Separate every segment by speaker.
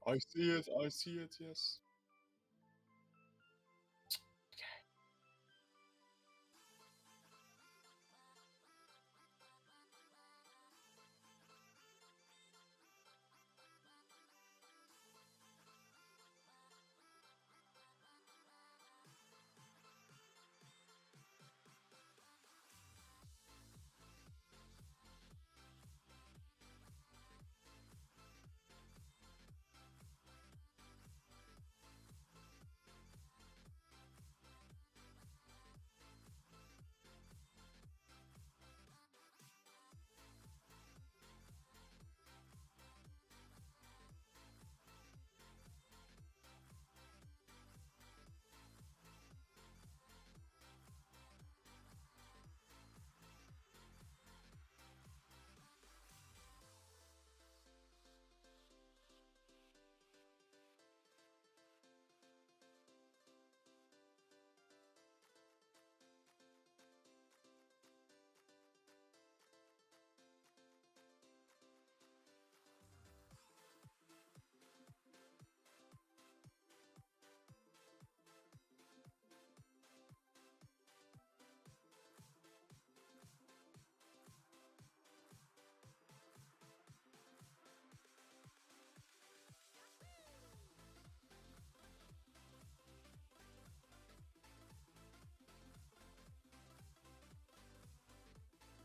Speaker 1: I see it. I see it. Yes.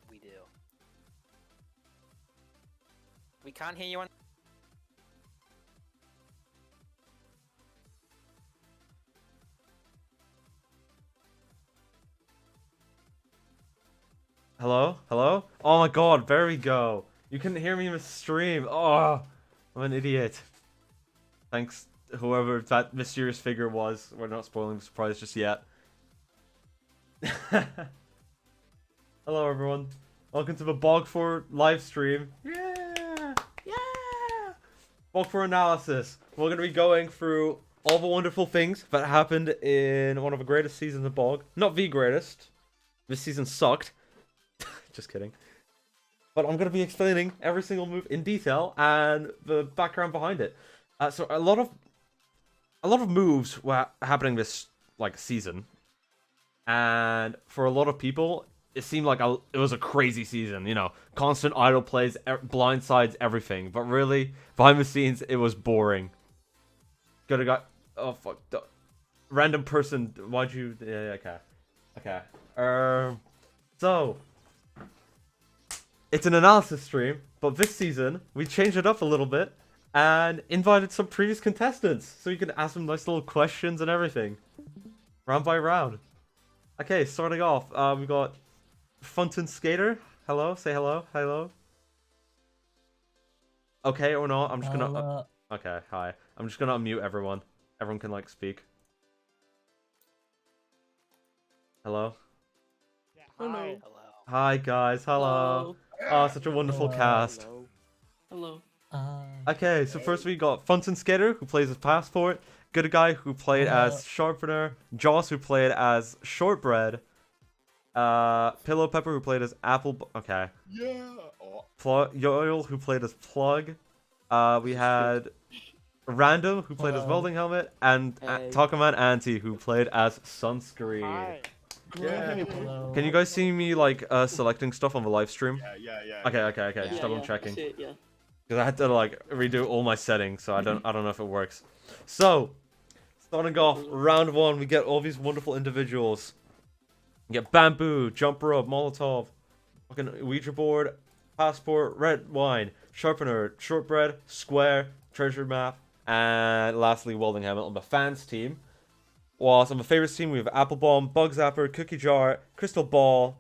Speaker 2: We do. We can't hear you on.
Speaker 3: Hello? Hello? Oh my god, there we go. You couldn't hear me in the stream. Oh, I'm an idiot. Thanks, whoever that mysterious figure was. We're not spoiling the surprise just yet. Hello, everyone. Welcome to the BOG 4 live stream. Yeah! Yeah! BOG 4 analysis. We're going to be going through all the wonderful things that happened in one of the greatest seasons of BOG. Not the greatest. This season sucked. Just kidding. But I'm going to be explaining every single move in detail and the background behind it. So a lot of moves were happening this season, and for a lot of people, it seemed like it was a crazy season. You know, constant idle plays, blindsides, everything. But really, behind the scenes, it was boring. Could have got random person. Why'd you? Yeah, okay. So. It's an analysis stream, but this season, we changed it up a little bit and invited some previous contestants so you can ask them nice little questions and everything. Round by round. Okay, starting off, we got Funton Skater. Hello, say hello, hello. Okay or not, I'm just gonna... okay, hi. I'm just gonna unmute everyone. Everyone can, speak. Hello?
Speaker 4: Yeah, hi.
Speaker 2: Hello.
Speaker 3: Hi, guys, hello. Oh, such a wonderful cast.
Speaker 4: Hello.
Speaker 3: Okay, so first we got Funton Skater, who plays as Passport, Good Guy, who played as Sharpener, Joss, who played as Shortbread, Pillow Pepper, who played as Okay.
Speaker 1: Yeah.
Speaker 3: Yoil, who played as Plug. We had Random, who played as Welding Helmet, and Takaman Auntie, who played as Sunscreen.
Speaker 4: Hi.
Speaker 1: Yeah.
Speaker 3: Can you guys see me selecting stuff on the live stream?
Speaker 1: Yeah.
Speaker 3: Okay. Just double checking.
Speaker 4: Yeah.
Speaker 3: Because I had to redo all my settings, so I don't know if it works. So, starting off round one, we get all these wonderful individuals. We get Bamboo, Jump Rope, Molotov, fucking Ouija board, Passport, Red Wine, Sharpener, Shortbread, Square, Treasure Map, and lastly Welding Helmet on the fans team. Whilst on the favorites team, we have Apple Bomb, Bug Zapper, Cookie Jar, Crystal Ball,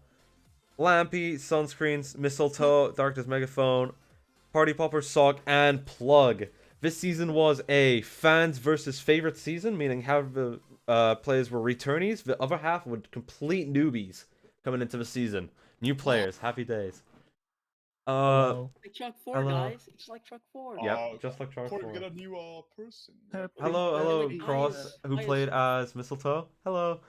Speaker 3: Lampy, Sunscreens, Mistletoe, Darkness Megaphone, Party Popper, Sock, and Plug. This season was a fans versus favorite season, meaning half of the players were returnees, the other half were complete newbies coming into the season. New players, happy days.
Speaker 4: Like Truck 4,
Speaker 3: hello.
Speaker 4: guys. It's like Truck 4.
Speaker 3: Yep, just like Truck 4.
Speaker 1: We got a new person.
Speaker 3: Hello, Cross, who played as Mistletoe. Hello.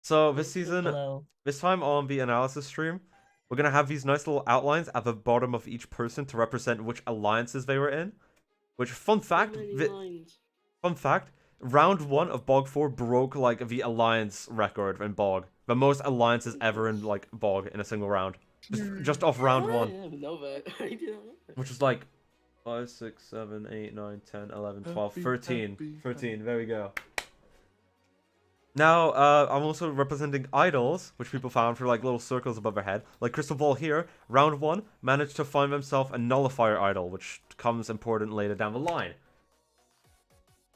Speaker 3: So this season, this time on the analysis stream, we're gonna have these nice little outlines at the bottom of each person to represent which alliances they were in. Which, fun fact, round 1 of BOG 4 broke like the alliance record in BOG. The most alliances ever in like BOG in a single round. Just off round 1.
Speaker 4: I didn't know that. I didn't know that.
Speaker 3: Which is like 5, 6, 7, 8, 9, 10, 11, 12, 13. 13, there we go. Now, I'm also representing idols, which people found for like little circles above their head. Like Crystal Ball here, round 1, managed to find themselves a nullifier idol, which comes important later down the line.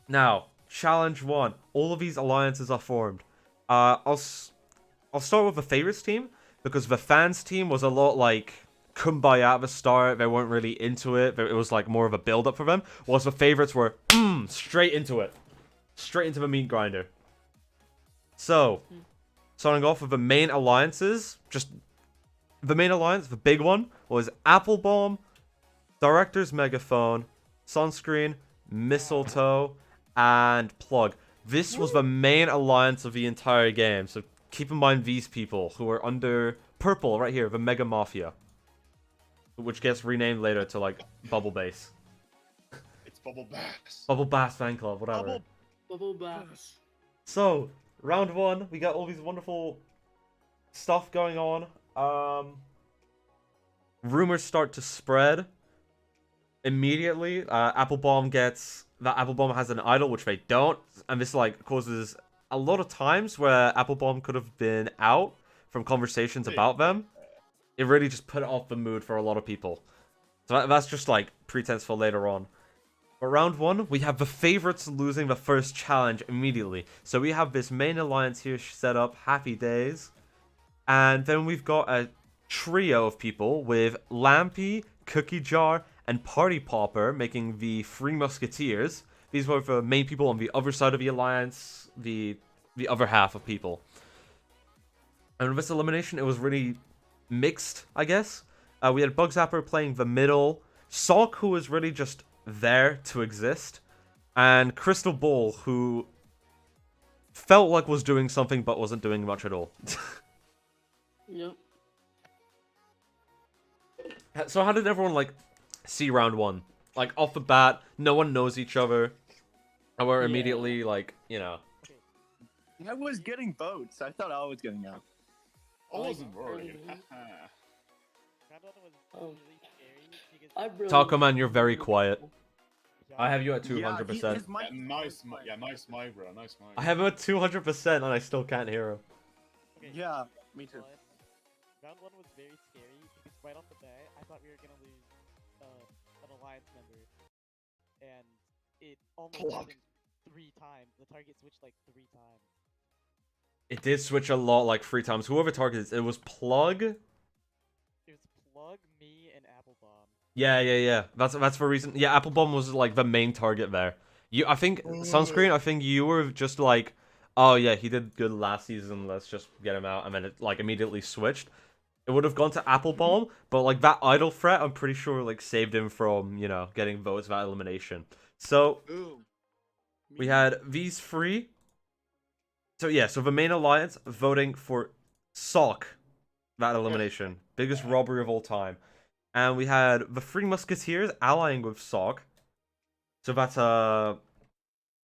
Speaker 3: Now, challenge 1. All of these alliances are formed. I'll start with the favorites team, because the fans team was a lot like kumbaya at the start. They weren't really into it. It was like more of a build-up for them. Whilst the favorites were, straight into it. Straight into the meat grinder. So, starting off with the main alliances, the main alliance, the big one, was Applebomb, Director's Megaphone, Sunscreen, Mistletoe, and Plug. This was the main alliance of the entire game, so keep in mind these people who are under purple right here, the Mega Mafia. Which gets renamed later to like Bubble Base.
Speaker 1: It's Bubble Bass.
Speaker 3: Bubble Bass Fan Club, whatever.
Speaker 4: Bubble bass.
Speaker 3: So, round 1, we got all these wonderful stuff going on. Rumors start to spread immediately. Applebomb has an idol, which they don't, and this like causes a lot of times where Applebomb could have been out from conversations about them. It really just put off the mood for a lot of people. So that's just like pretense for later on. But round 1, we have the favorites losing the first challenge immediately. So we have this main alliance here set up, Happy Days. And then we've got a trio of people with Lampy, Cookie Jar, and Party Popper making the Three Musketeers. These were the main people on the other side of the alliance, the other half of people. And with this elimination, it was really mixed, I guess. We had Bug Zapper playing the middle, Salk, who was really just there to exist, and Crystal Ball, who felt like was doing something but wasn't doing much at all.
Speaker 4: Yep.
Speaker 3: So how did everyone like see round 1? Like off the bat, no one knows each other, and we're immediately like, you know.
Speaker 5: I was getting votes. I thought I was getting out.
Speaker 1: I wasn't worried.
Speaker 3: Talcoman, you're very quiet. I have you at 200%.
Speaker 1: Nice mic, bro. Nice mic.
Speaker 3: I have him at 200% and I still can't hear him.
Speaker 5: Okay. Yeah, me too.
Speaker 6: Round 1 was very scary because right off the bat, I thought we were gonna lose an alliance member, and it almost happened 3 times. The target switched like 3 times.
Speaker 3: It did switch a lot, like 3 times. Whoever targeted it was Plug.
Speaker 6: It was Plug, me, and Applebomb.
Speaker 3: Yeah. That's for a reason. Yeah, Applebomb was like the main target there. I think Sunscreen. I think you were just like, oh yeah, he did good last season. Let's just get him out, and then it like immediately switched. It would have gone to Applebomb, but like that idol threat, I'm pretty sure like saved him from getting votes via elimination. So we had these 3. So yeah, so the main alliance voting for Salk, that elimination. Biggest robbery of all time. And we had the Three Musketeers allying with Salk. So that's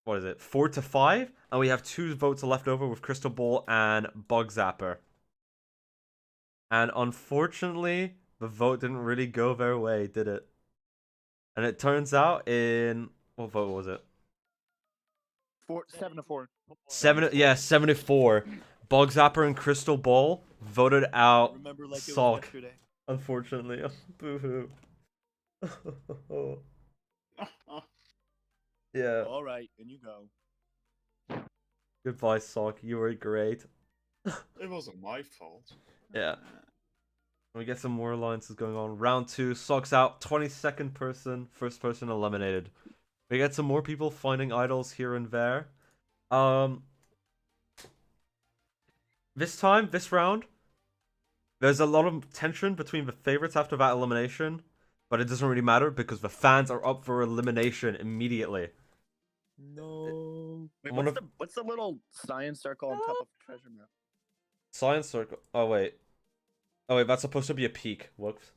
Speaker 3: what is it, 4 to 5? And we have 2 votes left over with Crystal Ball and Bug Zapper. And unfortunately, the vote didn't really go their way, did it? And it turns out in what vote was it?
Speaker 5: 7 to 4.
Speaker 3: 7 to 4. Bug Zapper and Crystal Ball voted out
Speaker 5: Remember like it was
Speaker 3: Salk.
Speaker 5: yesterday.
Speaker 3: Unfortunately. Boo-hoo. Yeah.
Speaker 5: All right, and you go.
Speaker 3: Goodbye, Salk. You were great.
Speaker 1: It wasn't my fault.
Speaker 3: Yeah. We get some more alliances going on. Round 2, Salk's out. 22nd person, first person eliminated. We get some more people finding idols here and there. This round, there's a lot of tension between the favorites after that elimination, but it doesn't really matter because the fans are up for elimination immediately.
Speaker 5: No. Wait,
Speaker 3: One
Speaker 5: what's the little science circle on top of treasure map?
Speaker 3: Science circle. Oh wait, that's supposed to be a peak. Whoops.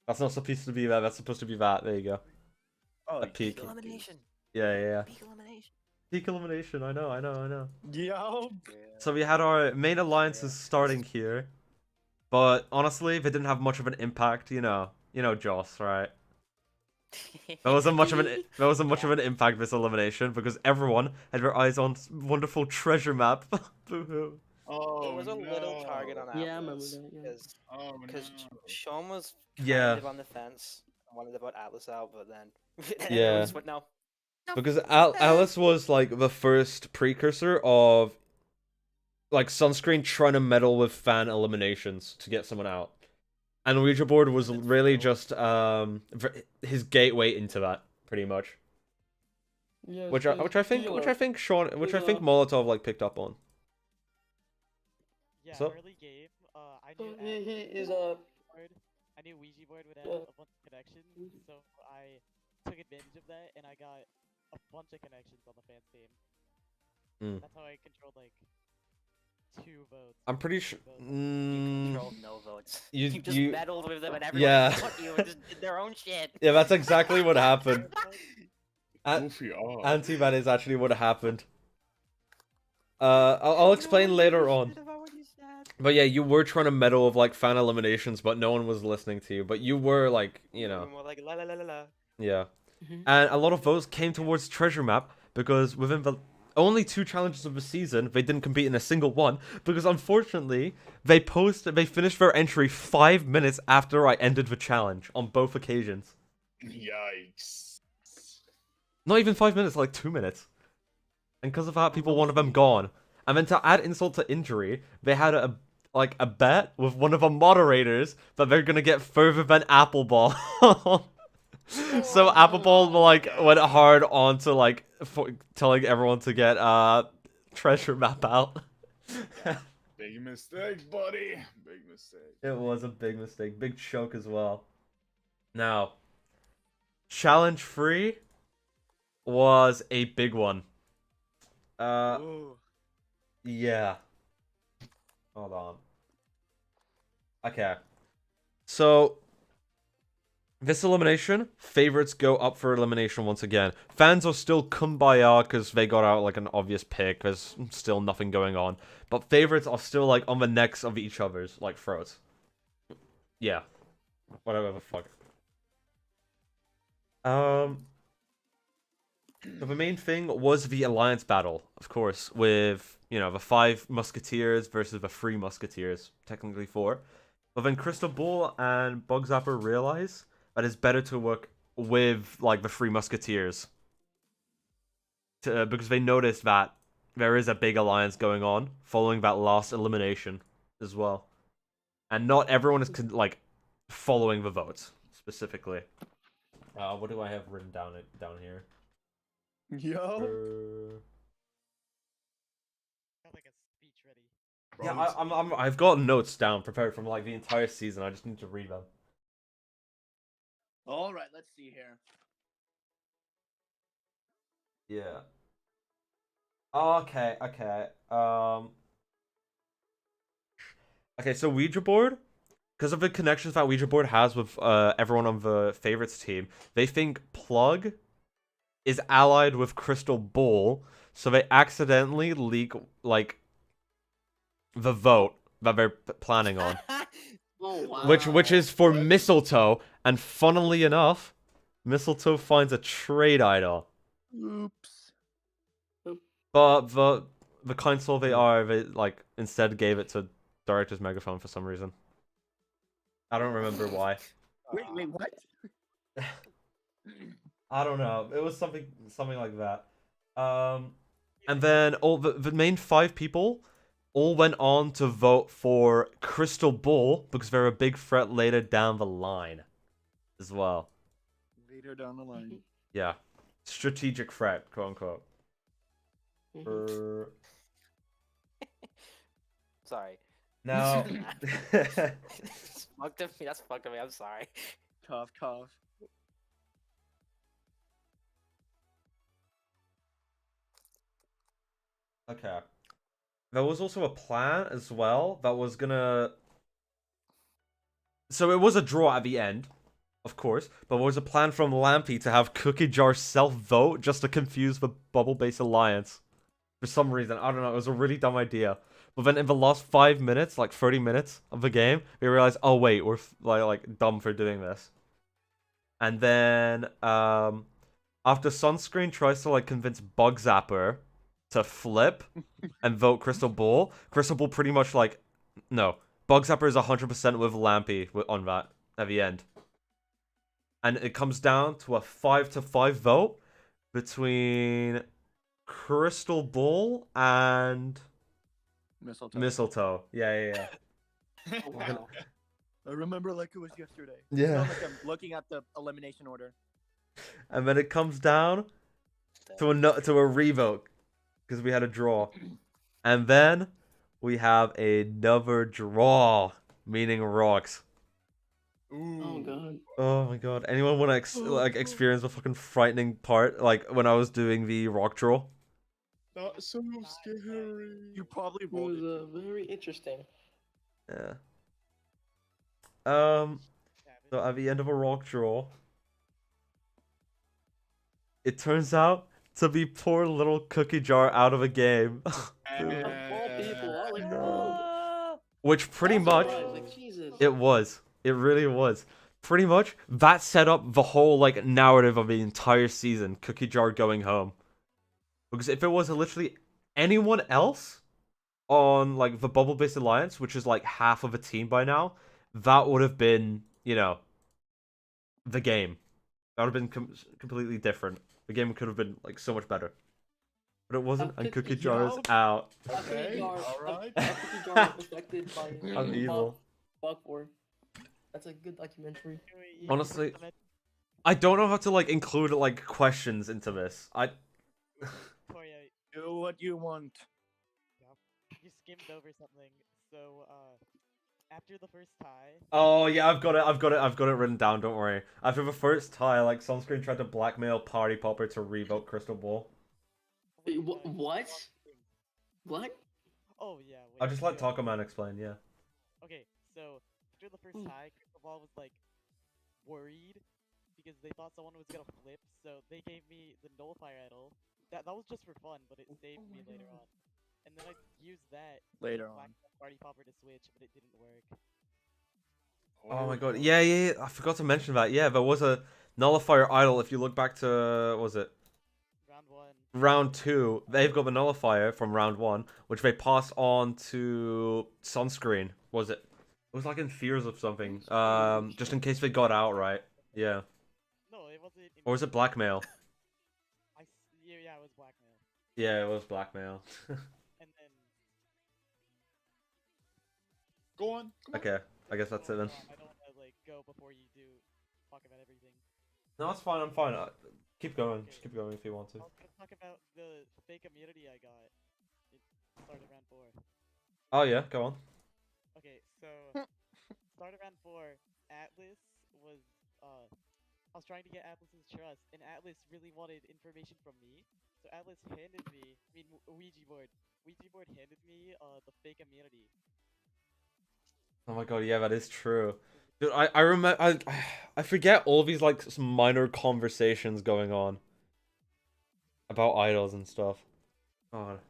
Speaker 3: That's not supposed to be that. That's supposed to be that. There you go.
Speaker 5: Oh,
Speaker 3: A peak.
Speaker 2: elimination.
Speaker 3: Yeah.
Speaker 2: Peak elimination.
Speaker 3: Peak elimination. I know.
Speaker 5: Yo.
Speaker 3: So we had our main alliances starting here, but honestly, they didn't have much of an impact. You know, Joss, right? There wasn't much of an impact this elimination because everyone had their eyes on wonderful treasure map. Boo-hoo.
Speaker 1: Oh,
Speaker 2: There was a little target on
Speaker 4: Yeah, I remember
Speaker 2: Atlas
Speaker 4: that. Yeah.
Speaker 2: because
Speaker 1: no.
Speaker 2: Sean was kind
Speaker 3: Yeah.
Speaker 2: of on the fence. I wanted to vote Atlas out, but then
Speaker 3: Yeah.
Speaker 2: everyone just went no.
Speaker 3: Because Alice was like the first precursor of like Sunscreen trying to meddle with fan eliminations to get someone out. And Ouija board was really just his gateway into that, pretty much.
Speaker 4: Yeah,
Speaker 3: Which I think Molotov like picked up on.
Speaker 6: Yeah,
Speaker 3: So-
Speaker 6: early game, I
Speaker 4: So
Speaker 6: knew
Speaker 4: he is
Speaker 6: I knew Ouija board would have a bunch of connections, so I took advantage of that, and I got a bunch of connections on the fans team.
Speaker 3: Mm.
Speaker 6: That's how I controlled like 2 votes.
Speaker 3: I'm pretty sure.
Speaker 6: Votes.
Speaker 2: You controlled no votes.
Speaker 3: You-
Speaker 2: You just
Speaker 3: you-
Speaker 2: meddled with them, and everyone
Speaker 3: Yeah.
Speaker 2: fought you and just did their own shit.
Speaker 3: Yeah, that's exactly what happened.
Speaker 1: Goofy off.
Speaker 3: Anti-ban is actually what happened. I'll explain later on. But yeah, you were trying to meddle with like fan eliminations, but no one was listening to you. But you were like, you know,
Speaker 2: Everyone was like la la la la la.
Speaker 3: yeah.
Speaker 4: Mhm.
Speaker 3: And a lot of votes came towards treasure map because within the only 2 challenges of the season, they didn't compete in a single one because unfortunately they finished their entry 5 minutes after I ended the challenge on both occasions.
Speaker 1: Yikes.
Speaker 3: Not even 5 minutes, like 2 minutes. And because of that, people wanted them gone. And then to add insult to injury, they had a bet with one of the moderators that they're gonna get further than Appleball. So Appleball like went hard on to like telling everyone to get treasure map out.
Speaker 1: Big mistake, buddy. Big mistake.
Speaker 3: It was a big mistake, big choke as well. Now, challenge 3 was a big one.
Speaker 5: Ooh.
Speaker 3: Yeah. Hold on. Okay. So, this elimination, favorites go up for elimination once again. Fans are still kumbaya because they got out like an obvious pick. There's still nothing going on. But favorites are still like on the necks of each other's like throats. Yeah. Whatever the fuck. So the main thing was the alliance battle, of course, with, you know, the 5 musketeers versus the 3 musketeers, technically 4. But then Crystal Ball and Bug Zapper realize that it's better to work with, like, the 3 musketeers. Because they noticed that there is a big alliance going on following that last elimination as well. And not everyone is, like, following the votes, specifically. What do I have written down here?
Speaker 5: Yo.
Speaker 6: Got like a speech ready.
Speaker 3: Yeah, I've got notes down prepared from like the entire season. I just need to read them.
Speaker 5: All right, let's see here.
Speaker 3: Yeah. Okay. Okay, so Ouija board, because of the connections that Ouija board has with everyone on the favorites team, they think Plug is allied with Crystal Ball, so they accidentally leak like the vote that they're planning on.
Speaker 4: Oh wow.
Speaker 3: Which is for Mistletoe, and funnily enough, Mistletoe finds a trade idol.
Speaker 5: Oops.
Speaker 3: But the kind soul they are, they like instead gave it to Director's Megaphone for some reason. I don't remember why.
Speaker 5: Wait, what?
Speaker 3: I don't know. It was something like that. And then all the main 5 people all went on to vote for Crystal Ball because they're a big threat later down the line as well.
Speaker 5: Later down the line.
Speaker 3: Yeah. Strategic threat, quote unquote.
Speaker 2: Sorry.
Speaker 3: Now,
Speaker 2: That's fucked up. That's fucked up. I'm sorry.
Speaker 5: Cough, cough.
Speaker 3: okay. There was also a plan as well that was gonna. So it was a draw at the end, of course, but was a plan from Lampy to have Cookie Jar self-vote just to confuse the Bubble-based alliance. For some reason, I don't know, it was a really dumb idea. But then in the last 5 minutes, like 30 minutes of the game, we realized, oh wait, we're like dumb for doing this. And then after Sunscreen tries to like convince Bug Zapper to flip and vote Crystal Ball pretty much like, no, Bug Zapper is 100% with Lampy on that at the end. And it comes down to a 5-5 vote between Crystal Ball and Mistletoe. Yeah.
Speaker 4: Oh, wow.
Speaker 5: I remember like it was yesterday.
Speaker 3: Yeah.
Speaker 5: Like I'm looking at the elimination order.
Speaker 3: And then it comes down to a revote because we had a draw. And then we have another draw, meaning rocks.
Speaker 4: Oh god.
Speaker 3: Oh my god. Anyone want to like experience the fucking frightening part like when I was doing the rock draw?
Speaker 1: That's so scary.
Speaker 5: You probably
Speaker 4: It
Speaker 5: rolled
Speaker 4: was
Speaker 5: it.
Speaker 4: very interesting.
Speaker 3: Yeah. So at the end of a rock draw, it turns out to be poor little Cookie Jar out of a game.
Speaker 4: Of all people, I was like, oh,
Speaker 3: Which pretty
Speaker 4: that's
Speaker 3: much
Speaker 4: surprised, like, Jesus.
Speaker 3: it was. It really was. Pretty much that set up the whole like narrative of the entire season, Cookie Jar going home. Because if it was literally anyone else on like the Bubble-based alliance, which is like half of a team by now, that would have been, you know, the game. That would have been completely different. The game could have been like so much better. But it wasn't, and Cookie Jar is out.
Speaker 1: Okay, alright.
Speaker 4: Cookie Jar was affected by
Speaker 3: I'm evil.
Speaker 4: Fuck for. That's a good documentary.
Speaker 3: Honestly, I don't know how to like include like questions into this.
Speaker 6: Corey,
Speaker 5: Do what you want.
Speaker 6: you skimmed over something. So, after the first tie,
Speaker 3: Oh yeah, I've got it written down. Don't worry. After the first tie, like Sunscreen tried to blackmail Party Popper to revote Crystal Ball.
Speaker 4: Wait, what? What?
Speaker 6: Oh yeah. Wait,
Speaker 3: I'll just let
Speaker 6: yeah.
Speaker 3: Taco Man explain. Yeah.
Speaker 6: Okay, so after the first tie, Crystal Ball was like worried because they thought someone was gonna flip, so they gave me the nullifier idol. That was just for fun, but it saved me later on. And then I used that
Speaker 5: Later
Speaker 6: to
Speaker 5: on.
Speaker 6: black Party Popper to switch, but it didn't work.
Speaker 3: Oh my god. Yeah. I forgot to mention that. Yeah, there was a nullifier idol. If you look back to, what was it?
Speaker 6: Round 1.
Speaker 3: Round 2, they've got the nullifier from round 1, which they pass on to Sunscreen. Was it? It was like in fears of something. Just in case they got out, right? Yeah.
Speaker 6: No, it wasn't.
Speaker 3: Or was it blackmail?
Speaker 6: Yeah, it was blackmail.
Speaker 3: Yeah, it was blackmail.
Speaker 6: And then
Speaker 1: Go on.
Speaker 3: Okay, I guess that's it then.
Speaker 6: I don't wanna like go before you do talk about everything.
Speaker 3: No, it's fine. I'm fine. Keep going. Just keep going if you want to.
Speaker 6: I was gonna talk about the fake immunity I got. It started round 4.
Speaker 3: Oh yeah, go on.
Speaker 6: Okay, so started round 4. Atlas was I was trying to get Atlas's trust, and Atlas really wanted information from me. So Atlas handed me, Ouija board handed me the fake immunity.
Speaker 3: Oh my god, yeah, that is true. Dude, I remember I forget all these like some minor conversations going on about idols and stuff. God.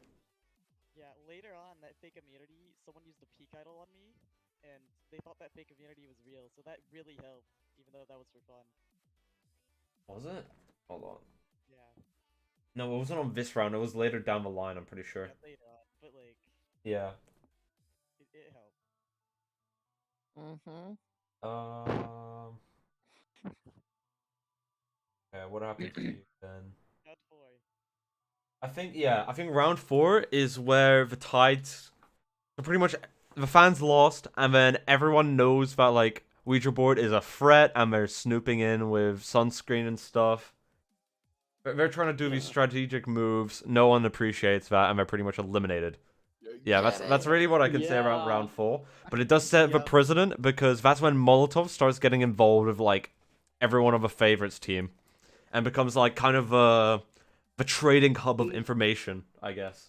Speaker 6: Yeah, later on, that fake immunity, someone used a peak idol on me, and they thought that fake immunity was real, so that really helped, even though that was for fun.
Speaker 3: Was it? Hold on.
Speaker 6: Yeah,
Speaker 3: No, it wasn't on this round. It was later down the line. I'm pretty sure.
Speaker 6: yeah later on, but like,
Speaker 3: Yeah.
Speaker 6: it helped.
Speaker 5: Mm-hmm.
Speaker 3: Yeah, what happened to you then?
Speaker 6: Round 4.
Speaker 3: I think round 4 is where the tides, so pretty much the fans lost, and then everyone knows that like Ouija board is a threat, and they're snooping in with Sunscreen and stuff. They're trying to do these strategic moves. No one appreciates that, and they're pretty much eliminated. Yeah, that's really what I can say about round 4. But it does set the precedent because that's when Molotov starts getting involved with like every one of the favorites team, and becomes like kind of the trading hub of information, I guess.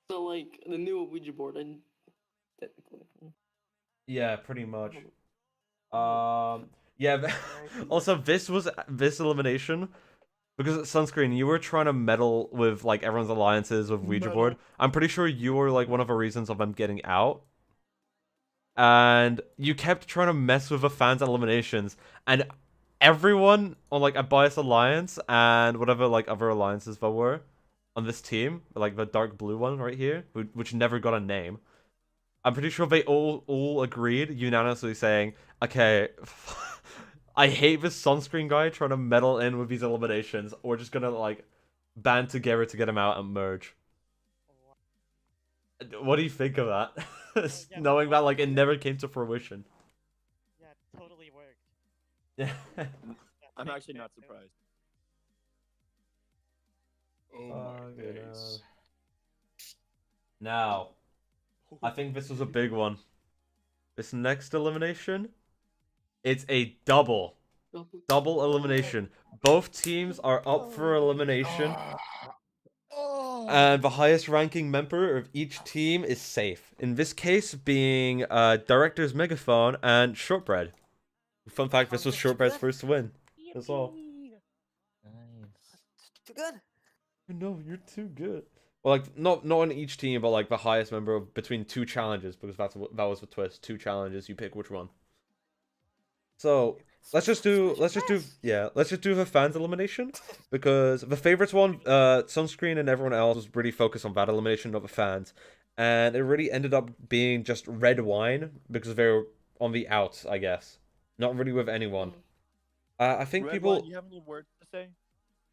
Speaker 4: So like the new Ouija board, and technically.
Speaker 3: Yeah, pretty much. Yeah, but also this elimination because it's sunscreen. You were trying to meddle with like everyone's alliances with Ouija board. I'm pretty sure you were like one of the reasons of them getting out, and you kept trying to mess with the fans' eliminations, and everyone on like a biased alliance and whatever like other alliances there were on this team, like the dark blue one right here, which never got a name. I'm pretty sure they all agreed unanimously saying, okay, I hate this sunscreen guy trying to meddle in with these eliminations. We're just gonna like band together to get him out and merge. What do you think of that?
Speaker 6: yeah,
Speaker 3: Knowing that like it never came to fruition.
Speaker 6: Yeah, it totally worked.
Speaker 3: Yeah.
Speaker 6: Yeah,
Speaker 5: I'm
Speaker 6: thanks,
Speaker 5: actually
Speaker 6: man.
Speaker 5: not surprised.
Speaker 1: Oh my days.
Speaker 3: Now, I think this was a big one. This next elimination, it's a double elimination. Both teams are up for elimination, and the highest ranking member of each team is safe. In this case, being Director's Megaphone and Shortbread. Fun fact: this was Shortbread's first win as well.
Speaker 2: Nice.
Speaker 4: Too good.
Speaker 3: No, you're too good. Well, like not on each team, but like the highest member between two challenges, because that was the twist. Two challenges, you pick which one. So let's just do the fans elimination, because the favorites one, Sunscreen and everyone else was really focused on that elimination, not the fans, and it really ended up being just red wine because they were on the outs, I guess, not really with anyone. I think
Speaker 5: Red
Speaker 3: people.
Speaker 5: One, you have any words to say?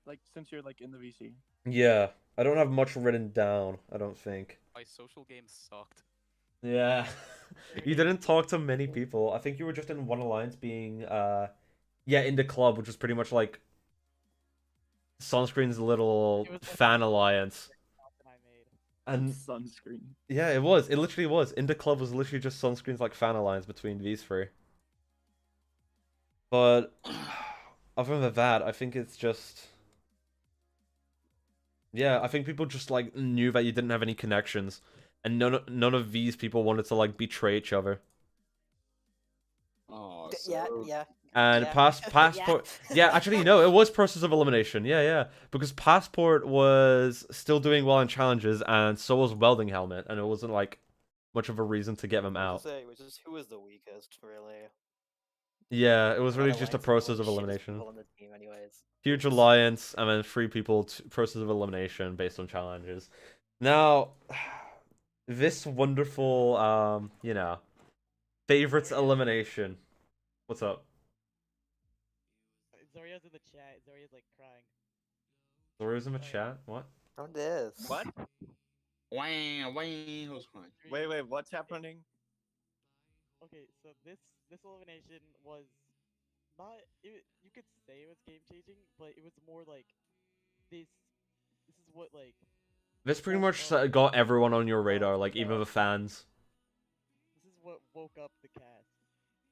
Speaker 5: Like since you're like in the VC.
Speaker 3: Yeah, I don't have much written down. I don't think.
Speaker 7: My social game sucked.
Speaker 3: Yeah. You didn't talk to many people. I think you were just in one alliance being in the club, which was pretty much like Sunscreen's little
Speaker 6: It was like
Speaker 3: fan alliance.
Speaker 6: that I made.
Speaker 3: And
Speaker 5: Sunscreen.
Speaker 3: yeah, it was. It literally was. In the club was literally just Sunscreen's like fan alliance between these three. But other than that, I think it's just yeah, I think people just like knew that you didn't have any connections, and none of these people wanted to like betray each other.
Speaker 1: Oh,
Speaker 4: Yeah,
Speaker 1: so
Speaker 4: yeah.
Speaker 3: And
Speaker 4: Yeah.
Speaker 3: passport, yeah, actually no, it was process of elimination. Yeah, because passport was still doing well in challenges, and so was welding helmet, and it wasn't like much of a reason to get them out.
Speaker 4: Which is who was the weakest, really?
Speaker 3: Yeah, it was really just a
Speaker 4: Alliance
Speaker 3: process
Speaker 4: full
Speaker 3: of
Speaker 4: shitty
Speaker 3: elimination.
Speaker 4: people on the team anyways.
Speaker 3: Huge alliance, and then 3 people process of elimination based on challenges. Now, this wonderful favorites elimination. What's up?
Speaker 6: Zoria's in the chat. Zoria's like crying.
Speaker 3: Zoro's in the chat. What?
Speaker 4: Oh, this.
Speaker 5: What?
Speaker 1: Wham, wham, who's crying?
Speaker 5: Wait, what's happening?
Speaker 6: Okay, so this elimination was not you could say it was game changing, but it was more like this is what like
Speaker 3: This pretty much got everyone on your radar, like even the fans.
Speaker 6: this is what woke up the cast.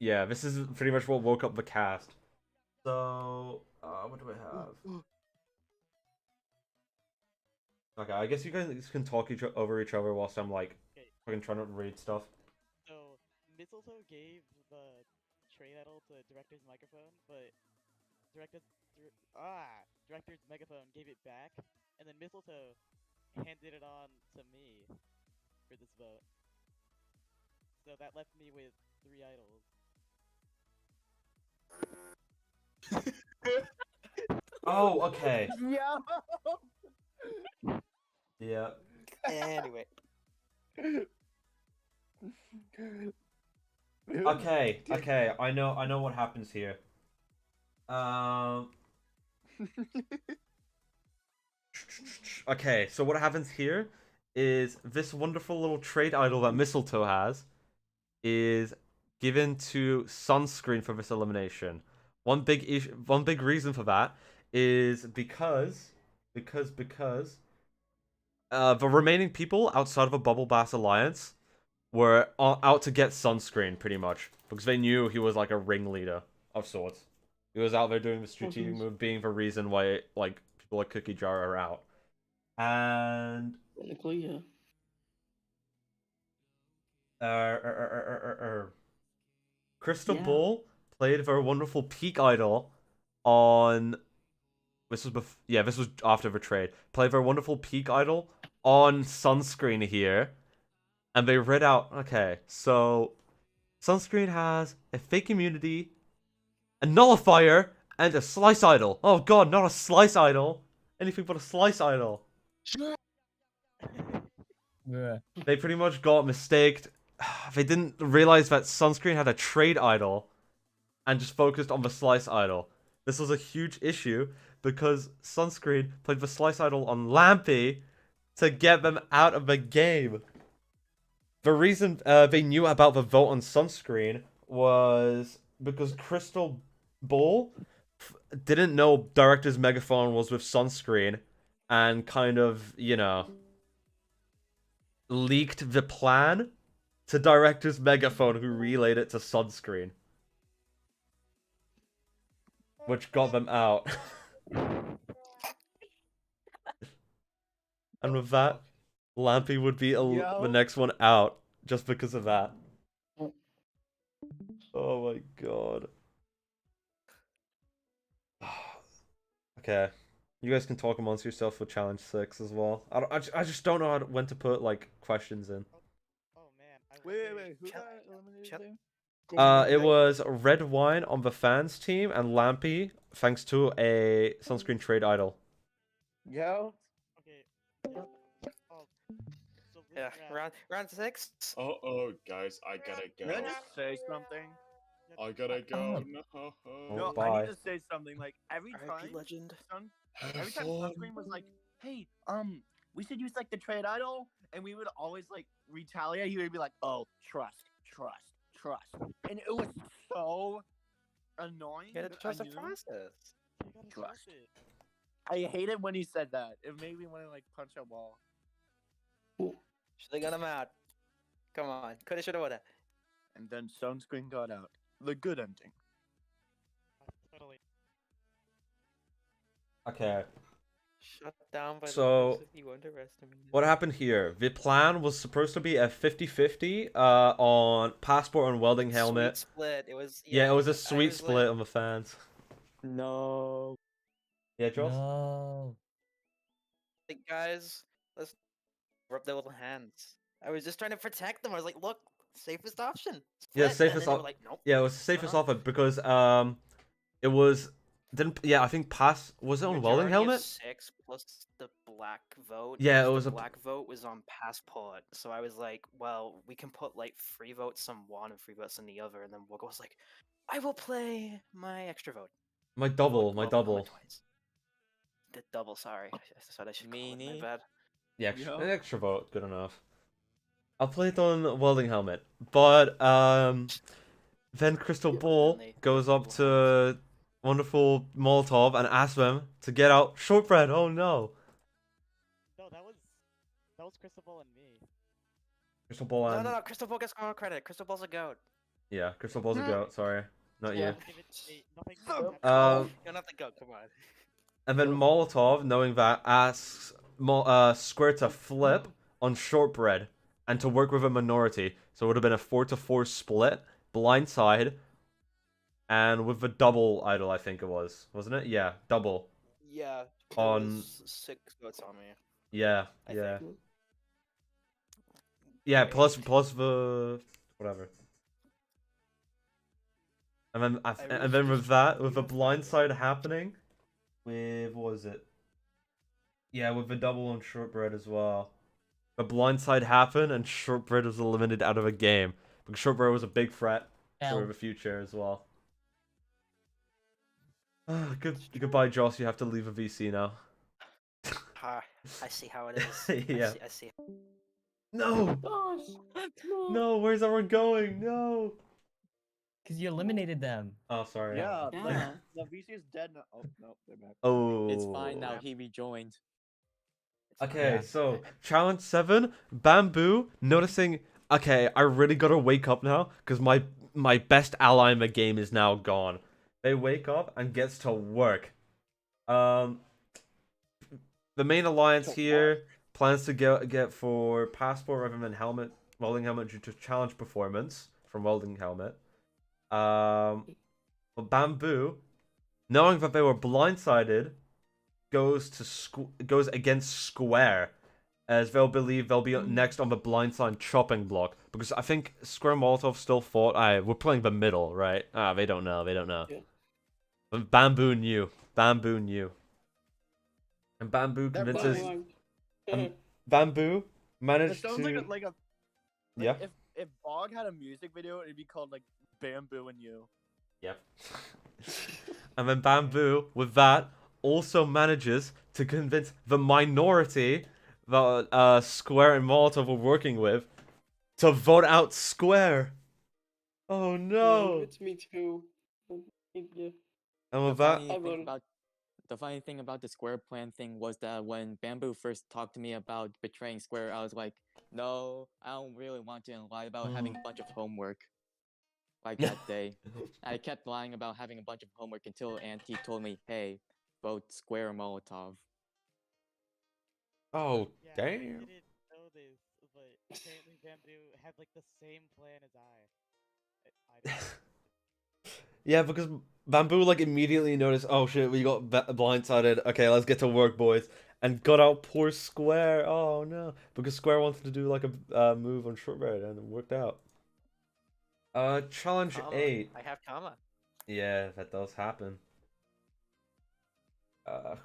Speaker 3: Yeah, this is pretty much what woke up the cast. So, what do I have? Okay, I guess you guys can talk over each other whilst I'm like
Speaker 6: Okay.
Speaker 3: fucking trying to read stuff.
Speaker 6: So Mistletoe gave the train idol to Director's microphone, but Director's megaphone gave it back, and then Mistletoe handed it on to me for this vote. So that left me with 3 idols.
Speaker 3: Oh, okay.
Speaker 5: Yeah.
Speaker 3: Yeah.
Speaker 4: Anyway.
Speaker 3: Okay. I know what happens here. Okay, so what happens here is this wonderful little trade idol that Mistletoe has is given to Sunscreen for this elimination. One big reason for that is because the remaining people outside of a Bubble Bass alliance were out to get Sunscreen pretty much because they knew he was like a ringleader of sorts. He was out there doing the strategic move, being the reason why like people like Cookie Jar are out. And
Speaker 8: Technically, yeah.
Speaker 3: Crystal
Speaker 8: Yeah.
Speaker 3: Ball played their wonderful peak idol on. This was this was after the trade. Played their wonderful peak idol on Sunscreen here, and they read out. Okay, so Sunscreen has a fake immunity, a nullifier, and a slice idol. Oh god, not a slice idol. Anything but a slice idol.
Speaker 4: Yeah.
Speaker 3: They pretty much got mistaked. They didn't realize that Sunscreen had a trade idol and just focused on the slice idol. This was a huge issue because Sunscreen played the slice idol on Lampy to get them out of the game. The reason they knew about the vote on Sunscreen was because Crystal Bull didn't know Director's Megaphone was with Sunscreen and kind of, you know, leaked the plan to Director's Megaphone, who relayed it to Sunscreen, which got them out. And with that, Lampy would be the next one out just because of that. Oh my god. Okay. You guys can talk amongst yourself for Challenge 6 as well. I just don't know when to put, like, questions in.
Speaker 6: Oh man.
Speaker 5: Wait. Who got eliminated
Speaker 2: Shut-
Speaker 5: there?
Speaker 3: It was Red Wine on the fans team and Lampy, thanks to a Sunscreen trade idol.
Speaker 5: Yo.
Speaker 6: Okay. Oh, so this
Speaker 2: Yeah, round 6.
Speaker 1: Oh, guys, I gotta
Speaker 5: Can I
Speaker 1: go.
Speaker 5: just say something?
Speaker 1: I gotta go. No.
Speaker 5: No, I
Speaker 3: bye.
Speaker 5: need to say something. Like every time,
Speaker 2: Legend.
Speaker 5: every time Sunscreen was like, "Hey, we should use like the trade idol," and we would always like retaliate. He would be like, "Oh, trust," and it was so annoying.
Speaker 2: You gotta
Speaker 5: that
Speaker 2: trust
Speaker 5: I
Speaker 2: the
Speaker 5: knew-
Speaker 2: process.
Speaker 6: you gotta
Speaker 5: Trust.
Speaker 6: it.
Speaker 5: I hated when he said that. It made me want to like punch a wall.
Speaker 2: Should've got him out. Come on. Coulda, shoulda, woulda.
Speaker 5: And then Sunscreen got out. The good ending.
Speaker 6: Totally.
Speaker 3: Okay.
Speaker 2: Shut down by
Speaker 3: So,
Speaker 2: the you underestimated.
Speaker 3: What happened here? The plan was supposed to be a 50-50 on Passport and Welding Helmet.
Speaker 2: Sweet split. It was.
Speaker 3: Yeah, it was a
Speaker 2: I
Speaker 3: sweet
Speaker 2: was
Speaker 3: split
Speaker 2: like,
Speaker 3: on the fans.
Speaker 5: No.
Speaker 3: Yeah, Joss?
Speaker 4: No.
Speaker 2: guys, let's rub their little hands. I was just trying to protect them. I was like, look, safest option.
Speaker 3: Yeah,
Speaker 2: split. And
Speaker 3: safest
Speaker 2: then they were
Speaker 3: op-
Speaker 2: like, nope.
Speaker 3: Yeah, it was the safest
Speaker 2: Uh-huh.
Speaker 3: offer because it was I think was it on Welding
Speaker 2: Majority of
Speaker 3: Helmet?
Speaker 2: 6 plus the black vote.
Speaker 3: Yeah, it
Speaker 2: because
Speaker 3: was
Speaker 2: the
Speaker 3: a
Speaker 2: black vote was on Passport. So I was like, well, we can put like 3 votes on one and 3 votes on the other, and then Wogo was like, I will play my extra vote.
Speaker 3: My double,
Speaker 2: Vote
Speaker 3: my
Speaker 2: Welding
Speaker 3: double.
Speaker 2: Helmet twice. The double, sorry. I thought I should call it my
Speaker 4: Meanie.
Speaker 2: bad.
Speaker 3: The extra,
Speaker 5: Yeah.
Speaker 3: an extra vote, good enough. I'll play it on Welding Helmet, but then Crystal Ball
Speaker 2: Only
Speaker 3: goes up
Speaker 2: Welding
Speaker 3: to wonderful Molotov and asks them to get out Shortbread. Oh no!
Speaker 6: No, that was Cristobal and me.
Speaker 3: Crystal Ball and
Speaker 2: No. Crystal Ball gets all credit. Crystal Ball's a goat.
Speaker 3: yeah, Crystal Ball's a goat. Sorry, not
Speaker 2: Yeah.
Speaker 3: you.
Speaker 6: Give it nothing.
Speaker 2: You don't have to go. Come on.
Speaker 3: And then Molotov, knowing that, asks Square to flip on Shortbread and to work with a minority. So it would have been a 4-4 split, blindside, and with the double idol, I think it was, wasn't it? Yeah, double.
Speaker 2: Yeah.
Speaker 3: On-
Speaker 2: 6 votes on me.
Speaker 3: Yeah,
Speaker 2: I
Speaker 3: yeah,
Speaker 2: think.
Speaker 3: yeah. Plus the whatever. And then with that, with the blindside happening, with what was it? Yeah, with the double on Shortbread as well. The blindside happened and Shortbread was eliminated out of a game because Shortbread was a big threat for the future as well. Goodbye, Joss. You have to leave a VC now.
Speaker 2: I see how it is.
Speaker 3: Yeah.
Speaker 2: I see.
Speaker 3: No! No, where's everyone going? No!
Speaker 4: Because you eliminated them.
Speaker 3: Oh, sorry.
Speaker 5: Yeah, like
Speaker 7: Yeah.
Speaker 5: the VC is dead now. Oh no, they're back.
Speaker 3: Oh.
Speaker 7: It's fine now. He rejoined.
Speaker 3: Okay,
Speaker 4: Yeah.
Speaker 3: so challenge 7, Bamboo noticing. Okay, I really gotta wake up now because my best ally in the game is now gone. They wake up and gets to work. The main alliance here plans to get for Passport rather than Helmet, Welding Helmet due to challenge performance from Welding Helmet. But Bamboo, knowing that they were blindsided, goes against Square, as they'll believe they'll be next on the blindside chopping block. Because I think Square and Molotov still thought, we're playing the middle, right? They don't know.
Speaker 4: Yeah.
Speaker 3: But Bamboo knew. And Bamboo
Speaker 5: That
Speaker 3: convinces.
Speaker 4: Bang.
Speaker 3: Bamboo
Speaker 5: It
Speaker 3: managed
Speaker 5: sounds
Speaker 3: to.
Speaker 5: like a
Speaker 3: Yeah.
Speaker 5: If BOG had a music video, it'd be called like Bamboo and You.
Speaker 3: Yep. And then Bamboo, with that, also manages to convince the minority that Square and Molotov were working with to vote out Square. Oh
Speaker 4: Yeah,
Speaker 3: no!
Speaker 4: it's me too. Yeah.
Speaker 3: And
Speaker 7: The
Speaker 3: with that,
Speaker 7: funny
Speaker 4: I
Speaker 7: thing
Speaker 4: voted.
Speaker 7: about the funny thing about the Square plan thing was that when Bamboo first talked to me about betraying Square, I was like, no, I don't really want to lie about having a bunch of homework. Like that day. I kept lying about having a bunch of homework until Auntie told me, hey, vote Square or Molotov.
Speaker 3: oh
Speaker 6: Yeah, I
Speaker 3: damn!
Speaker 6: didn't know this, but apparently Bamboo had like the same plan as I did.
Speaker 3: Yeah, because Bamboo like immediately noticed, oh shit, we got blindsided. Okay, let's get to work, boys, and got out poor Square. Oh no, because Square wanted to do like a move on Shortbread, and it worked out. Challenge
Speaker 2: Comma.
Speaker 3: 8.
Speaker 2: I have comma.
Speaker 3: Yeah, that does happen.
Speaker 6: I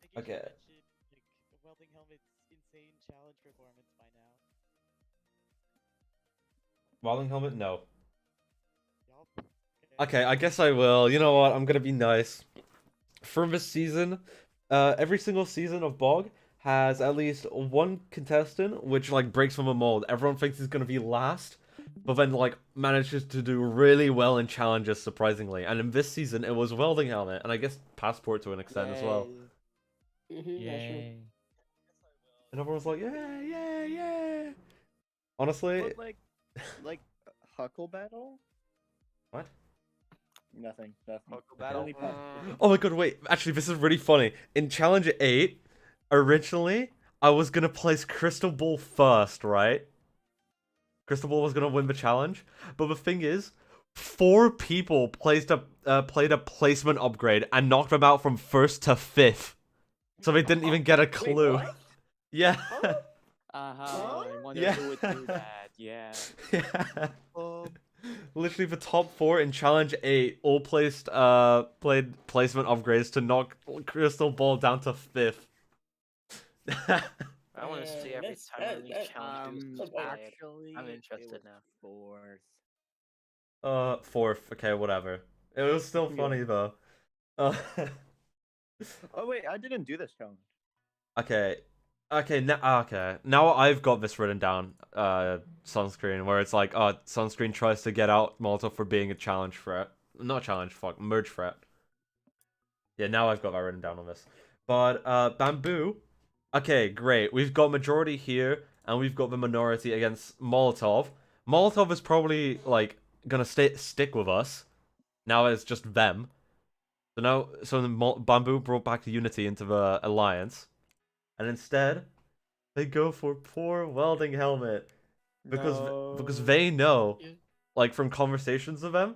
Speaker 6: think you
Speaker 3: Okay.
Speaker 6: should mention like Welding Helmet's insane challenge performance by now.
Speaker 3: Welding helmet? No.
Speaker 6: Yup.
Speaker 3: Okay, I guess I will. You know what? I'm gonna be nice. For this season, every single season of BOG has at least one contestant which like breaks from a mold. Everyone thinks he's gonna be last, but then like manages to do really well in challenges, surprisingly. And in this season, it was Welding Helmet, and I guess Passport to an extent as well.
Speaker 4: That's true.
Speaker 3: And everyone's like, yeah, yeah, yeah. Honestly,
Speaker 5: But like Huckle Battle?
Speaker 3: what?
Speaker 5: Nothing.
Speaker 2: Huckle Battle.
Speaker 5: Only Passport.
Speaker 3: Oh my god, wait. Actually, this is really funny. In Challenge 8, originally, I was gonna place Crystal Ball first, right? Crystal Ball was gonna win the challenge. But the thing is, 4 people played a placement upgrade and knocked them out from 1st to 5th. So they didn't even get a clue.
Speaker 4: what?
Speaker 3: Yeah.
Speaker 7: I wonder
Speaker 3: Yeah.
Speaker 7: who would do that. Yeah.
Speaker 3: Yeah. Literally the top 4 in Challenge 8 all played placement upgrades to knock Crystal Ball down to 5th.
Speaker 2: I want to see
Speaker 4: Yeah,
Speaker 2: every
Speaker 4: that's-
Speaker 2: time one of these
Speaker 4: that-
Speaker 2: challenges is
Speaker 4: that's
Speaker 2: played.
Speaker 5: Actually,
Speaker 2: I'm
Speaker 5: it
Speaker 2: interested
Speaker 5: was
Speaker 2: now.
Speaker 5: 4th.
Speaker 3: 4th, okay, whatever. It was still funny though.
Speaker 5: Oh wait, I didn't do this challenge.
Speaker 3: Okay. Now I've got this written down, Sunscreen, where it's like, Sunscreen tries to get out Molotov for being a challenge threat. Not challenge, merge threat. Yeah, now I've got that written down on this. But, Bamboo. Okay, great. We've got majority here, and we've got the minority against Molotov. Molotov is probably, like, gonna stick with us. Now it's just them. So Bamboo brought back unity into the alliance. And instead, they go for poor Welding Helmet. Because they know,
Speaker 4: Yeah.
Speaker 3: like from conversations with them,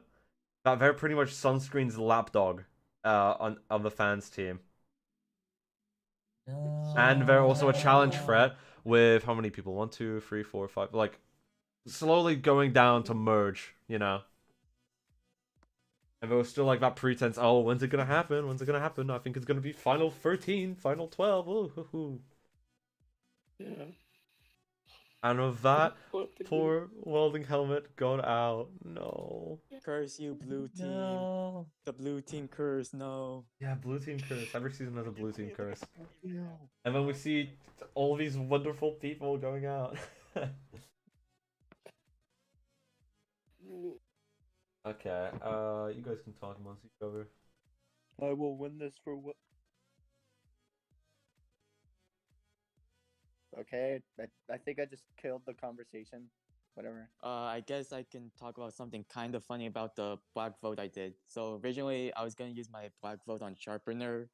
Speaker 3: that they're pretty much Sunscreen's lapdog on the fans team. And they're also a challenge threat with how many people? 1, 2, 3, 4, 5. Like, slowly going down to merge, you know? And there was still like that pretense, oh, when's it gonna happen? When's it gonna happen? I think it's gonna be Final 13, Final 12. Ooh, hoo, hoo.
Speaker 4: Yeah.
Speaker 3: And with that,
Speaker 4: What the-
Speaker 3: poor Welding Helmet got out. No.
Speaker 7: Curse you, blue team.
Speaker 3: No.
Speaker 7: The blue team curse, no.
Speaker 3: Yeah, blue team curse. Every season has a blue team curse.
Speaker 5: No.
Speaker 3: And then we see all these wonderful people going out. Okay, you guys can talk amongst each other.
Speaker 5: I will win this for what? Okay, I think I just killed the conversation. Whatever.
Speaker 7: I guess I can talk about something kind of funny about the black vote I did. So originally I was gonna use my black vote on Sharpener,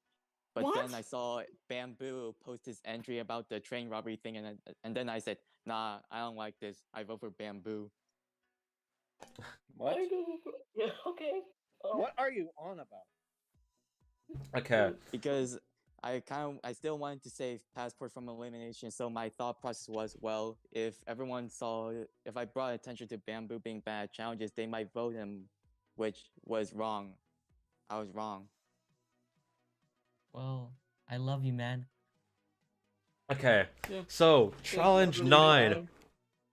Speaker 7: but then I
Speaker 4: What?
Speaker 7: saw Bamboo post his entry about the train robbery thing, and then I said, nah, I don't like this. I vote for Bamboo.
Speaker 5: What?
Speaker 4: I do. Yeah. Okay.
Speaker 5: What are you on about?
Speaker 3: Okay.
Speaker 7: Because I still wanted to save Passport from elimination, so my thought process was, well, if I brought attention to Bamboo being bad at challenges, they might vote him, which was wrong. I was wrong.
Speaker 4: Well, I love you, man.
Speaker 3: Okay.
Speaker 8: Yep.
Speaker 3: So
Speaker 8: That's
Speaker 3: challenge
Speaker 8: really
Speaker 3: 9.
Speaker 8: fine.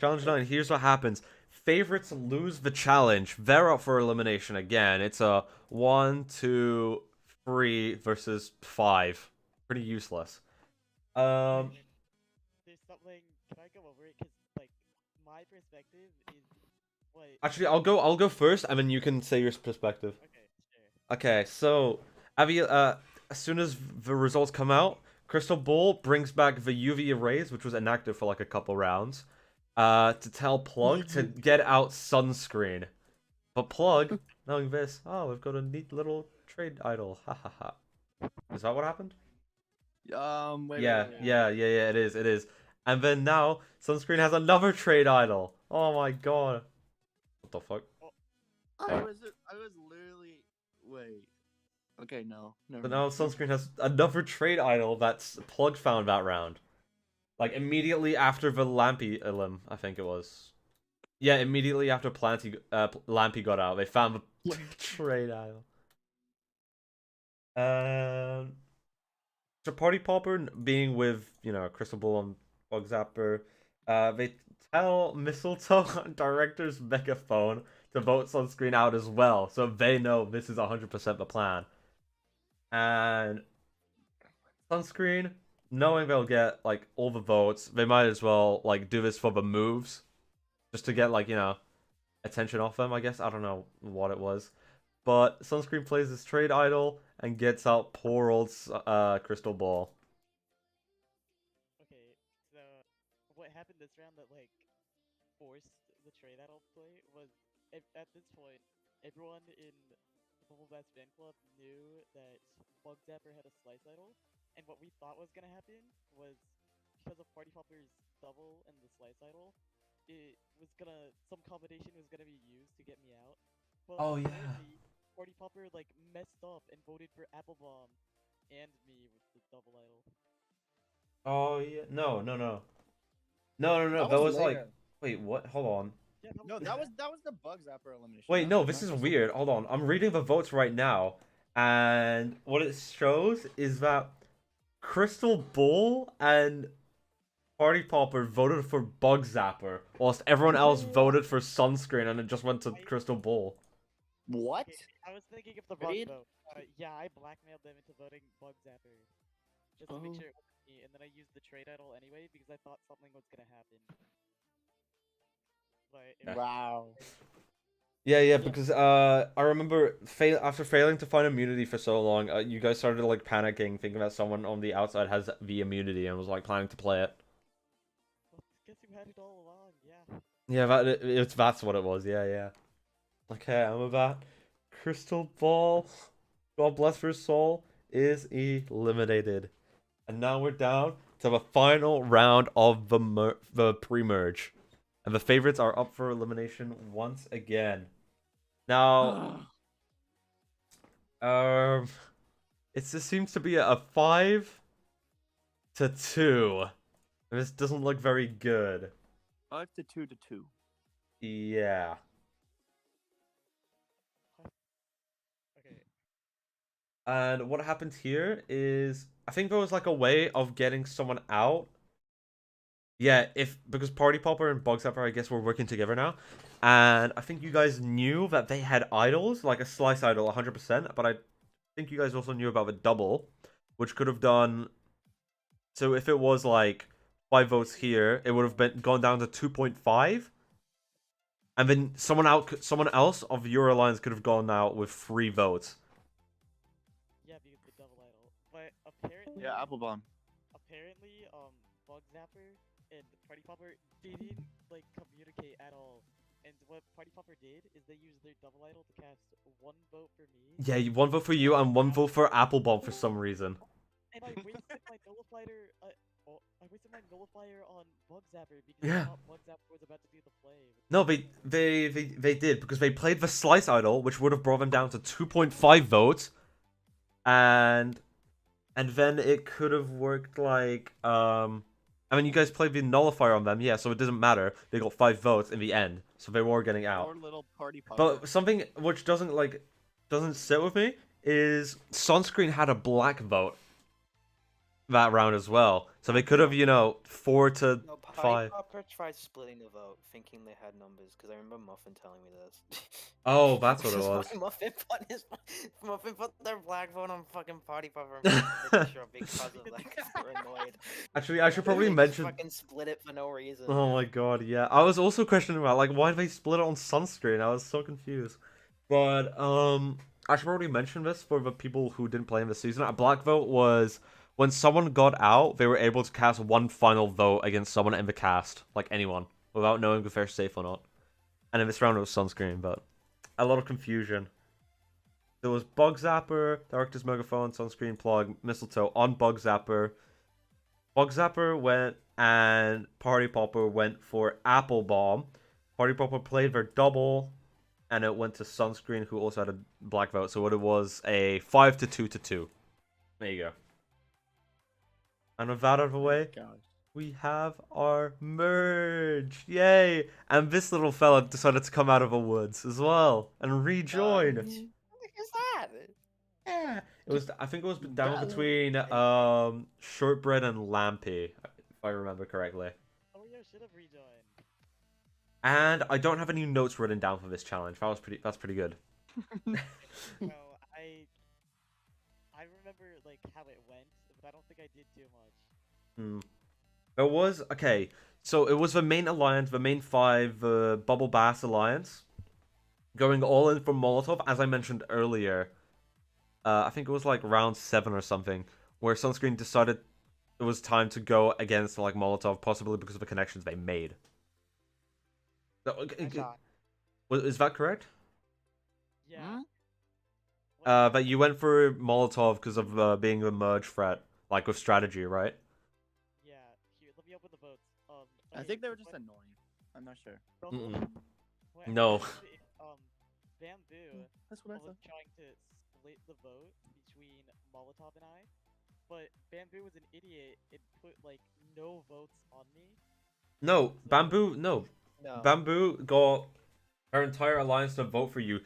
Speaker 3: Challenge 9. Here's what happens. Favorites lose the challenge. They're up for elimination again. It's a 1, 2, 3 versus 5. Pretty useless.
Speaker 6: There's something. Can I go over it? Because like my perspective is what.
Speaker 3: Actually, I'll go first, and then you can say your perspective.
Speaker 6: Okay, sure.
Speaker 3: Okay, so Abby, as soon as the results come out, Crystal Ball brings back the UV arrays, which was inactive for like a couple rounds, to tell Plug to get out sunscreen. But Plug, knowing this, oh, we've got a neat little trade idol. Ha ha ha. Is that what happened?
Speaker 5: Wait,
Speaker 3: Yeah,
Speaker 5: wait.
Speaker 3: yeah, it is. And then now, Sunscreen has another trade idol. Oh my god. What the fuck?
Speaker 5: I was literally wait. Okay, no. Never
Speaker 3: So
Speaker 5: mind.
Speaker 3: now Sunscreen has another trade idol that's Plug found that round. Like, immediately after the Lampy elim, I think it was. Yeah, immediately after Lampy got out, they found the trade idol. So Party Popper being with, Crystal Ball and Bug Zapper, they tell Mistletoe on Director's megaphone to vote Sunscreen out as well, so they know this is 100% the plan. And Sunscreen, knowing they'll get, like, all the votes, they might as well, like, do this for the moves, just to get, like, attention off them, I guess. I don't know what it was. But Sunscreen plays this trade idol and gets out poor old Crystal Ball.
Speaker 6: Okay, so what happened this round that like forced the trade idol play was at this point everyone in the Bubble Bass fan club knew that Bug Zapper had a slice idol, and what we thought was gonna happen was because of Party Popper's double and the slice idol, some combination was gonna be used to get me out. But
Speaker 3: Oh, yeah.
Speaker 6: apparently, Party Popper like messed up and voted for Apple Bomb and me with the double idol.
Speaker 3: Oh, yeah. No.
Speaker 5: That
Speaker 3: That
Speaker 5: was
Speaker 3: was like...
Speaker 5: later.
Speaker 3: Wait, what? Hold on.
Speaker 6: Yeah,
Speaker 5: No, that was the Bug Zapper elimination.
Speaker 3: Wait,
Speaker 5: That
Speaker 3: no,
Speaker 5: was
Speaker 3: this
Speaker 5: not
Speaker 3: is
Speaker 5: just-
Speaker 3: weird. Hold on. I'm reading the votes right now. And what it shows is that Crystal Ball and Party Popper voted for Bug Zapper, whilst everyone else voted for Sunscreen, and it just went to Crystal Ball.
Speaker 5: What?
Speaker 6: Okay, I was thinking of the wrong
Speaker 5: Read?
Speaker 6: vote. Yeah, I blackmailed them into voting Bug Zapper just to make
Speaker 5: Oh.
Speaker 6: sure it wasn't me, and then I used the trade idol anyway because I thought something was gonna happen. But it was
Speaker 5: Wow.
Speaker 3: Yeah, because I remember after failing to find immunity for so long, you guys started like panicking, thinking that someone on the outside has the immunity and was like planning to play it.
Speaker 6: well, guess who had it all along? Yeah.
Speaker 3: Yeah, that's what it was. Yeah. Okay, I'm about Crystal Ball. God bless her soul is eliminated, and now we're down to the final round of the pre-merge, and the favorites are up for elimination once again. Now, it just seems to be a 5-2. This doesn't look very good.
Speaker 5: 5 to 2 to 2.
Speaker 3: Yeah.
Speaker 6: Okay.
Speaker 3: And what happened here is, I think there was like a way of getting someone out. Yeah, because Party Popper and Bug Zapper, I guess, were working together now. And I think you guys knew that they had idols, like a slice idol 100%. But I think you guys also knew about the double, which could have done... So if it was like 5 votes here, it would have gone down to 2.5. And then someone else of your alliance could have gone out with 3 votes.
Speaker 6: Yeah, because the double idol. But apparently,
Speaker 5: Yeah, Applebaum.
Speaker 6: apparently, Bug Zapper and Party Popper didn't like communicate at all. And what Party Popper did is they used their double idol to cast 1 vote for me.
Speaker 3: Yeah, 1 vote for you and 1 vote for Applebaum for some reason.
Speaker 6: And I wasted my nullifier. Oh, I wasted my nullifier on Bug Zapper because
Speaker 3: Yeah.
Speaker 6: I thought Bug Zapper was about to do the play. with
Speaker 3: No,
Speaker 6: the
Speaker 3: they did because they played the Slice Idol, which would have brought them down to 2.5 votes, and then it could have worked like I mean, you guys played the nullifier on them, yeah, so it doesn't matter. They got 5 votes in the end, so they were getting out.
Speaker 5: Poor little party popper.
Speaker 3: But something which doesn't sit with me is Sunscreen had a black vote that round as well, so they could have 4 to
Speaker 2: No, Party
Speaker 3: 5.
Speaker 2: Popper tried splitting the vote, thinking they had numbers, because I remember Muffin telling me this.
Speaker 3: Oh, that's what it
Speaker 2: This is
Speaker 3: was.
Speaker 2: why Muffin put their black vote on fucking Party Popper. I'm pretty sure because of that, because they're annoyed.
Speaker 3: Actually, I should probably
Speaker 2: They just
Speaker 3: mention.
Speaker 2: fucking split it for no reason.
Speaker 3: Oh my god, yeah. I was also questioning about like why did they split it on Sunscreen? I was so confused. But I should probably mention this for the people who didn't play in the season. A black vote was when someone got out, they were able to cast one final vote against someone in the cast, like anyone, without knowing if they're safe or not. And in this round it was Sunscreen, but a lot of confusion. There was Bug Zapper, Director's Megaphone, Sunscreen Plug, Mistletoe on Bug Zapper. Bug Zapper went and Party Popper went for Apple Bomb. Party Popper played their double, and it went to Sunscreen, who also had a black vote. So it was a 5 to 2 to 2. There you go. And with that out of the way, we have our merge. Yay! And this little fella decided to come out of the woods as well and rejoin.
Speaker 2: Who's that?
Speaker 3: Yeah. It was. I think it was down between Shortbread and Lampy, if I remember correctly.
Speaker 6: Oh yeah, should have rejoined.
Speaker 3: And I don't have any notes written down for this challenge. That's pretty good.
Speaker 6: No, I remember like how it went, but I don't think I did too much.
Speaker 3: It was okay. So it was the main alliance, the main 5, the Bubble Bass alliance, going all in for Molotov. As I mentioned earlier, I think it was like round 7 or something, where Sunscreen decided it was time to go against like Molotov, possibly because of the connections they made. Is that correct?
Speaker 6: Yeah.
Speaker 3: But you went for Molotov because of being a merge threat, like with strategy, right?
Speaker 6: Yeah. Here, let me open the votes.
Speaker 5: I think they were just annoying. I'm not sure.
Speaker 3: No.
Speaker 6: Bamboo
Speaker 5: That's what I
Speaker 6: was
Speaker 5: thought.
Speaker 6: trying to split the vote between Molotov and I, but Bamboo was an idiot and put like no votes on me.
Speaker 3: No, Bamboo. No,
Speaker 2: No.
Speaker 3: Bamboo got her entire alliance to vote for you.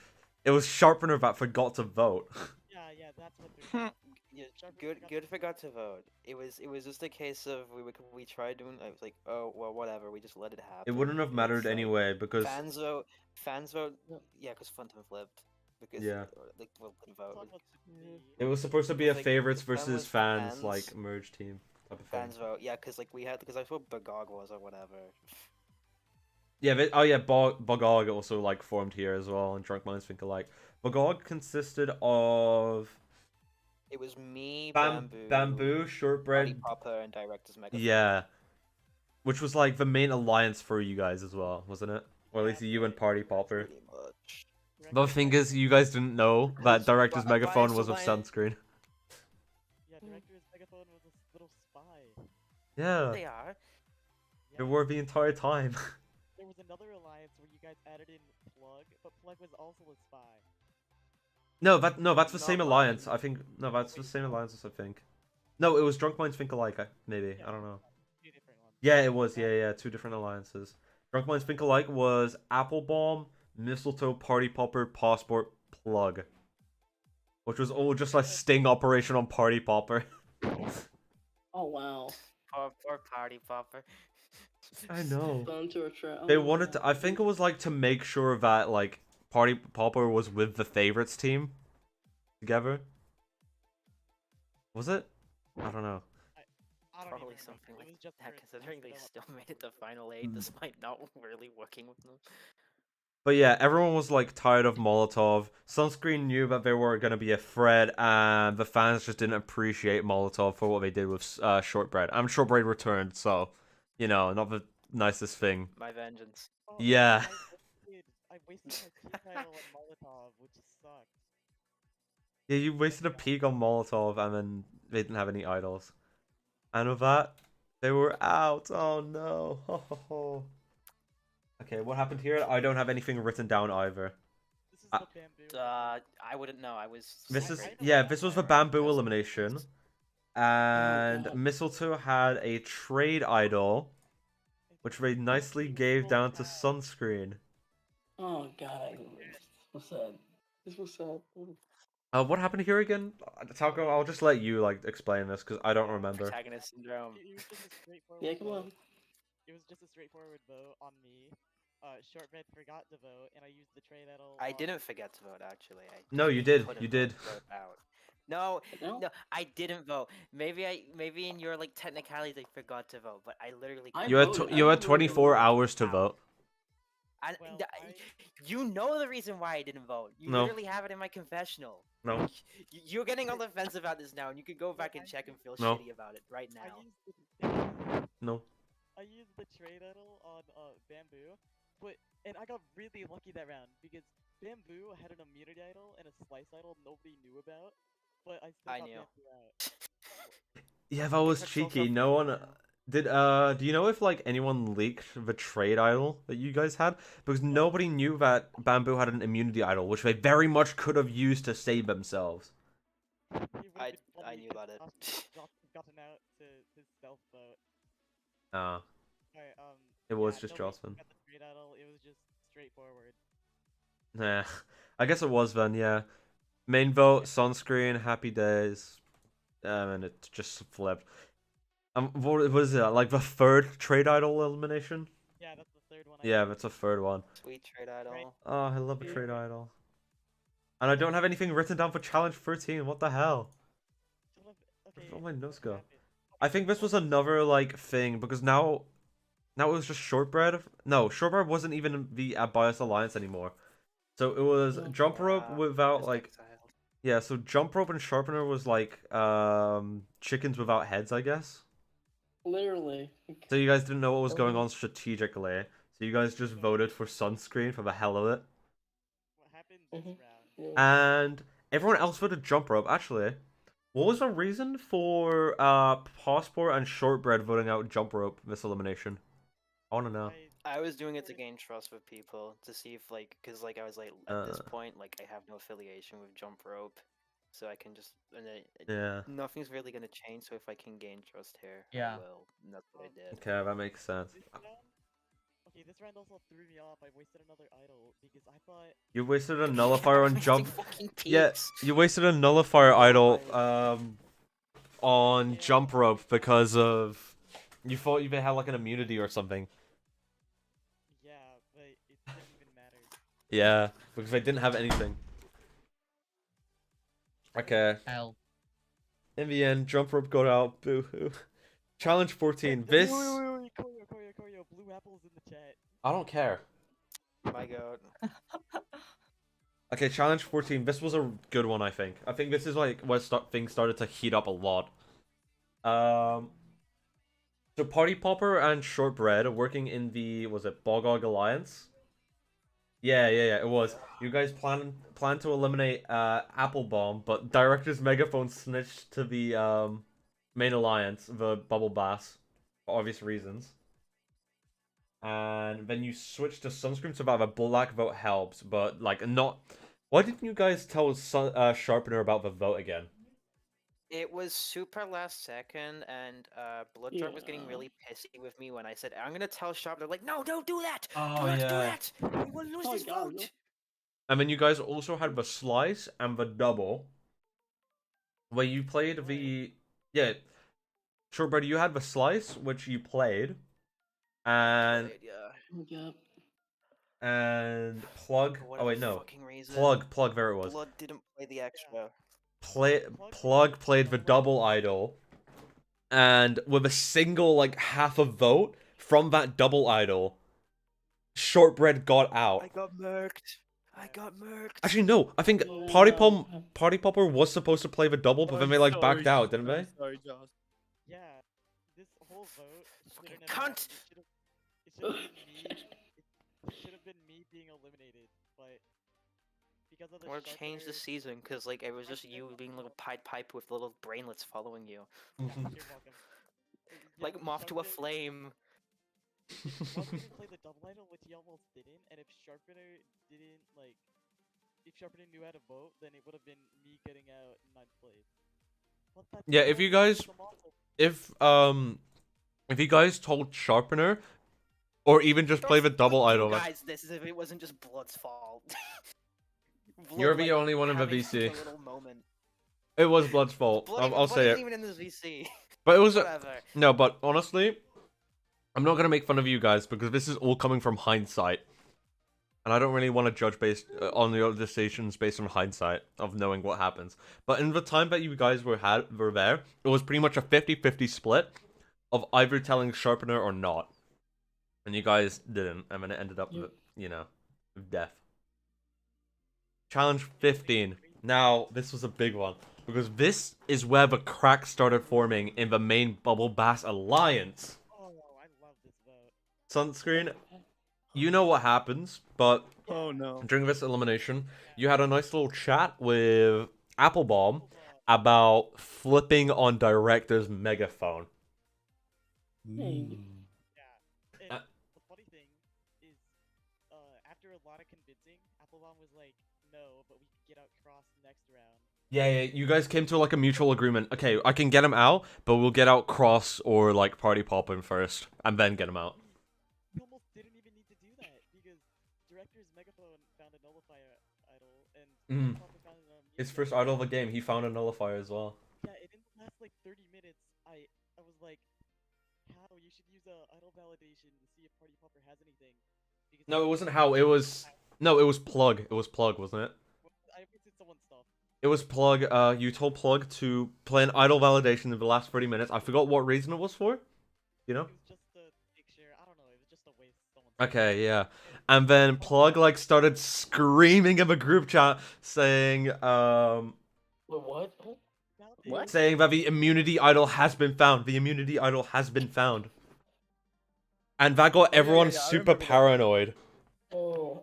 Speaker 3: It was Sharpener that forgot to vote.
Speaker 6: Yeah, that's what they're.
Speaker 2: Yeah,
Speaker 6: Sharper
Speaker 2: good forgot to vote. It was just a case of we tried doing. I was like, oh well, whatever. We just let it happen.
Speaker 3: It wouldn't have mattered
Speaker 2: It's like,
Speaker 3: anyway because
Speaker 2: fans vote. Yeah, because Funtime flipped. Because
Speaker 3: Yeah.
Speaker 2: like well, vote.
Speaker 6: Talking about me.
Speaker 3: it was supposed to be a
Speaker 2: Like,
Speaker 3: favorites
Speaker 2: the plan
Speaker 3: versus
Speaker 2: was
Speaker 3: fans
Speaker 2: fans-
Speaker 3: like merge team type of thing.
Speaker 2: Fans vote. Yeah, because like we had because I thought BOG was or whatever.
Speaker 3: Yeah, Bogog also like formed here as well, and Drunk Minds think alike. Bogog consisted of
Speaker 2: It was me,
Speaker 3: Bamboo,
Speaker 2: Party
Speaker 3: Shortbread,
Speaker 2: Popper, and Director's Megaphone.
Speaker 3: yeah, which was like the main alliance for you guys as well, wasn't it? Or at least you and Party Popper.
Speaker 2: Pretty much.
Speaker 3: The thing is, you guys didn't know that Director's
Speaker 2: Why- why
Speaker 3: Megaphone
Speaker 2: is
Speaker 3: was of
Speaker 2: Alliance-
Speaker 3: Sunscreen.
Speaker 6: Yeah, Director's Megaphone was a little spy.
Speaker 3: Yeah,
Speaker 2: They are.
Speaker 3: they were the entire time.
Speaker 6: There was another alliance where you guys added in Plug, but Plug was also a spy.
Speaker 3: No, that's the
Speaker 2: Not
Speaker 3: same
Speaker 2: mine.
Speaker 3: alliance. I think that's the same alliance. I think. No, it was Drunk Minds Think Alike. Maybe
Speaker 6: Yeah.
Speaker 3: I don't know.
Speaker 6: Two different ones.
Speaker 3: Yeah, it was. Yeah, 2 different alliances. Drunk Minds Think Alike was Apple Bomb, Mistletoe, Party Popper, Passport, Plug, which was all just a sting operation on Party Popper.
Speaker 4: Oh wow.
Speaker 2: Poor Party Popper.
Speaker 3: I know.
Speaker 4: Fell into a trap.
Speaker 3: They wanted to. I think it was like to make sure that like Party Popper was with the favorites team together. Was it? I don't know.
Speaker 6: I don't
Speaker 2: Probably
Speaker 6: even
Speaker 2: something
Speaker 6: remember. It
Speaker 2: like
Speaker 6: was just
Speaker 2: that,
Speaker 6: for
Speaker 2: considering they
Speaker 6: development.
Speaker 2: still made it to Final 8, despite not really working with them.
Speaker 3: But yeah, everyone was like tired of Molotov. Sunscreen knew that they were gonna be a threat, and the fans just didn't appreciate Molotov for what they did with Shortbread. And Shortbread returned, so not the nicest thing.
Speaker 2: My vengeance.
Speaker 6: Oh,
Speaker 3: Yeah.
Speaker 6: I wasted my team title on Molotov, which sucked.
Speaker 3: Yeah, you wasted a peak on Molotov, and then they didn't have any idols. And with that, They were out. Oh no. Okay, what happened here? I don't have anything written down either.
Speaker 6: This is
Speaker 3: Uh,
Speaker 6: the bamboo.
Speaker 2: I wouldn't know. I was.
Speaker 3: This is
Speaker 6: I know
Speaker 3: yeah.
Speaker 6: that
Speaker 3: This was the
Speaker 6: fire
Speaker 3: bamboo
Speaker 6: has
Speaker 3: elimination,
Speaker 6: this.
Speaker 3: and
Speaker 4: God.
Speaker 3: Mistletoe had a trade idol, which they nicely
Speaker 6: Fucking
Speaker 3: gave
Speaker 6: little
Speaker 3: down to
Speaker 6: cat.
Speaker 3: Sunscreen.
Speaker 4: Oh god, this was sad. This was sad. Ooh.
Speaker 3: What happened here again? Talco, I'll just let you like explain this because I don't remember.
Speaker 2: Protagonist syndrome.
Speaker 6: It was just a straightforward
Speaker 4: Yeah, come
Speaker 6: vote.
Speaker 4: on.
Speaker 6: It was just a straightforward vote on me. Shortbread forgot to vote, and I used the trade idol.
Speaker 2: I
Speaker 6: on-
Speaker 2: didn't forget to vote. Actually, I
Speaker 3: No,
Speaker 2: just
Speaker 3: you did.
Speaker 2: couldn't
Speaker 3: You did.
Speaker 2: vote out. No,
Speaker 4: No?
Speaker 2: no, I didn't vote. Maybe in your like technicalities I forgot to vote, but I literally.
Speaker 4: I
Speaker 3: You had
Speaker 4: voted.
Speaker 3: you
Speaker 4: I
Speaker 3: had
Speaker 4: voted
Speaker 3: 24
Speaker 4: on
Speaker 3: hours to
Speaker 2: Ow.
Speaker 3: vote.
Speaker 2: I,
Speaker 6: Well,
Speaker 2: th-
Speaker 6: I-
Speaker 2: You know the reason why I didn't vote. You
Speaker 3: No.
Speaker 2: literally have it in my confessional.
Speaker 3: No.
Speaker 2: You're getting on the fence about this now, and you could go back and check and feel
Speaker 3: No.
Speaker 2: shitty about it right
Speaker 6: I
Speaker 2: now.
Speaker 6: used the
Speaker 3: No.
Speaker 6: I used the trade idol on bamboo, and I got really lucky that round because bamboo had an immunity idol and a slice idol nobody knew about, but I still
Speaker 2: I
Speaker 6: got
Speaker 2: knew.
Speaker 6: bamboo out.
Speaker 3: Yeah, that was
Speaker 2: These are so
Speaker 3: cheeky. No one did. Do you know if like anyone leaked the trade idol that you guys had? Because nobody knew that bamboo had an immunity idol, which they very much could have used to save themselves.
Speaker 6: It would've
Speaker 2: I
Speaker 6: been funny
Speaker 2: knew
Speaker 6: if
Speaker 2: about it.
Speaker 6: Joss gotten out to his self vote.
Speaker 3: Ah,
Speaker 6: Alright,
Speaker 3: it was
Speaker 6: yeah,
Speaker 3: just
Speaker 6: nobody
Speaker 3: Jocelyn.
Speaker 6: got the trade idol. It was just straightforward.
Speaker 3: Nah, I guess it was then. Yeah, main vote, sunscreen, happy days, and it just flipped. What is it? Like the third trade idol elimination?
Speaker 6: Yeah, that's the third one.
Speaker 3: Yeah, that's a third one.
Speaker 2: Sweet trade idol.
Speaker 3: Oh, I love a
Speaker 6: Yeah.
Speaker 3: trade idol. And I don't have anything written down for challenge 13. What the hell?
Speaker 6: Okay,
Speaker 3: Where did all my notes
Speaker 6: what
Speaker 3: go?
Speaker 6: happened?
Speaker 3: I think this was another like thing because now it was just shortbread. No, shortbread wasn't even the Bias Alliance anymore. So it was
Speaker 4: No.
Speaker 3: jump rope
Speaker 2: Yeah,
Speaker 3: without
Speaker 2: just
Speaker 3: like
Speaker 2: exiled.
Speaker 3: yeah. So jump rope and sharpener was like chickens without heads, I guess.
Speaker 4: Literally.
Speaker 3: So you guys didn't know what was going on strategically. So you guys just voted for sunscreen for the hell of it,
Speaker 6: What happened this
Speaker 4: Mhm.
Speaker 6: round?
Speaker 4: Yeah.
Speaker 3: and everyone else voted jump rope. Actually, what was the reason for passport and shortbread voting out jump rope this elimination? I want to know.
Speaker 2: I was doing it to gain trust with people to see if like, cause like I was like at this point like I have no affiliation with jump rope, so I can just
Speaker 3: Yeah.
Speaker 2: nothing's really gonna change. So if I can gain trust here,
Speaker 8: Yeah.
Speaker 2: I will. And that's what I did.
Speaker 3: Okay, that makes sense.
Speaker 6: This round also threw me off. I wasted another idol because I thought
Speaker 3: You wasted a nullifier on
Speaker 2: Wasting
Speaker 3: jump.
Speaker 2: fucking
Speaker 3: Yeah,
Speaker 2: peaks.
Speaker 3: you wasted a nullifier idol on jump rope because of you thought you had like an immunity or something.
Speaker 6: yeah, but it didn't even matter.
Speaker 3: Yeah, because they didn't have anything. Okay.
Speaker 8: L.
Speaker 3: In the end, jump rope got out. Boo hoo. Challenge 14. This
Speaker 6: Wait, Koryo, blue apples in the chat.
Speaker 3: I don't care.
Speaker 2: My god.
Speaker 3: Okay, challenge 14. This was a good one, I think. I think this is like where things started to heat up a lot. So Party Popper and Shortbread are working in the BOG Alliance? Yeah, it was. You guys plan to eliminate Applebomb, but Director's Megaphone snitched to the main alliance, the Bubble Bass, for obvious reasons. And then you switch to Sunscreen so that the black vote helps, but like not. Why didn't you guys tell Sharpener about the vote again?
Speaker 2: It was super last second, and Bloodshot was getting
Speaker 4: Yeah.
Speaker 2: really pissy with me when I said, I'm gonna tell Sharp. They're like, no, don't do that!
Speaker 3: Oh,
Speaker 2: do not do
Speaker 3: yeah.
Speaker 2: that! We will lose
Speaker 4: Oh,
Speaker 2: this
Speaker 4: God,
Speaker 2: vote!
Speaker 3: And then you guys also had the slice and the double, where you played the Shortbread. You had the slice, which you played, and
Speaker 2: Played, yeah.
Speaker 4: Yep.
Speaker 3: and plug.
Speaker 2: For
Speaker 3: Oh
Speaker 2: whatever
Speaker 3: wait, no,
Speaker 2: fucking reason,
Speaker 3: plug. There it was.
Speaker 2: Blood didn't play the extra.
Speaker 3: Plug played the double idol, and with a single like half a vote from that double idol, Shortbread got out.
Speaker 2: I got murked.
Speaker 3: Actually, no. I think Party Popper was supposed to play the double, but then they like backed out, didn't they?
Speaker 5: Sorry, Josh.
Speaker 6: Yeah, this whole vote.
Speaker 2: Fucking
Speaker 6: shouldn't have
Speaker 2: cunt!
Speaker 6: happened. It should have been me being eliminated, but because of the
Speaker 2: Or change the
Speaker 6: Sharpener-
Speaker 2: season, cause like it was just you being little Pied Piper with little brainlets following you.
Speaker 6: You're welcome.
Speaker 2: like moth to a flame.
Speaker 6: Bug didn't play the double idol, which he almost didn't, and if Sharpener didn't like, if Sharpener knew how to vote, then it would have been me getting out in 9th place. But that's
Speaker 3: Yeah, if
Speaker 6: so
Speaker 3: you guys,
Speaker 6: awesome.
Speaker 3: if you guys told Sharpener, or even just play the double
Speaker 2: Fuck you
Speaker 3: idol,
Speaker 2: guys, this is if it wasn't just Blood's fault.
Speaker 3: You're
Speaker 2: Blood,
Speaker 3: the only one in the
Speaker 2: having,
Speaker 3: VC.
Speaker 2: like, a little moment.
Speaker 3: It was Blood's fault.
Speaker 2: Blood,
Speaker 3: I'll
Speaker 2: Blood
Speaker 3: say
Speaker 2: isn't
Speaker 3: it.
Speaker 2: even in this VC.
Speaker 3: But it was
Speaker 2: Whatever.
Speaker 3: no. But honestly, I'm not gonna make fun of you guys because this is all coming from hindsight, and I don't really want to judge based on the other decisions based on hindsight of knowing what happens. But in the time that you guys were there, it was pretty much a 50-50 split of either telling Sharpener or not, and you guys didn't, and then it ended up with, with death. Challenge 15. Now, this was a big one, because this is where the crack started forming in the main Bubble Bass Alliance.
Speaker 6: Oh, I love this vote.
Speaker 3: Sunscreen, you know what happens, but
Speaker 5: Oh no.
Speaker 3: during this elimination, you had a nice little chat with Applebomb about flipping on Director's megaphone.
Speaker 4: Hey.
Speaker 6: Yeah. And the funny thing is, after a lot of convincing, Applebaum was like, "No, but we can get out Cross next round."
Speaker 3: Yeah, you guys came to like a mutual agreement. Okay, I can get him out, but we'll get out Cross or like Party Popper first, and then get him out.
Speaker 6: We almost didn't even need to do that because Director's megaphone found a nullifier idol, and Popper found an
Speaker 3: His first idol of the game, he found a nullifier as well.
Speaker 6: Yeah, and in the last like 30 minutes, I was like, "How you should use idol validation to see if Party Popper has anything." Because
Speaker 3: No, it wasn't how. It was it was Plug. It was Plug, wasn't it?
Speaker 6: I missed someone's stuff.
Speaker 3: It was Plug. You told Plug to play an idol validation in the last 30 minutes. I forgot what reason it was for. You know?
Speaker 6: It was just a picture. I don't know. It was just a waste someone's stuff.
Speaker 3: Okay, yeah. And then Plug like started screaming in the group chat saying
Speaker 4: Wait, what?
Speaker 5: What?
Speaker 3: saying that the immunity idol has been found. The immunity idol has been found. And that got everyone
Speaker 5: I
Speaker 3: super
Speaker 5: remember that.
Speaker 3: paranoid.
Speaker 4: Oh.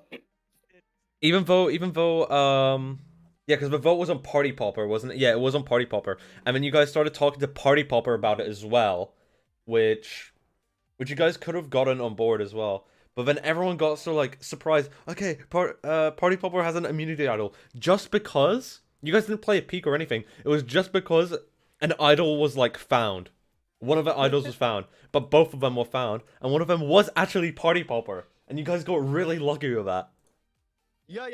Speaker 3: Even though yeah, because the vote was on Party Popper, wasn't it? Yeah, it was on Party Popper. And then you guys started talking to Party Popper about it as well, which you guys could have gotten on board as well. But then everyone got so like surprised. Okay, Party Popper has an immunity idol just because you guys didn't play a peek or anything. It was just because an idol was like found. One of the idols was found, but both of them were found, and one of them was actually Party Popper. And you guys got really lucky with that.
Speaker 5: Yeah.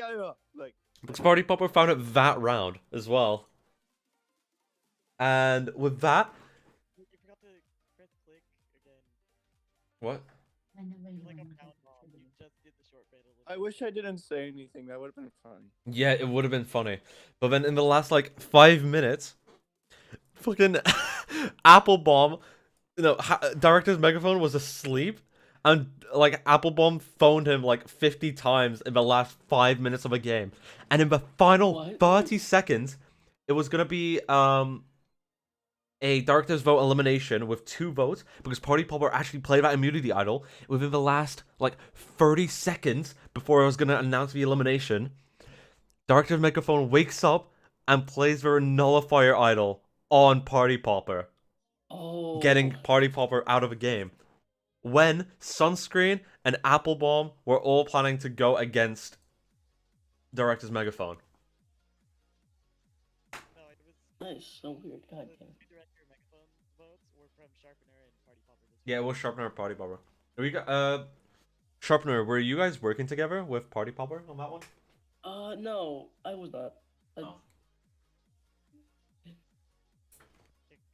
Speaker 5: Like,
Speaker 3: Because Party Popper found it that round as well. And with that...
Speaker 6: You forgot to press click again.
Speaker 3: What?
Speaker 6: Like a pound bomb. You just did the short battle.
Speaker 5: I wish I didn't say anything. That would have been fun.
Speaker 3: Yeah, it would have been funny. But then in the last, like, 5 minutes... Fucking Applebomb... Director's megaphone was asleep. And, like, Applebomb phoned him, like, 50 times in the last 5 minutes of a game. And in the final
Speaker 4: What?
Speaker 3: 30 seconds, it was gonna be, a Director's vote elimination with 2 votes. Because Party Popper actually played that immunity idol within the last, like, 30 seconds before I was gonna announce the elimination. Director's megaphone wakes up and plays their nullifier idol on Party Popper.
Speaker 4: Oh.
Speaker 3: Getting Party Popper out of the game. When Sunscreen and Applebomb were all planning to go against Director's megaphone.
Speaker 6: No, it was
Speaker 4: That is so weird. God
Speaker 6: the
Speaker 4: damn.
Speaker 6: two director megaphone votes were from Sharpener and Party Popper. This
Speaker 3: Yeah, it was Sharpener and Party Popper. Sharpener, were you guys working together with Party Popper on that one?
Speaker 4: No, I was not.
Speaker 3: Oh.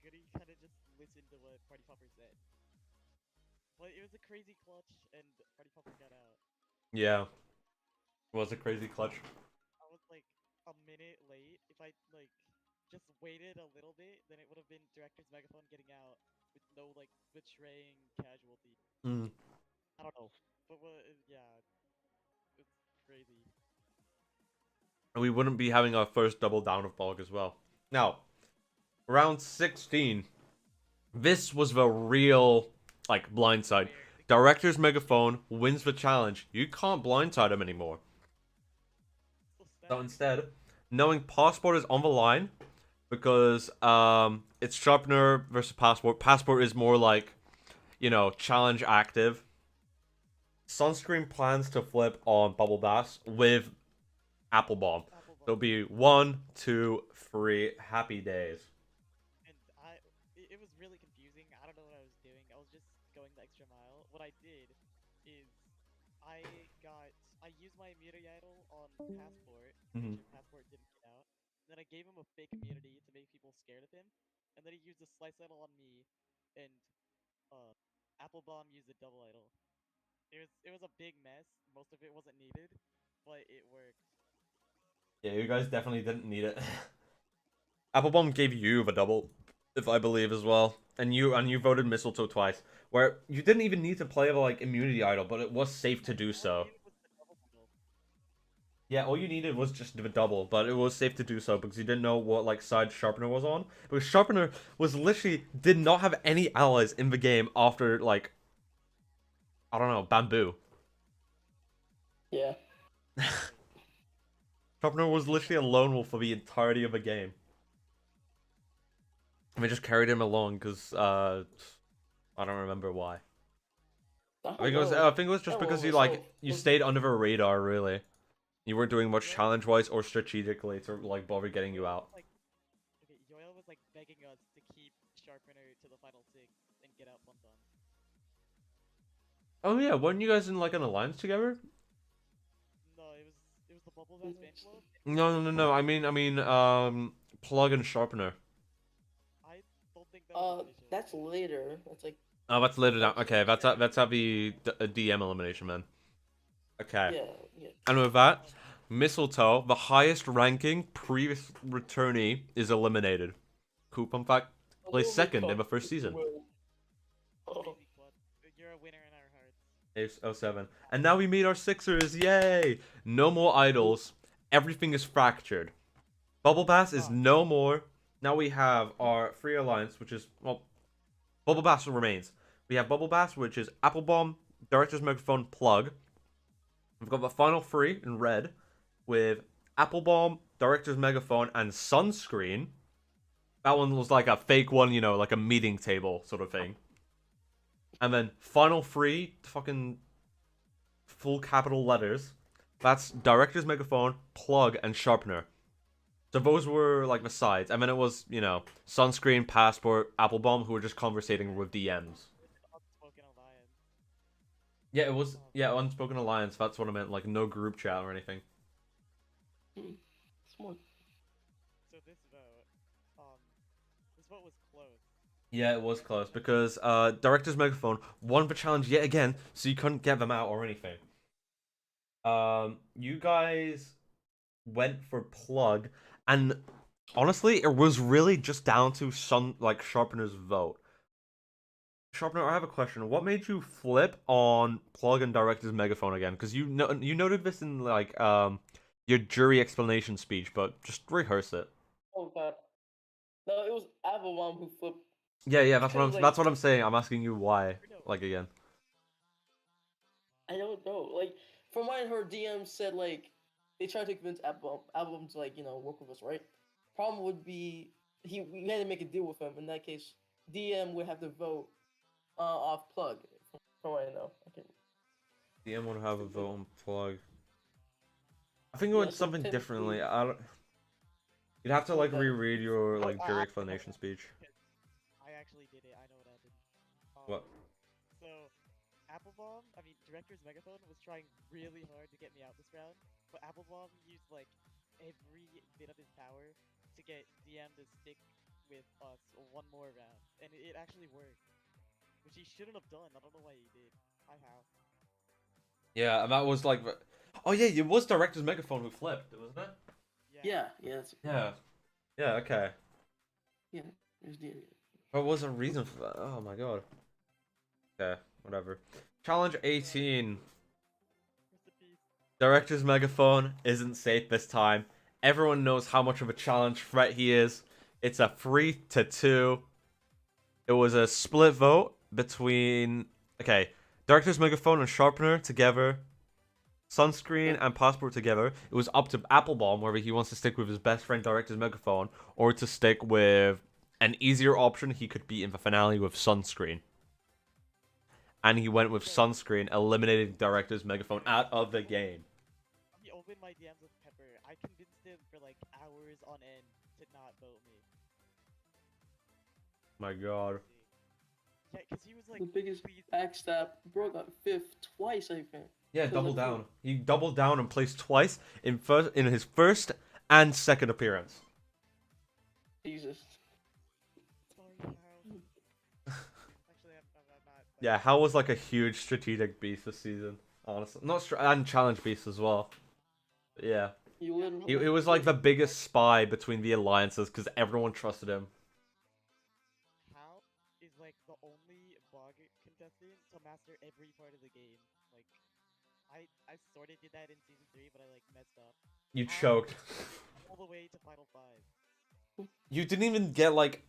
Speaker 6: Goody kind of just listened to what Party Popper said. But it was a crazy clutch, and Party Popper got out.
Speaker 3: Yeah. It was a crazy clutch.
Speaker 6: I was like a minute late. If I like just waited a little bit, then it would have been Director's megaphone getting out with no like betraying casualty. I don't know, but yeah, it's crazy.
Speaker 3: And we wouldn't be having our first double down of BOG as well. Now, round 16. This was the real, like, blindside. Director's megaphone wins the challenge. You can't blindside him anymore. So instead, knowing Passport is on the line, because it's Sharpener versus Passport. Passport is more like challenge active. Sunscreen plans to flip on Bubble Bass with Apple Bomb.
Speaker 6: Apple
Speaker 3: There'll
Speaker 6: Bomb.
Speaker 3: be 1, 2, 3 happy days.
Speaker 6: And it was really confusing. I don't know what I was doing. I was just going the extra mile. What I did is I used my immunity idol on Passport, to make
Speaker 3: Mhm.
Speaker 6: sure Passport didn't get out. Then I gave him a fake immunity to make people scared of him. And then he used a slice idol on me, and uh, Apple Bomb used a double idol. It was a big mess. Most of it wasn't needed, but it worked.
Speaker 3: Yeah, you guys definitely didn't need it. Apple Bomb gave you the double, if I believe as well, and you voted Mistletoe twice, where you didn't even need to play the immunity idol, but it was safe to do
Speaker 6: All I
Speaker 3: so.
Speaker 6: needed was the double idol.
Speaker 3: Yeah, all you needed was just the double, but it was safe to do so because you didn't know what side Sharpener was on. Because Sharpener was literally did not have any allies in the game after I don't know, Bamboo.
Speaker 4: Yeah.
Speaker 3: Sharpener was literally a lone wolf for the entirety of the game. And they just carried him along because I don't remember why. I think it was just because you stayed under the radar really. You weren't doing much challenge wise or strategically to bother getting you out.
Speaker 6: Yoel was begging us to keep Sharpener to the final 6 and get out Fun.
Speaker 3: Oh yeah, weren't you guys in an alliance together?
Speaker 6: No, it was the Bubble Bass fan club.
Speaker 3: No. I mean, Plug and Sharpener.
Speaker 6: I don't think that was official.
Speaker 4: That's later. That's like.
Speaker 3: Oh, that's later down. Okay, that's at the DM elimination, man. Okay.
Speaker 4: Yeah.
Speaker 3: And with that, Mistletoe, the highest ranking previous returnee, is eliminated. Cool fun fact, placed second in the first season.
Speaker 4: Oh.
Speaker 6: Crazy Quad. You're a winner in our hearts.
Speaker 3: Ace 07. And now we meet our Sixers, yay! No more idols. Everything is fractured. Bubble Bass is no more. Now we have our free alliance, which is, well, Bubble Bass remains. We have Bubble Bass, which is Apple Bomb, Director's Microphone, Plug. We've got the final three in red with Apple Bomb, Director's Megaphone, and Sunscreen. That one was like a fake one, like a meeting table sort of thing. And then final three, fucking full capital letters. That's Director's Megaphone, Plug, and Sharpener. So those were the sides. And then it was, Sunscreen, Passport, Apple Bomb, who were just conversating with DMs.
Speaker 6: Unspoken alliance.
Speaker 3: Yeah, it was, Unspoken Alliance. That's what I meant, no group chat or anything.
Speaker 4: Smart.
Speaker 6: So this vote was close.
Speaker 3: Yeah, it was close because Director's Megaphone won the challenge yet again, so you couldn't get them out or anything. You guys went for Plug, and honestly, it was really just down to Sharpener's vote. Sharpener, I have a question. What made you flip on Plug and Director's Megaphone again? Because you noted this in your jury explanation speech, but just rehearse it.
Speaker 4: Oh god. No, it was Avalon who flipped.
Speaker 3: Yeah, that's
Speaker 4: Because,
Speaker 3: that's what I'm saying. I'm asking you why, again.
Speaker 4: I don't know. From what I heard, DM said they tried to convince Avalon to work with us, right? Problem would be we had to make a deal with him. In that case, DM would have to vote off Plug. From what I know,
Speaker 3: DM would have a vote on Plug. I think it went something differently. I don't. You'd have to reread your jury explanation speech.
Speaker 6: I actually did it. I know what happened.
Speaker 3: What?
Speaker 6: So, Director's Megaphone was trying really hard to get me out this round, but Applebomb used every bit of his power to get DM to stick with us one more round, and it actually worked, which he shouldn't have done. I don't know why he did. Hi, how?
Speaker 3: Yeah, and that was oh yeah, it was Director's Megaphone who flipped, wasn't it?
Speaker 4: Yeah.
Speaker 3: Yeah. Okay.
Speaker 4: Yeah. It was DM.
Speaker 3: What was the reason for that? Oh my god. Okay, whatever. Challenge 18. Director's Megaphone isn't safe this time. Everyone knows how much of a challenge threat he is. It's a 3-2. It was a split vote between... Okay, Director's Megaphone and Sharpener together. Sunscreen and Passport together. It was up to Applebomb whether he wants to stick with his best friend Director's Megaphone or to stick with an easier option he could be in the finale with Sunscreen. and he went with Sunscreen, eliminating Director's Megaphone out of the game.
Speaker 6: He opened my DMs with Pepper. I convinced him for like hours on end to not vote me.
Speaker 3: My God.
Speaker 6: Yeah, because he was like
Speaker 4: The biggest
Speaker 6: please-
Speaker 4: backstab. Bro got 5th twice, I think.
Speaker 3: Yeah,
Speaker 4: So
Speaker 3: double
Speaker 4: like,
Speaker 3: down. He doubled down and placed twice in his first and second appearance.
Speaker 4: Jesus.
Speaker 6: Sorry, Hal. Actually, I'm not.
Speaker 3: Yeah, Hal was like a huge strategic beast this season. Honestly, not and challenge beast as well. But yeah,
Speaker 4: You literally.
Speaker 3: he was like the biggest spy between the alliances because everyone trusted him.
Speaker 6: Hal is like the only BOG contestant to master every part of the game. Like, I sort of did that in season 3, but I like messed up.
Speaker 3: You
Speaker 6: Hal
Speaker 3: choked.
Speaker 6: all the way to final 5.
Speaker 3: You didn't even get like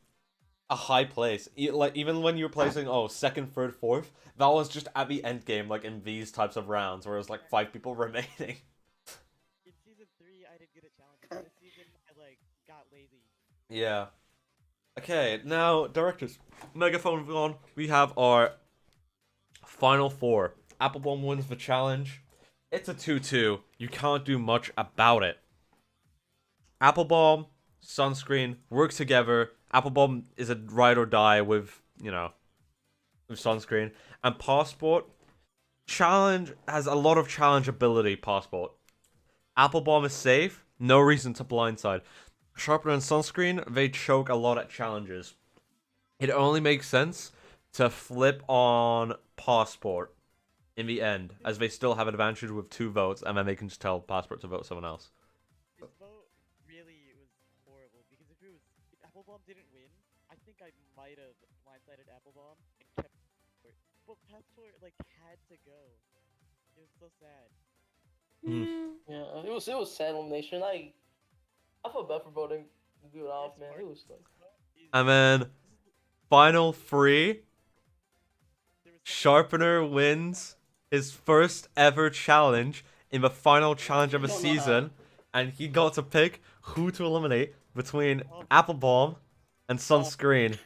Speaker 3: a high place. Like even when you were placing second, third, fourth, that was just at the end game, like in these types of rounds, where it was like 5 people remaining.
Speaker 6: In season 3, I did good at challenges. This season, I like got lazy.
Speaker 3: Yeah. Okay, now directors, Megaphone on. We have our final 4. Applebaum wins the challenge. It's a 2-2. You can't do much about it. Applebaum, Sunscreen work together. Applebaum is a ride or die with, with Sunscreen. And Passport, challenge has a lot of challenge ability, Passport. Applebaum is safe, no reason to blindside. Sharpener and Sunscreen, they choke a lot at challenges. It only makes sense to flip on Passport in the end, as they still have advantage with 2 votes, and then they can just tell Passport to vote someone else.
Speaker 6: This vote really was horrible because if Applebaum didn't win, I think I might have blindsided Applebaum and kept Passport. But Passport like had to go. It was so sad.
Speaker 4: Yeah, it was sad elimination. I felt bad for voting the dude off, man. It was like.
Speaker 3: And then, final 3, Sharpener wins his first ever challenge in the final challenge of the season, and he got to pick who to eliminate between Applebaum and Sunscreen.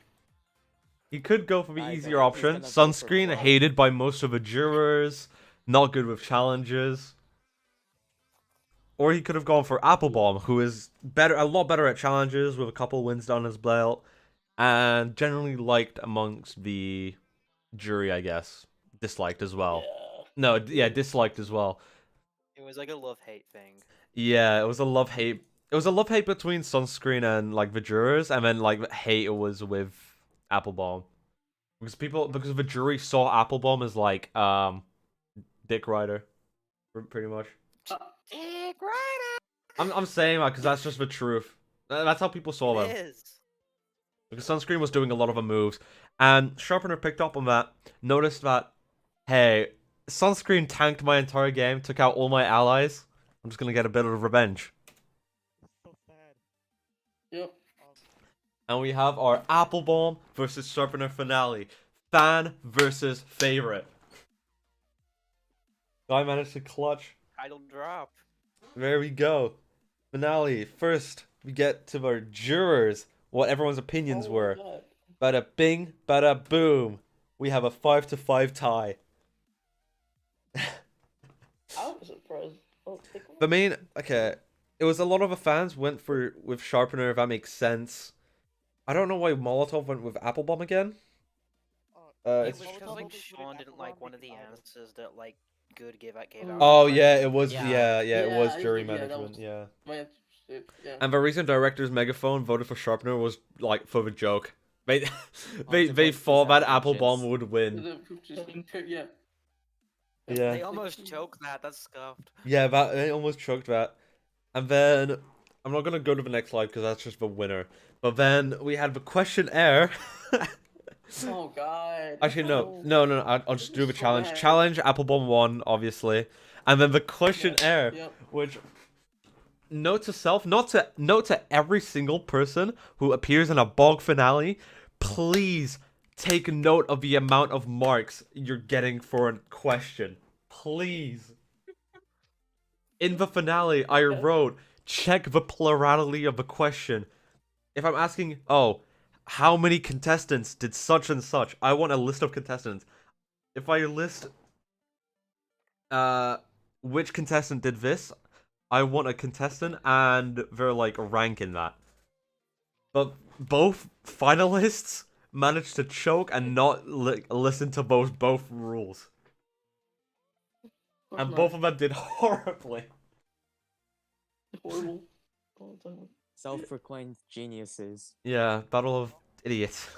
Speaker 3: He could go for the
Speaker 7: I
Speaker 3: easier
Speaker 7: know, he's
Speaker 3: option.
Speaker 7: gonna go for
Speaker 3: Sunscreen,
Speaker 7: Plum.
Speaker 3: hated by most of the jurors, not good with challenges. Or he could have gone for Applebaum, who is a lot better at challenges with a couple wins down his belt, and generally liked amongst the jury, I guess. Disliked as well. Disliked as well.
Speaker 2: It was like a love-hate thing.
Speaker 3: Yeah, it was a love-hate. It was a love-hate between Sunscreen and like the jurors, and then like hate was with Applebaum. Because the jury saw Applebaum as like Dick Rider, pretty much.
Speaker 2: Dick Rider.
Speaker 3: I'm saying that because that's just the truth. That's how people saw them.
Speaker 2: It is.
Speaker 3: Because Sunscreen was doing a lot of the moves, and Sharpener picked up on that, noticed that, hey, Sunscreen tanked my entire game, took out all my allies. I'm just gonna get a bit of revenge.
Speaker 6: So sad.
Speaker 4: Yep.
Speaker 3: And we have our Applebaum versus Sharpener finale. Fan versus favorite. I managed to clutch.
Speaker 2: Title drop.
Speaker 3: There we go. Finale. First, we get to our jurors, what everyone's opinions
Speaker 4: Oh,
Speaker 3: were.
Speaker 4: God.
Speaker 3: Bada bing, bada boom. We have a 5-5 tie.
Speaker 4: I was surprised. Oh,
Speaker 3: The main, okay, it was a lot of the fans went with Sharpener, if that makes sense. I don't know why Molotov went with Applebaum again. It's
Speaker 2: Because like Sean didn't like one of the answers that like Good gave out.
Speaker 3: Oh yeah, it was
Speaker 2: Yeah.
Speaker 3: it was
Speaker 4: Yeah,
Speaker 3: jury
Speaker 4: yeah, that
Speaker 3: management,
Speaker 4: was-
Speaker 3: yeah.
Speaker 4: My shit, yeah.
Speaker 3: And the reason Director's Megaphone voted for Sharpener was like for the joke. They they thought that Applebaum would win.
Speaker 4: Yeah.
Speaker 3: Yeah.
Speaker 2: They almost choked that. That's scuffed.
Speaker 3: Yeah, they almost choked that. And then I'm not gonna go to the next slide because that's just the winner. But then we had the questionnaire.
Speaker 4: Oh God.
Speaker 3: Actually, no. I'll just do the
Speaker 4: So
Speaker 3: challenge.
Speaker 4: bad.
Speaker 3: Challenge Applebaum won, obviously, and then the questionnaire,
Speaker 4: Yep.
Speaker 3: which note to self, note to every single person who appears in a BOG finale, please take note of the amount of marks you're getting for a question. Please. In the finale, I wrote, check the plurality of the question. If I'm asking, how many contestants did such and such? I want a list of contestants. if I list which contestant did this, I want a contestant and their like rank in that. But both finalists managed to choke and not listen to both rules,
Speaker 4: Of course
Speaker 3: and
Speaker 4: not.
Speaker 3: both of them did horribly.
Speaker 4: Horrible. All the time.
Speaker 7: Self-proclaimed geniuses.
Speaker 3: Yeah, battle of idiots.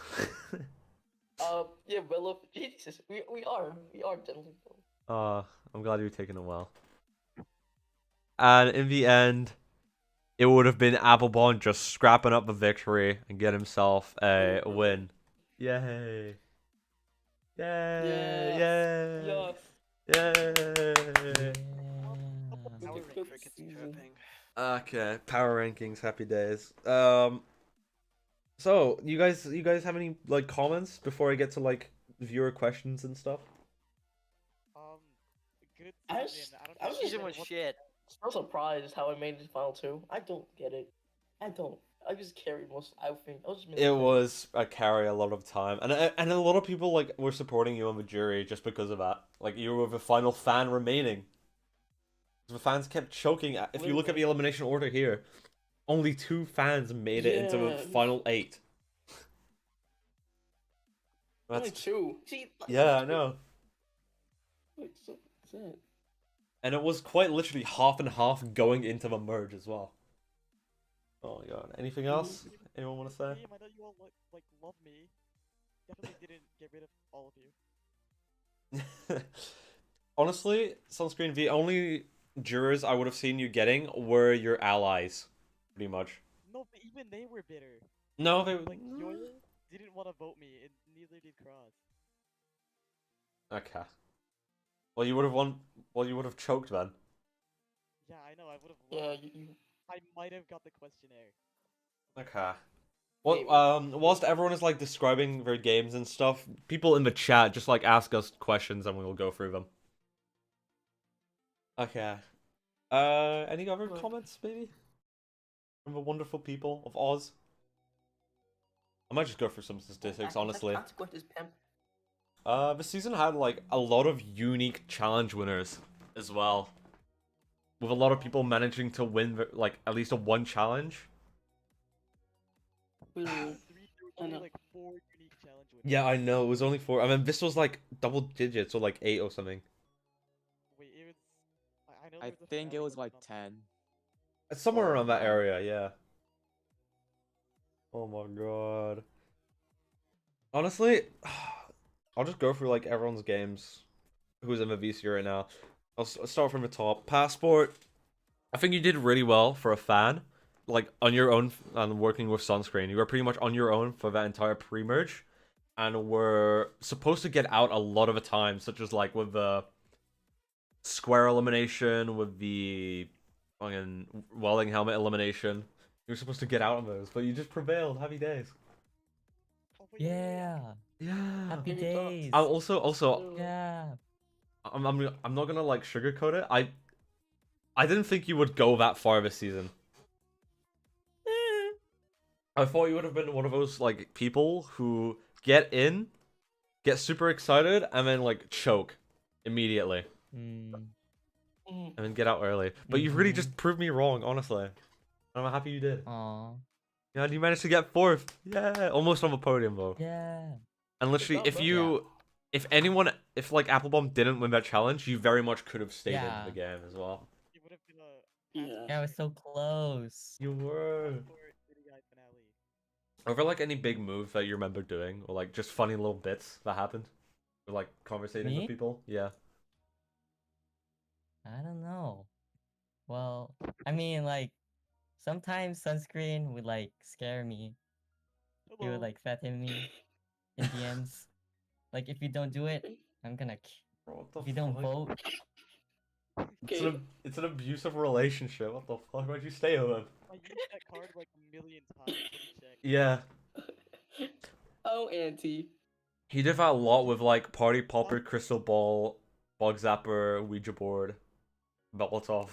Speaker 4: Yeah, well, look, Jesus, we are gentlemen.
Speaker 3: I'm glad you're taking it well. And in the end, it would have been Applebone just scrapping up the victory and get himself a win. Yay! Yay! Yay!
Speaker 4: Yes.
Speaker 3: Yay!
Speaker 2: Power
Speaker 4: Good
Speaker 2: rank crickets
Speaker 4: season.
Speaker 2: chirping.
Speaker 3: Okay, power rankings, happy days. So you guys have any like comments before I get to like viewer questions and stuff?
Speaker 6: Good
Speaker 4: I was-
Speaker 6: season. I don't
Speaker 4: I
Speaker 6: know
Speaker 4: was
Speaker 6: if
Speaker 4: just
Speaker 2: Season
Speaker 6: you
Speaker 2: was
Speaker 6: want-
Speaker 2: shit.
Speaker 4: So surprised how I made it to final two. I don't get it. I don't. I just carried most. I think I was just.
Speaker 3: It was a carry a lot of time, and a lot of people like were supporting you on the jury just because of that. Like you were the final fan remaining. The fans kept choking. If you look at the elimination order here, only 2 fans made it into the
Speaker 4: Yeah.
Speaker 3: final 8.
Speaker 4: Only
Speaker 3: That's
Speaker 4: 2. See.
Speaker 3: yeah, I know.
Speaker 4: Wait, so that's it.
Speaker 3: And it was quite literally half and half going into the merge as well. Oh my god. Anything else? Anyone want to say?
Speaker 6: Team, I know you all like love me. Definitely didn't get rid of all of you.
Speaker 3: Honestly, Sunscreen, the only jurors I would have seen you getting were your allies, pretty much.
Speaker 6: No, but even they were bitter.
Speaker 3: No, they
Speaker 6: Like Yoya didn't want to vote me, and neither did Cross.
Speaker 3: okay. Well, you would have won. Well, you would have choked then.
Speaker 6: Yeah, I know. I would have.
Speaker 4: Yeah, you.
Speaker 6: I might have got the questionnaire.
Speaker 3: Okay. Well,
Speaker 4: Maybe.
Speaker 3: whilst everyone is like describing their games and stuff, people in the chat just like ask us questions and we will go through them. Okay. Any other
Speaker 4: Right.
Speaker 3: comments, maybe? From the wonderful people of Oz? I might just go for some statistics, honestly.
Speaker 4: Consequences, pimp.
Speaker 3: This season had like a lot of unique challenge winners as well, with a lot of people managing to win like at least one challenge.
Speaker 4: Really.
Speaker 6: There were
Speaker 4: I
Speaker 6: only
Speaker 4: know.
Speaker 6: like 4 unique challenge winners.
Speaker 3: Yeah, I know it was only 4. I mean, this was like double digits or like 8 or something.
Speaker 6: Wait, it was. I know.
Speaker 7: I
Speaker 6: there was a
Speaker 7: think it
Speaker 6: finale
Speaker 7: was
Speaker 6: one
Speaker 7: like
Speaker 6: on-
Speaker 7: 10.
Speaker 3: It's somewhere
Speaker 7: Or
Speaker 3: around that
Speaker 7: 9.
Speaker 3: area, yeah. Oh my god. Honestly, I'll just go through like everyone's games. Who's in the VC right now? I'll start from the top. Passport. I think you did really well for a fan. Like on your own and working with Sunscreen. You were pretty much on your own for that entire pre-merge. And were supposed to get out a lot of the time, such as like with the square elimination, with the fucking welding helmet elimination. You were supposed to get out of those, but you just prevailed. Happy days.
Speaker 6: Oh, wait, yeah.
Speaker 3: Yeah.
Speaker 8: Happy
Speaker 4: Maybe top-
Speaker 8: days.
Speaker 3: I also
Speaker 8: Yeah.
Speaker 3: I'm not gonna like sugarcoat it. I didn't think you would go that far this season. I thought you would have been one of those like people who get in, get super excited, and then like choke immediately,
Speaker 8: Mm.
Speaker 4: Mm.
Speaker 3: and then get out early. But you've really
Speaker 8: Mhm.
Speaker 3: just proved me wrong, honestly. I'm happy you did.
Speaker 8: Aw.
Speaker 3: Yeah, and you managed to get 4th. Yeah, almost on the podium though.
Speaker 8: Yeah.
Speaker 3: And literally,
Speaker 4: not
Speaker 3: if
Speaker 4: bad.
Speaker 3: you, if like Applebomb didn't win that challenge, you very much could have stayed
Speaker 8: Yeah.
Speaker 3: in the game as well.
Speaker 6: It would have been a.
Speaker 4: Yeah.
Speaker 8: Yeah, it was so close.
Speaker 3: You were.
Speaker 6: hardcore City Guy finale.
Speaker 3: Are there like any big moves that you remember doing, or like just funny little bits that happened, or like conversating
Speaker 8: Me?
Speaker 3: with people? Yeah.
Speaker 8: I don't know. Well, I mean, like, sometimes sunscreen would like scare me. He
Speaker 6: Hello.
Speaker 8: would like threaten me in DMs. Like, if you don't do it, I'm gonna.
Speaker 3: Bro, what the
Speaker 8: If you don't
Speaker 3: fuck?
Speaker 8: vote,
Speaker 4: Okay.
Speaker 3: It's an abusive relationship. What the fuck? Why'd you stay with him?
Speaker 6: I used that card like a million times. Let me check.
Speaker 3: Yeah.
Speaker 4: Oh, Auntie.
Speaker 3: He did that a lot with like Party Popper, Crystal Ball, Bug Zapper, Ouija Board, Molotov.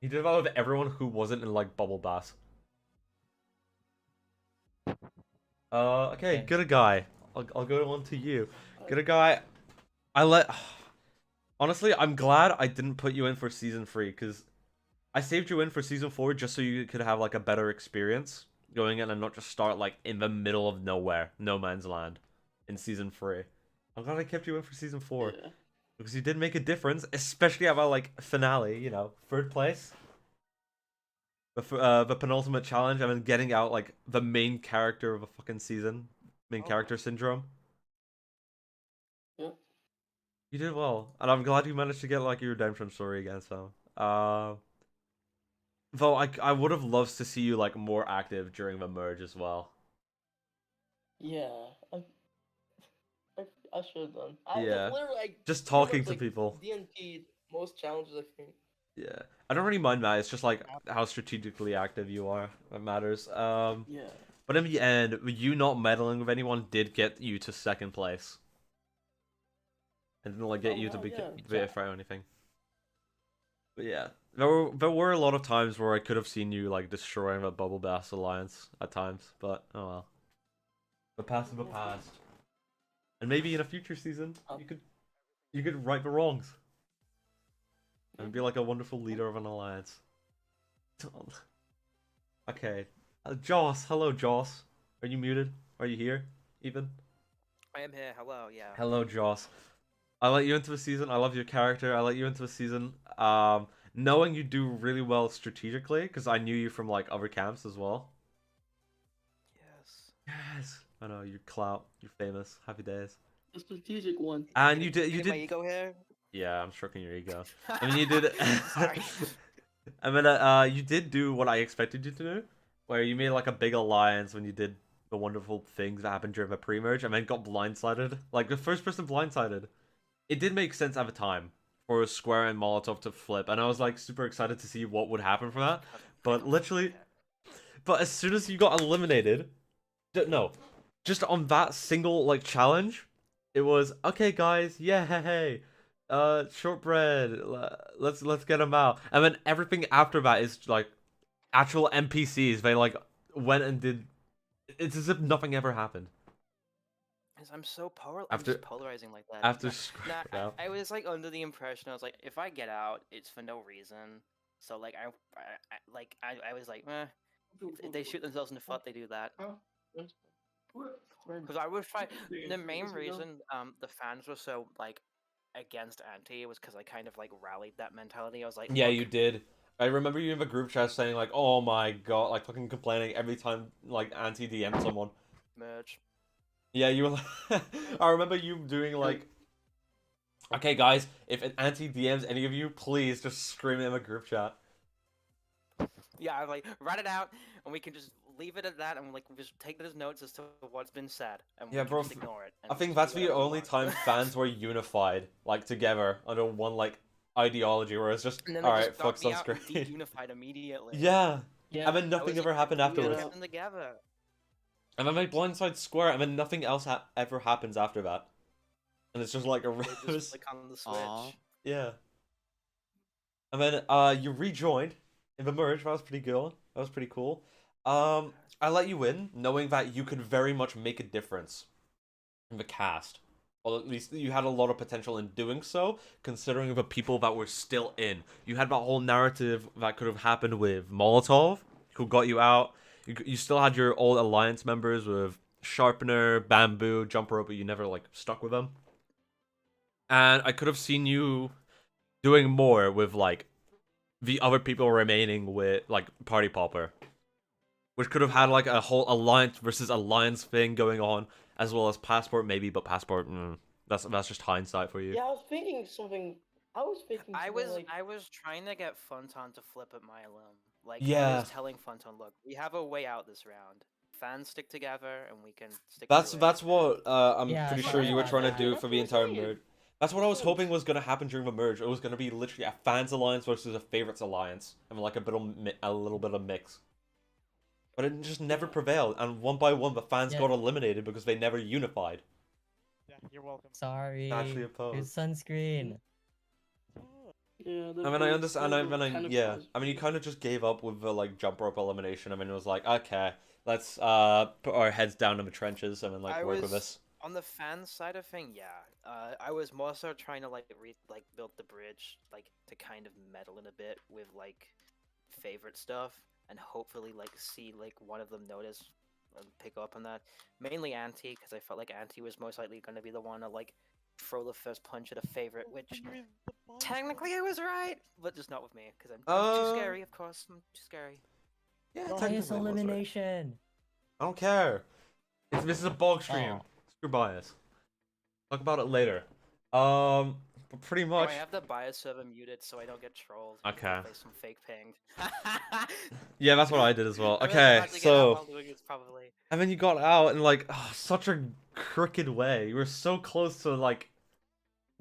Speaker 3: He did that with everyone who wasn't in like Bubble Bath. Okay,
Speaker 8: Okay.
Speaker 3: good guy. I'll go on to you. Good guy. Honestly, I'm glad I didn't put you in for season 3 because I saved you in for season 4 just so you could have like a better experience going in and not just start like in the middle of nowhere, no man's land, in season 3. I'm glad I kept you in for season 4
Speaker 4: Yeah.
Speaker 3: because you did make a difference, especially at our like finale. You know, 3rd place, the penultimate challenge, and then getting out like the main character of a fucking season, main character syndrome.
Speaker 4: Yeah.
Speaker 3: You did well, and I'm glad you managed to get like your redemption story again. So, though I would have loved to see you like more active during the merge as well.
Speaker 4: Yeah. I should have done.
Speaker 3: Yeah.
Speaker 4: Literally,
Speaker 3: Just
Speaker 4: pretty
Speaker 3: talking
Speaker 4: much,
Speaker 3: to
Speaker 4: like,
Speaker 3: people.
Speaker 4: DNP most challenges, I think.
Speaker 3: Yeah, I don't really mind that. It's just like how strategically active you are that matters.
Speaker 4: Yeah.
Speaker 3: But in the end, you not meddling with anyone did get you to 2nd place. And didn't like get
Speaker 4: Oh,
Speaker 3: you to
Speaker 4: wow,
Speaker 3: be
Speaker 4: yeah.
Speaker 3: a fight or anything. But yeah, there were a lot of times where I could have seen you like destroying the Bubble Bass Alliance at times, but oh well. The past is the past. And maybe in a future season, you could right the wrongs. And be like a wonderful leader of an alliance. Okay. Joss, hello Joss. Are you muted? Are you here, even?
Speaker 2: I am here. Hello. Yeah.
Speaker 3: Hello Joss. I let you into the season. I love your character. I let you into the season. Knowing you do really well strategically, because I knew you from like other camps as well.
Speaker 2: Yes.
Speaker 3: Yes. I know you're clout. You're famous. Happy days.
Speaker 4: The strategic one.
Speaker 3: And you did.
Speaker 2: My ego here.
Speaker 3: Yeah, I'm stroking your ego. I mean, you did.
Speaker 2: Sorry.
Speaker 3: I mean, you did do what I expected you to do, where you made like a big alliance when you did the wonderful things that happened during the pre-merge, and then got blindsided. Like the first person blindsided. It did make sense at the time for Square and Molotov to flip, and I was like super excited to see what would happen from that. But literally, but as soon as you got eliminated, no, just on that single like challenge, it was okay, guys. Yeah, hey. Shortbread, let's get them out. And then everything after that is like actual NPCs. They like went and did. It's as if nothing ever happened.
Speaker 2: I'm so
Speaker 3: After-
Speaker 2: just polarizing like that.
Speaker 3: After
Speaker 2: I was like under the impression I was like, if I get out, it's for no reason. So like I was like, if they shoot themselves in the foot, they do that. Because I was trying. The main reason the fans were so like against anti was because I kind of like rallied that mentality. I was like,
Speaker 3: yeah,
Speaker 2: look,
Speaker 3: you did. I remember you in the group chat saying like, "Oh my god," like fucking complaining every time like anti DM someone.
Speaker 2: merge.
Speaker 3: Yeah, you were like, I remember you doing like, okay guys, if an anti DMs any of you, please just scream it in the group chat.
Speaker 2: Yeah, I was like, write it out, and we can just leave it at that, and like just take those notes as to what's been said, and
Speaker 3: Yeah,
Speaker 2: we can
Speaker 3: bro,
Speaker 2: just ignore it.
Speaker 3: I think that's the only time fans were unified, like together under one like ideology, where it's just
Speaker 2: And then
Speaker 3: all right, fuck
Speaker 2: me out and
Speaker 3: sunscreen.
Speaker 2: unified immediately.
Speaker 3: Yeah,
Speaker 4: Yeah.
Speaker 3: and then nothing ever happened afterwards.
Speaker 2: Get them together.
Speaker 3: And then they blindside Square, and then nothing else ever happens after that. And it's just like a
Speaker 2: They just click on the switch.
Speaker 7: Aw.
Speaker 3: yeah. And then you rejoined in the merge. That was pretty good. That was pretty cool. I let you in, knowing that you could very much make a difference in the cast. Well, at least you had a lot of potential in doing so, considering the people that were still in. You had that whole narrative that could have happened with Molotov, who got you out. You still had your old alliance members with Sharpener, Bamboo, Jump Rope, but you never like stuck with them. And I could have seen you doing more with like the other people remaining with like Party Popper, which could have had like a whole alliance versus alliance thing going on, as well as Passport maybe, but Passport, that's just hindsight for you.
Speaker 4: Yeah, I was thinking something. I was
Speaker 2: trying to get Funton to flip at my alum. Like I
Speaker 3: Yeah.
Speaker 2: was telling Funton, look, we have a way out this round. Fans stick together, and we can stick.
Speaker 3: That's
Speaker 2: to it.
Speaker 3: that's what I'm
Speaker 8: Yeah,
Speaker 3: pretty
Speaker 8: I
Speaker 3: sure
Speaker 8: saw
Speaker 3: you were
Speaker 8: that.
Speaker 3: trying to do
Speaker 4: That's
Speaker 3: for
Speaker 4: what
Speaker 3: the
Speaker 4: I'm
Speaker 3: entire
Speaker 4: saying.
Speaker 3: merge. That's what I was hoping was gonna happen during the merge. It was gonna be literally a fans alliance versus a favorites alliance, and like a little bit of mix. But it just never prevailed, and one by one the fans
Speaker 8: Yeah.
Speaker 3: got eliminated because they never unified.
Speaker 6: Yeah, you're welcome.
Speaker 8: Sorry.
Speaker 3: Naturally
Speaker 8: It's
Speaker 3: opposed.
Speaker 8: sunscreen.
Speaker 4: Yeah.
Speaker 3: I mean, I understand. I mean, yeah. I mean, you kind of just gave up with the like jump rope elimination. I mean, it was like, okay, let's put our heads down in the trenches and then like work with this.
Speaker 2: On the fan side of thing, yeah. I was more so trying to build the bridge, like to kind of meddle in a bit with like favorite stuff, and hopefully like see like one of them notice and pick up on that. Mainly Auntie, because I felt like Auntie was most likely going to be the one to like throw the first punch at a favorite, which technically I was right, but just not with me, because I'm too scary. Of course, I'm too scary.
Speaker 3: Yeah,
Speaker 8: Bias
Speaker 3: technically it was right.
Speaker 8: elimination.
Speaker 3: I don't care. This is a BOG stream.
Speaker 8: Oh.
Speaker 3: Screw bias. Talk about it later. But pretty
Speaker 2: Oh,
Speaker 3: much.
Speaker 2: I have the bias server muted so I don't get trolled.
Speaker 3: Okay.
Speaker 2: Play some fake pinged.
Speaker 3: Yeah, that's what I did as well.
Speaker 2: I'm really
Speaker 3: Okay,
Speaker 2: about to get out
Speaker 3: so
Speaker 2: while doing this, probably.
Speaker 3: and then you got out in like such a crooked way. You were so close to like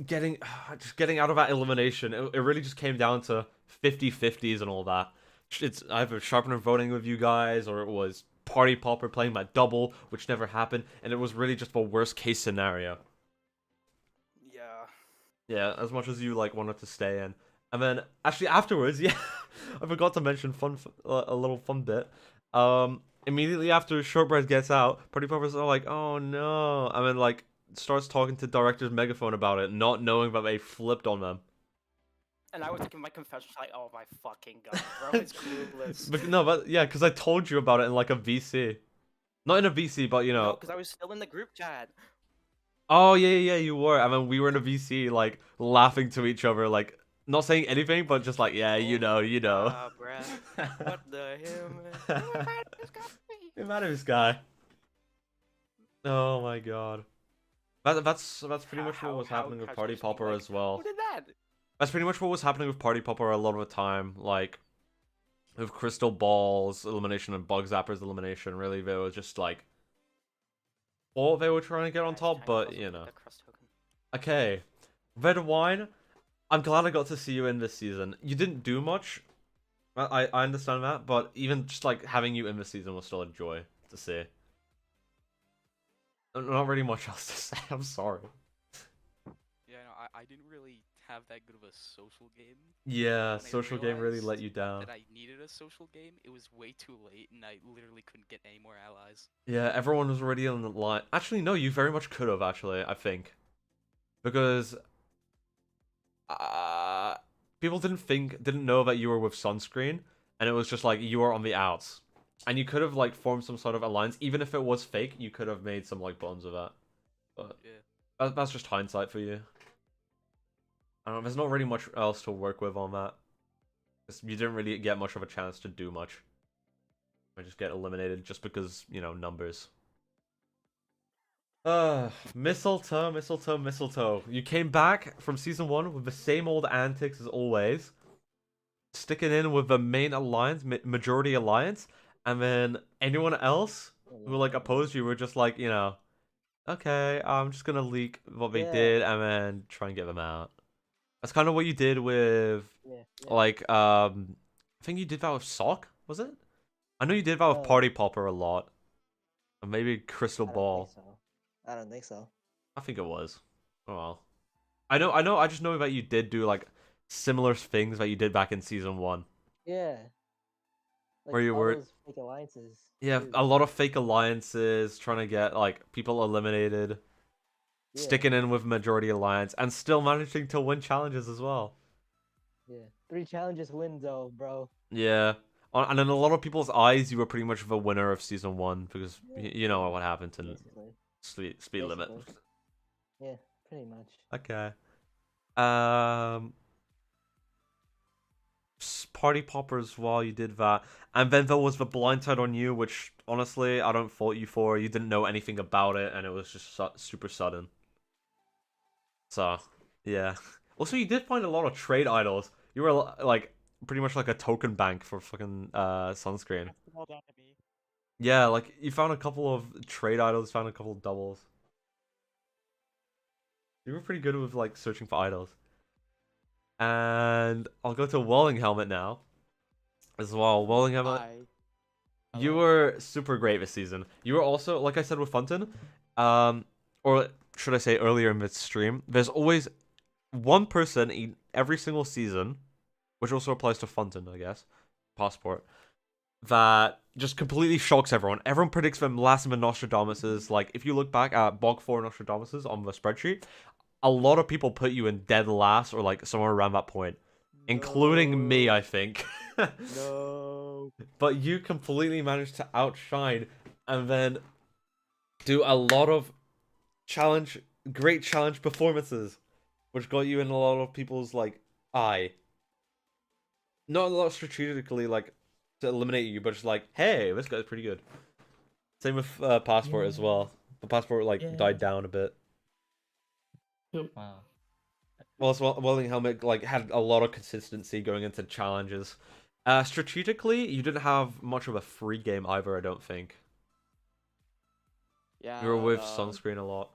Speaker 3: getting just getting out of that elimination. It really just came down to 50-50s and all that. It's either Sharpener voting with you guys, or it was Party Popper playing my double, which never happened, and it was really just the worst case scenario.
Speaker 2: Yeah.
Speaker 3: Yeah, as much as you like wanted to stay in. And then actually afterwards, yeah, I forgot to mention a little fun bit. Immediately after Shortbread gets out, Party Poppers are like, "Oh no!" And then like starts talking to Director's Megaphone about it, not knowing that they flipped on them.
Speaker 2: And I was thinking my confession, like, oh my fucking god, bro, it's clueless.
Speaker 3: But yeah, because I told you about it in like a VC, not in a VC, but you know.
Speaker 2: No, because I was still in the group chat.
Speaker 3: Oh yeah, you were. I mean, we were in a VC, like laughing to each other, like not saying anything, but just like, yeah, you know.
Speaker 2: Ah, bruh. What the hell, man?
Speaker 3: Who mad at this guy? Oh my god. That's pretty much what was happening with Party Popper as well.
Speaker 2: Who did that?
Speaker 3: That's pretty much what was happening with Party Popper a lot of the time, like with Crystal Ball's elimination and Bug Zapper's elimination. Really, they were just like, or they were trying to get on top, but you know. Okay, Red Wine. I'm glad I got to see you in this season. You didn't do much. I understand that, but even just like having you in this season was still a joy to see. Not really much else to say. I'm sorry.
Speaker 9: Yeah, no, I didn't really have that good of a social game.
Speaker 3: Yeah, social game really let you down.
Speaker 9: That I needed a social game. It was way too late, and I literally couldn't get any more allies.
Speaker 3: Yeah, everyone was already on the line. Actually, no, you very much could have. Actually, I think, because people didn't know that you were with Sunscreen, and it was just like you were on the outs, and you could have like formed some sort of alliance, even if it was fake. You could have made some like bonds of that, but yeah, that's just hindsight for you. I don't know. There's not really much else to work with on that. You didn't really get much of a chance to do much. I just get eliminated just because, you know, numbers. Mistletoe. You came back from season 1 with the same old antics as always. Sticking in with the main alliance, majority alliance. And then anyone else who like opposed you were just like, you know, okay, I'm just gonna leak what they did and then try and get them out. That's kind of what you did with, like, I think you did that with Sock, was it? I know you did that with Party Popper a lot. And maybe Crystal Ball.
Speaker 10: I don't think so.
Speaker 3: I think it was. Oh well. I just know that you did do, like, similar things that you did back in Season 1.
Speaker 10: Yeah. Like,
Speaker 3: where you were...
Speaker 10: those fake alliances.
Speaker 3: Yeah, a lot of fake alliances, trying to get, like, people eliminated. Yeah. Sticking in with Majority Alliance, and still managing to win challenges as well.
Speaker 10: Yeah. 3 challenges win, though, bro.
Speaker 3: Yeah. And in a lot of people's eyes, you were pretty much the winner of Season 1, because you know what happened to Speed Limit.
Speaker 10: Yeah, pretty much.
Speaker 3: Okay. Party Poppers while you did that. And then there was the blindside on you, which, honestly, I don't fault you for. You didn't know anything about it, and it was just super sudden. So, yeah. Also, you did find a lot of trade idols. You were, like, pretty much like a token bank for fucking Sunscreen. Yeah, like, you found a couple of trade idols, found a couple of doubles. You were pretty good with, like, searching for idols. And I'll go to Welling Helmet now. As well. Welling Helmet. You were super great this season. You were also, like I said with Funton, or should I say earlier in this stream, there's always one person in every single season, which also applies to Funton, I guess, Passport, that just completely shocks everyone. Everyone predicts them last in the Nostradamuses. Like, if you look back at BOG 4 Nostradamuses on the spreadsheet, a lot of people put you in dead last or like somewhere around that point, including me, I think.
Speaker 7: No.
Speaker 3: But you completely managed to outshine and then do a lot of great challenge performances, which got you in a lot of people's like eye. Not a lot strategically like to eliminate you, but just like, hey, this guy's pretty good. Same with Passport as well. The Passport like died down a bit.
Speaker 8: Wow.
Speaker 3: Well, as well, Welding Helmet like had a lot of consistency going into challenges. Strategically, you didn't have much of a free game either, I don't think.
Speaker 7: Yeah.
Speaker 3: You were with Sunscreen a lot.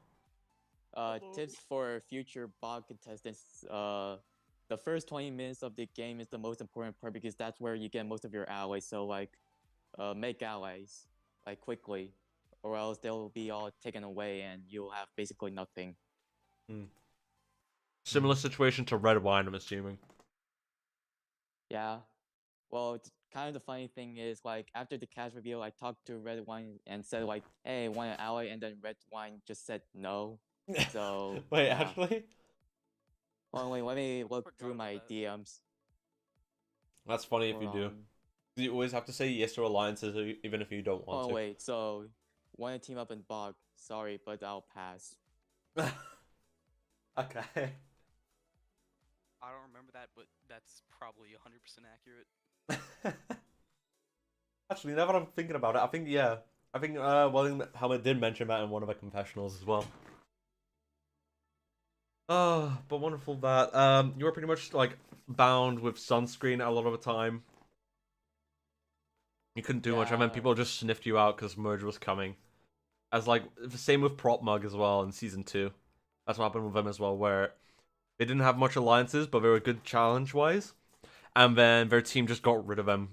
Speaker 7: Tips for future BOG contestants. The first 20 minutes of the game is the most important part because that's where you get most of your allies. So like, make allies like quickly, or else they'll be all taken away and you'll have basically nothing.
Speaker 3: Similar situation to Red Wine, I'm assuming.
Speaker 7: Yeah. Well, kind of the funny thing is, like, after the cast reveal, I talked to Red Wine and said, like, hey, want an ally? And then Red Wine just said no. So.
Speaker 3: Wait,
Speaker 7: yeah.
Speaker 3: actually?
Speaker 7: Well, wait, let me look through my DMs.
Speaker 3: That's funny if you do. You always have to say yes to alliances, even if you don't want to.
Speaker 7: Oh, wait, so, want to team up in BOG? Sorry, but I'll pass.
Speaker 3: Okay.
Speaker 9: I don't remember that, but that's probably 100% accurate.
Speaker 3: Actually, now that I'm thinking about it, I think, yeah. I think Welding Helmet did mention that in one of the confessionals as well. Oh, but wonderful that you were pretty much like bound with Sunscreen a lot of the time. You couldn't do much, and then people just sniffed you out because Merge was coming. As like the same with Prop Mug as well in season 2. That's what happened with them as well, where they didn't have much alliances, but they were good challenge-wise. And then their team just got rid of them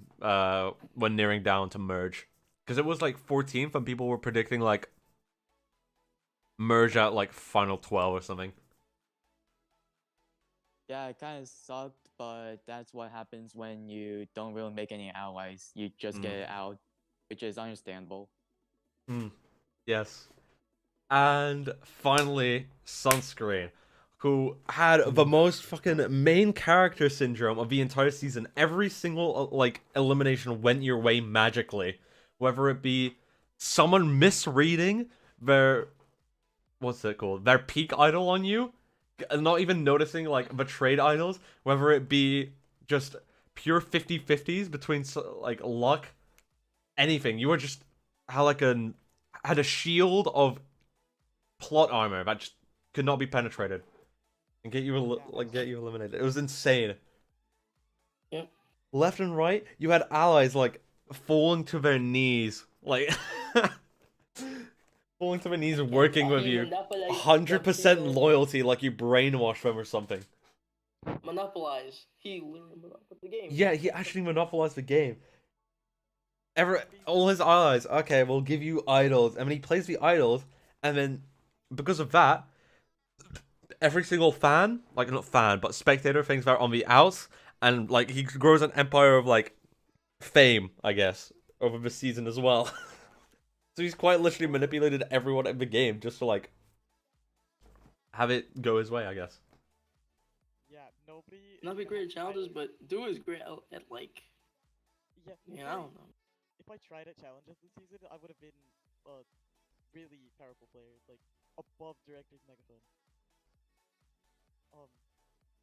Speaker 3: when nearing down to Merge. Because it was like 14th, and people were predicting like Merge at like final 12 or something.
Speaker 7: Yeah, it kind of sucked, but that's what happens when you don't really make any allies. You just get it out, which is understandable.
Speaker 3: Yes. And finally, Sunscreen, who had the most fucking main character syndrome of the entire season. Every single like elimination went your way magically, whether it be someone misreading their their peak idol on you, not even noticing like betrayed idols, whether it be just pure 50-50s between like luck, anything. You were just had a shield of plot armor that just could not be penetrated and get you eliminated. It was insane.
Speaker 4: Yep.
Speaker 3: Left and right, you had allies like falling to their knees, like falling to their knees and working with you. 100% loyalty, like you brainwashed them or something.
Speaker 4: Monopolize. He literally monopolized the game.
Speaker 3: Yeah, he actually monopolized the game. All his allies, okay, we'll give you idols. And then he plays the idols, and then because of that, every single fan, like not fan, but spectator thinks they're on the outs, and like he grows an empire of like fame, I guess, over the season as well. So he's quite literally manipulated everyone in the game just to like have it go his way, I guess.
Speaker 6: Yeah, nobody.
Speaker 4: Not be great at challenges, but Do is great at like.
Speaker 6: Yeah,
Speaker 4: I don't know.
Speaker 6: If I tried at challenges this season, I would have been a really powerful player, like above Director's Megaphone.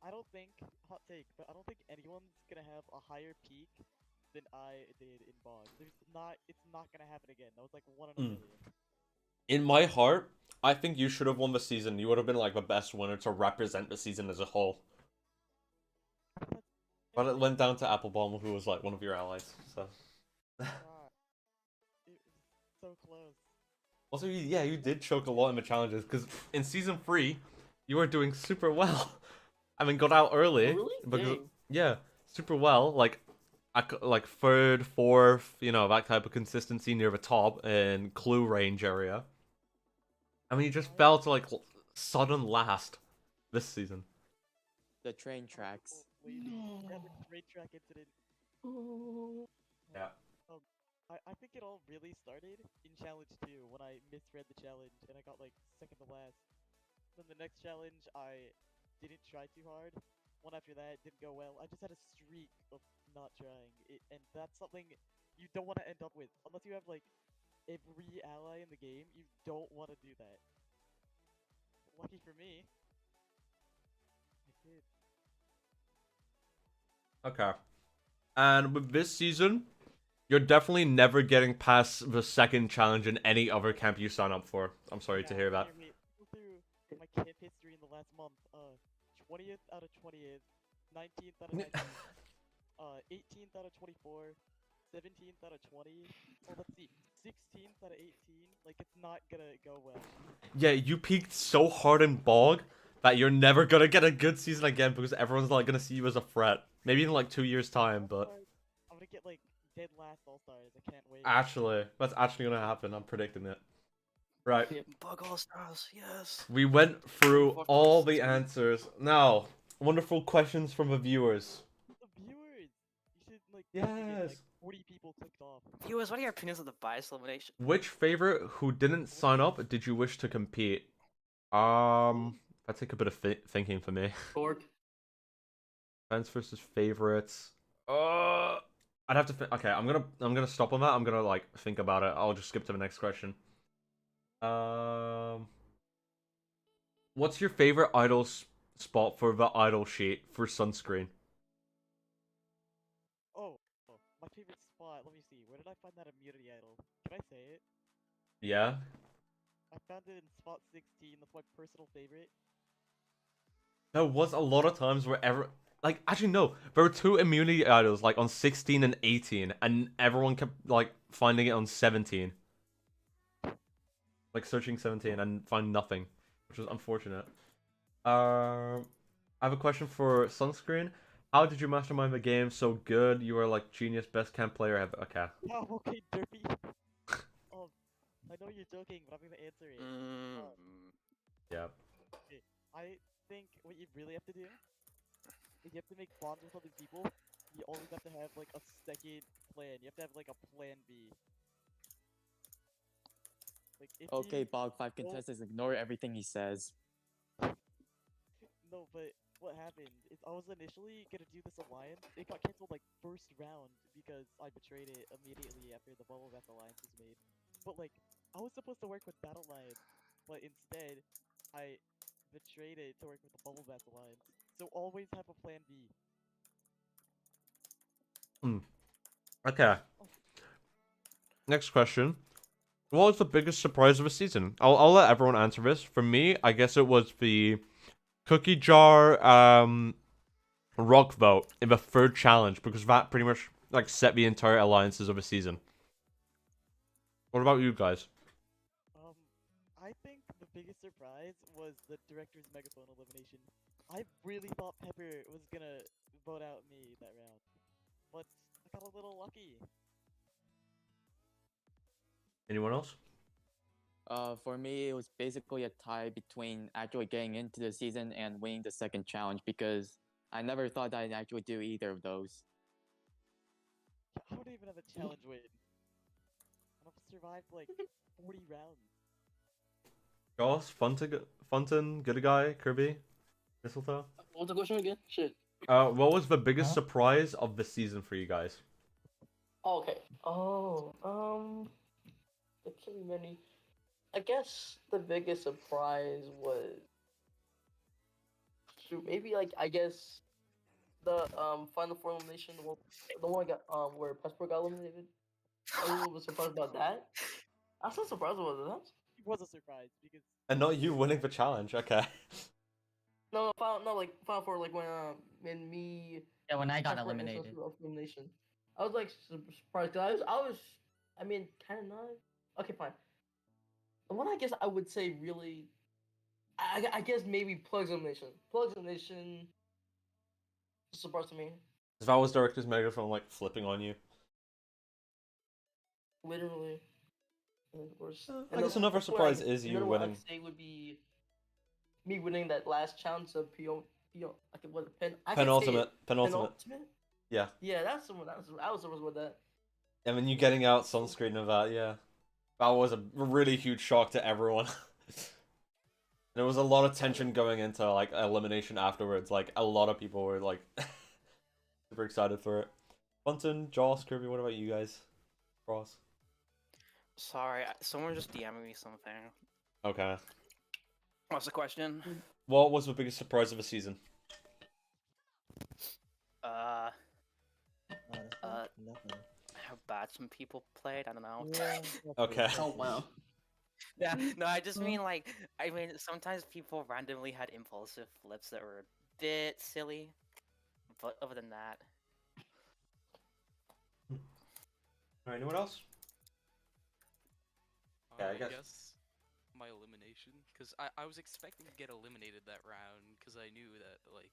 Speaker 6: I don't think, hot take, but I don't think anyone's gonna have a higher peak than I did in BOG. It's not gonna happen again. That was like 1 in a million.
Speaker 3: In my heart, I think you should have won the season. You would have been like the best winner to represent the season as a whole. But it went down to Applebaum, who was like one of your allies. So.
Speaker 6: It was so close.
Speaker 3: Also, yeah, you did choke a lot in the challenges because in season 3, you were doing super well. I mean, got out early.
Speaker 4: Oh, really?
Speaker 3: Because, yeah, super well. Like 3rd, 4th, you know, that type of consistency near the top in clue range area. I mean, you just fell to like sudden last this season.
Speaker 7: The train tracks.
Speaker 6: Yeah, the train track incident.
Speaker 3: Yeah.
Speaker 6: I think all really started in challenge 2 when I misread the challenge and I got like second to last. Then the next challenge I didn't try too hard. One after that didn't go well. I just had a streak of not trying it, and that's something you don't want to end up with unless you have like every ally in the game. You don't want to do that. Lucky for me, I did.
Speaker 3: Okay. And with this season, you're definitely never getting past the second challenge in any other camp you sign up for. I'm sorry to hear that.
Speaker 6: Wait, go through my camp history in the last month. 20th out of 20th, 19th out of 19th, 18th out of 24, 17th out of 20. Oh, let's see, 16th out of 18. Like, it's not gonna go well.
Speaker 3: Yeah, you peaked so hard in BOG that you're never gonna get a good season again because everyone's like gonna see you as a threat. Maybe in like 2 years' time, but
Speaker 6: I'm gonna get like dead last All Stars. I can't wait.
Speaker 3: actually, that's actually gonna happen. I'm predicting it. Right.
Speaker 2: Bug All Stars, yes.
Speaker 3: We went through all the answers. Now, wonderful questions from the viewers.
Speaker 6: The viewers, you should like
Speaker 3: Yes.
Speaker 6: like 40 people clicked off.
Speaker 2: Viewers, what are your opinions on the bias elimination?
Speaker 3: Which favorite who didn't sign up did you wish to compete? That take a bit of thinking for me.
Speaker 4: Cork.
Speaker 3: Fans versus favorites. I'd have to. Okay, I'm gonna stop on that. I'm gonna like think about it. I'll just skip to the next question. What's your favorite idol spot for the idol sheet for sunscreen?
Speaker 6: Oh, my favorite spot. Let me see. Where did I find that immunity idol? Can I say it?
Speaker 3: Yeah.
Speaker 6: I found it in spot 16. That's my personal favorite.
Speaker 3: There was a lot of times where actually no, there were 2 immunity idols like on 16 and 18, and everyone kept like finding it on 17. Like searching 17 and find nothing, which was unfortunate. I have a question for Sunscreen. How did you mastermind the game so good? You were like genius, best camp player ever. Okay.
Speaker 6: Oh, okay, Derpy. I know you're joking, but I'm gonna answer it.
Speaker 3: Yeah.
Speaker 6: Okay, I think what you really have to do is you have to make bonds with other people. You always have to have like a second plan. You have to have like a plan B. Like, if
Speaker 7: Okay,
Speaker 6: you
Speaker 7: BOG 5
Speaker 6: don't-
Speaker 7: contestants, ignore everything he says.
Speaker 6: No, but what happened is I was initially gonna do this alliance. It got canceled like first round because I betrayed it immediately after the Bubble Bath alliance was made. But like, I was supposed to work with that alliance, but instead, I betrayed it to work with the Bubble Bath alliance. So always have a plan B.
Speaker 3: Okay. Next question. What was the biggest surprise of the season? I'll let everyone answer this. For me, I guess it was the cookie jar rock vote in the 3rd challenge, because that pretty much like set the entire alliances of the season. What about you guys?
Speaker 6: I think the biggest surprise was the director's megaphone elimination. I really thought Pepper was gonna vote out me that round, but I got a little lucky.
Speaker 3: Anyone else?
Speaker 7: For me, it was basically a tie between actually getting into the season and winning the 2nd challenge because I never thought I'd actually do either of those.
Speaker 6: I don't even have a challenge win. And I've survived like 40 rounds.
Speaker 3: Goss, Funton, Good Guy, Kirby, Mistletoe.
Speaker 4: What was the question again? Shit.
Speaker 3: What was the biggest surprise of the season for you guys?
Speaker 4: Oh, okay. There can't be many. I guess the biggest surprise was maybe like I guess the Final Four elimination, the one got where Pressburg got eliminated. I was surprised about that. I'm so surprised about that.
Speaker 6: It was a surprise because.
Speaker 3: And not you winning the challenge. Okay.
Speaker 4: No, like Final Four, like when me.
Speaker 8: Yeah, when I got
Speaker 4: Pressburg
Speaker 8: eliminated.
Speaker 4: Elimination. I was like surprised. 'Cause I mean, kind of not. Okay, fine. The one I guess I would say really, I guess maybe Plug's elimination. Plug's elimination surprised me.
Speaker 3: If I was director's megaphone like flipping on you.
Speaker 4: Literally. And of course,
Speaker 3: I guess another surprise is you winning.
Speaker 4: I'd say would be me winning that last challenge of okay, what pen? I can say it.
Speaker 3: Penultimate.
Speaker 4: Penultimate.
Speaker 3: Yeah.
Speaker 4: Yeah, that's the one. I was surprised with that.
Speaker 3: I mean, you getting out sunscreen of that, yeah. That was a really huge shock to everyone. There was a lot of tension going into like elimination afterwards. Like a lot of people were like super excited for it. Bunton, Joss, Kirby, what about you guys? Cross.
Speaker 2: Sorry, someone just DM'd me something.
Speaker 3: Okay.
Speaker 2: What's the question?
Speaker 3: What was the biggest surprise of the season?
Speaker 10: Nothing.
Speaker 2: How bad some people played. I don't know.
Speaker 10: Yeah.
Speaker 3: Okay.
Speaker 4: Oh wow.
Speaker 2: Yeah, no, I just mean like, I mean sometimes people randomly had impulsive flips that were a bit silly, but other than that,
Speaker 3: Alright, anyone else? Yeah, I guess.
Speaker 9: My elimination, because I was expecting to get eliminated that round, because I knew that like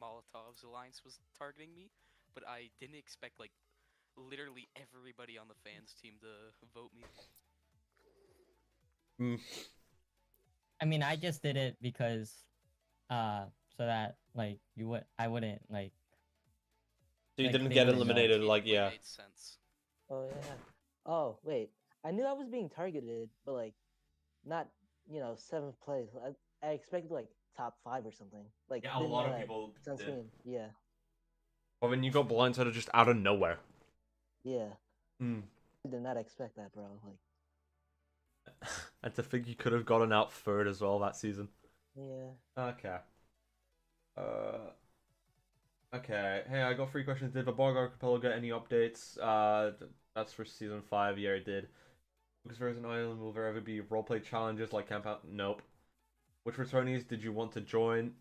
Speaker 9: Molotov's alliance was targeting me, but I didn't expect like literally everybody on the fans team to vote me.
Speaker 8: I mean, I just did it because, so that like I wouldn't like.
Speaker 3: So you
Speaker 8: Like,
Speaker 3: didn't
Speaker 8: they
Speaker 3: get
Speaker 8: wouldn't know.
Speaker 3: eliminated, like, yeah.
Speaker 9: Made sense.
Speaker 10: Oh yeah. Oh wait, I knew I was being targeted, but like, not 7th place. I expected like top 5 or something. Like
Speaker 3: Yeah, a
Speaker 10: didn't
Speaker 3: lot
Speaker 10: know
Speaker 3: of
Speaker 10: that
Speaker 3: people did.
Speaker 10: sunscreen. Yeah.
Speaker 3: But when you got blindsided just out of nowhere.
Speaker 10: Yeah.
Speaker 3: Hmm.
Speaker 10: I did not expect that, bro. Like.
Speaker 3: And to think you could have gotten out third as well that season.
Speaker 10: Yeah.
Speaker 3: Okay. Okay. Hey, I got 3 questions. Did the BOG Archipelago get any updates? That's for season 5. Yeah, it did. Because there is an island, will there ever be roleplay challenges like Camp Out? Nope. Which returnees did you want to join?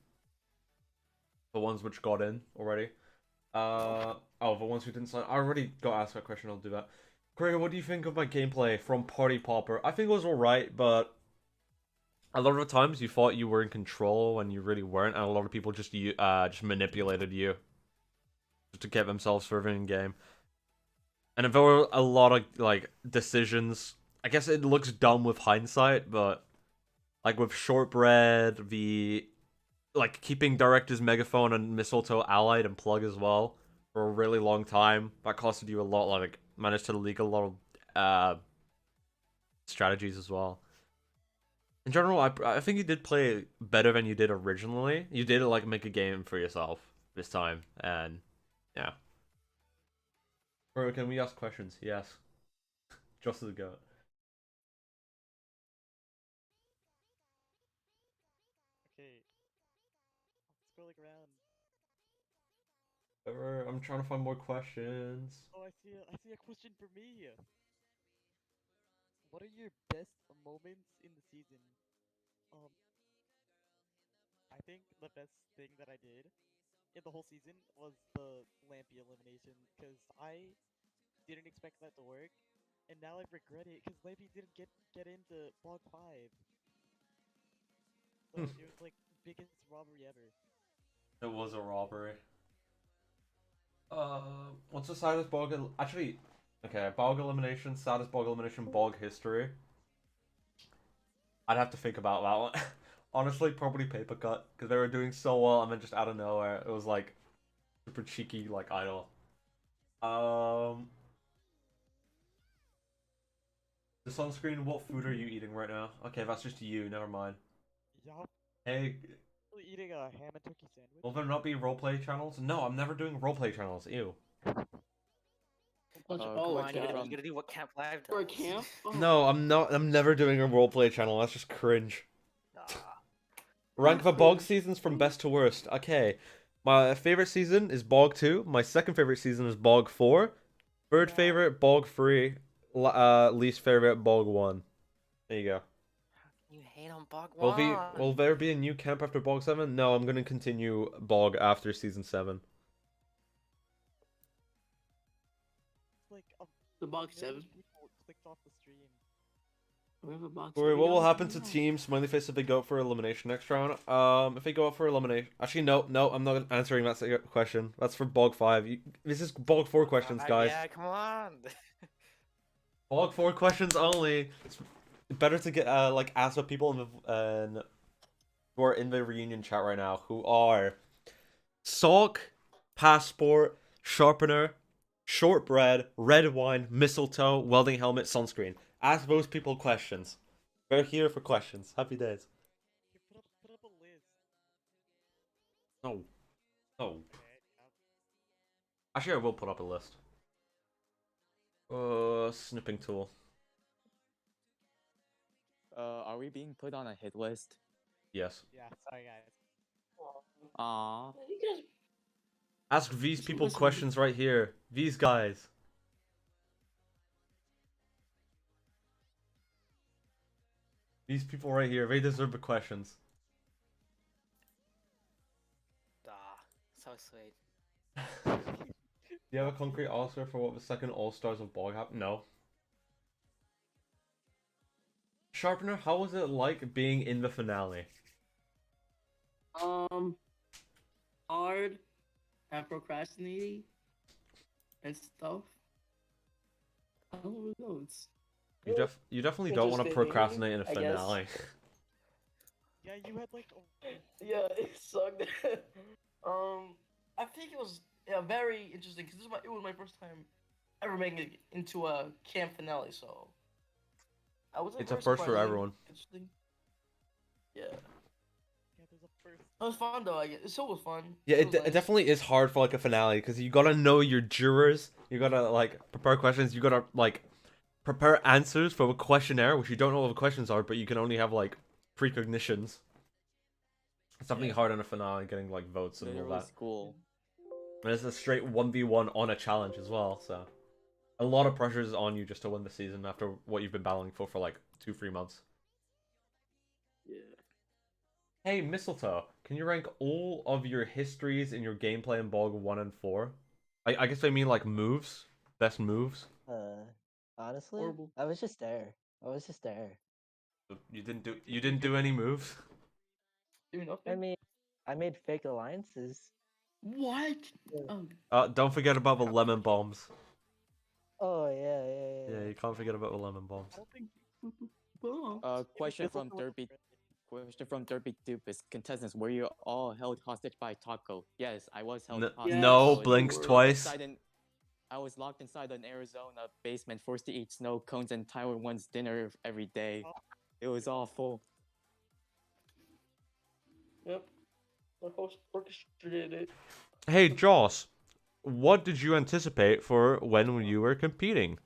Speaker 3: The ones which got in already. Oh, the ones who didn't sign. I already got asked that question. I'll do that. Gregor, what do you think of my gameplay from Party Popper? I think it was alright, but a lot of the times you thought you were in control when you really weren't, and a lot of people just manipulated you just to get themselves further in game. And there were a lot of like decisions. I guess it looks dumb with hindsight, but like with Shortbread, the like keeping Director's Megaphone and Mistletoe allied and Plug as well for a really long time, that costed you a lot. Like managed to leak a lot of strategies as well. In general, I think you did play better than you did originally. You did like make a game for yourself this time, and yeah. Bro, can we ask questions? Yes. Just as a goat.
Speaker 6: Okay. Scrolling around.
Speaker 3: I'm trying to find more questions.
Speaker 6: Oh, I see a question for me. What are your best moments in the season? I think the best thing that I did in the whole season was the Lampy elimination, because I didn't expect that to work, and now I regret it because Lampy didn't get into BOG 5. So it was like biggest robbery ever.
Speaker 3: It was a robbery. What's the saddest BOG? Actually, okay, BOG elimination, saddest BOG elimination, BOG history. I'd have to think about that one. Honestly, probably Paper Cut, because they were doing so well, and then just out of nowhere, it was like super cheeky, like idol. The sunscreen. What food are you eating right now? Okay, that's just you. Never mind.
Speaker 6: Yup.
Speaker 3: Hey,
Speaker 6: Eating a ham and turkey sandwich.
Speaker 3: will there not be roleplay channels? No, I'm never doing roleplay channels. Ew.
Speaker 4: Oh,
Speaker 2: come on, you
Speaker 4: God.
Speaker 2: gotta do what Camp Live does.
Speaker 4: For a camp? Oh.
Speaker 3: No, I'm not. I'm never doing a roleplay channel. That's just cringe.
Speaker 2: Nah.
Speaker 3: Rank the BOG seasons from best to worst. Okay. My favorite season is BOG 2. My second favorite season is BOG 4. Third favorite, BOG 3. Least favorite, BOG 1. There you go.
Speaker 2: You hate on BOG 1.
Speaker 3: Will there be a new camp after BOG 7? No, I'm going to continue BOG after season 7.
Speaker 6: Like
Speaker 4: The BOG 7?
Speaker 6: people clicked off the stream.
Speaker 4: We have a BOG
Speaker 3: Corey,
Speaker 4: 7
Speaker 3: what will
Speaker 4: going?
Speaker 3: happen to Team Smiley Face if they go out for elimination next round? If they go out for elimination... Actually, no, I'm not answering that question. That's for BOG 5. This is BOG 4 questions, guys.
Speaker 2: Yeah, come on.
Speaker 3: BOG 4 questions only. It's better to get like ask what people who are in the reunion chat right now, who are Salk, Passport, Sharpener, shortbread, red wine, mistletoe, welding helmet, sunscreen. Ask those people questions. We're here for questions. Happy days.
Speaker 6: Put up a list.
Speaker 3: No. No.
Speaker 6: Okay.
Speaker 3: Actually, I will put up a list. Snipping tool.
Speaker 7: Are we being put on a hit list?
Speaker 3: Yes.
Speaker 6: Yeah. Sorry, guys.
Speaker 7: Aw.
Speaker 4: You guys,
Speaker 3: Ask these
Speaker 4: Just
Speaker 3: people
Speaker 4: listen.
Speaker 3: questions right here. These guys. These people right here. They deserve the questions.
Speaker 2: Ah, so sweet.
Speaker 3: Do you have a concrete answer for what the second All-Stars of BOG happened? No. Sharpener, how was it like being in the finale?
Speaker 4: hard and procrastinating and stuff. I don't really know. It's
Speaker 3: You definitely don't want to
Speaker 4: Interesting,
Speaker 3: procrastinate in a
Speaker 4: I guess.
Speaker 3: finale.
Speaker 6: Yeah, you had like.
Speaker 4: yeah, it sucked. I think it was very interesting because it was my first time ever making it into a camp finale, so I was.
Speaker 3: It's a first for everyone.
Speaker 4: Interesting. Yeah.
Speaker 6: Yeah, there's a first.
Speaker 4: It was fun though. I guess it still was fun.
Speaker 3: Yeah,
Speaker 4: It
Speaker 3: it,
Speaker 4: was
Speaker 3: it
Speaker 4: nice.
Speaker 3: definitely is hard for like a finale because you gotta know your jurors. You gotta like prepare questions. You gotta like prepare answers for a questionnaire, which you don't know what the questions are, but you can only have like precognitions. It's definitely hard in a finale getting like votes and all
Speaker 7: Literally
Speaker 3: that.
Speaker 7: school.
Speaker 3: And it's a straight 1v1 on a challenge as well, so a lot of pressure is on you just to win the season after what you've been battling for like 2-3 months.
Speaker 4: Yeah.
Speaker 3: Hey, Mistletoe, can you rank all of your histories in your gameplay in BOG 1 and 4? I guess I mean like moves, best moves.
Speaker 10: Honestly,
Speaker 4: Horrible.
Speaker 10: I was just there.
Speaker 3: You didn't do any moves.
Speaker 4: Do
Speaker 10: I
Speaker 4: nothing.
Speaker 10: mean, I made fake alliances.
Speaker 4: What?
Speaker 10: Yeah.
Speaker 4: Oh,
Speaker 3: Don't forget about the lemon bombs.
Speaker 10: Oh yeah.
Speaker 3: Yeah, you can't forget about the lemon bombs.
Speaker 6: I don't think.
Speaker 7: Question
Speaker 6: Mistletoe
Speaker 7: from
Speaker 6: was
Speaker 7: Derby.
Speaker 6: friendly.
Speaker 7: Question from Derby Dupus. Contestants, were you all held hostage by Taco? Yes, I was held
Speaker 3: N-
Speaker 7: hostage.
Speaker 3: no,
Speaker 7: I was
Speaker 3: blinks
Speaker 4: were.
Speaker 3: twice.
Speaker 7: I was locked inside an Arizona basement, forced to eat snow cones and Tyler one's dinner every day. It was awful.
Speaker 4: Yep. My host orchestrated it.
Speaker 3: Hey, Joss, what did you anticipate for when you were competing?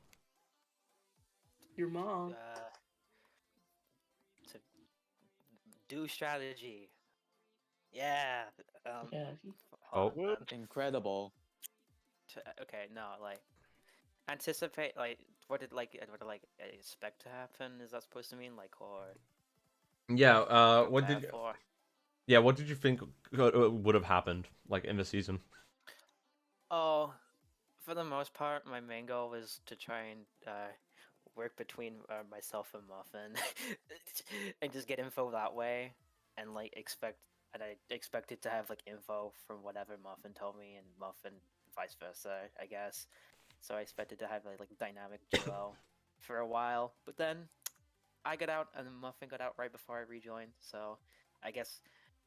Speaker 4: Your mom.
Speaker 2: To do strategy. Yeah.
Speaker 4: Yeah.
Speaker 2: hold on,
Speaker 7: Incredible.
Speaker 2: okay, no, like anticipate, like what did I expect to happen? Is that supposed to mean like or
Speaker 3: Yeah, what
Speaker 2: prepare
Speaker 3: did
Speaker 2: for?
Speaker 3: what did you think would have happened like in the season?
Speaker 2: Oh, for the most part, my main goal was to try and work between myself and Muffin, and just get info that way, and I expected to have like info from whatever Muffin told me, and Muffin vice versa, I guess. So I expected to have like dynamic duo for a while, but then I got out, and Muffin got out right before I rejoined. So I guess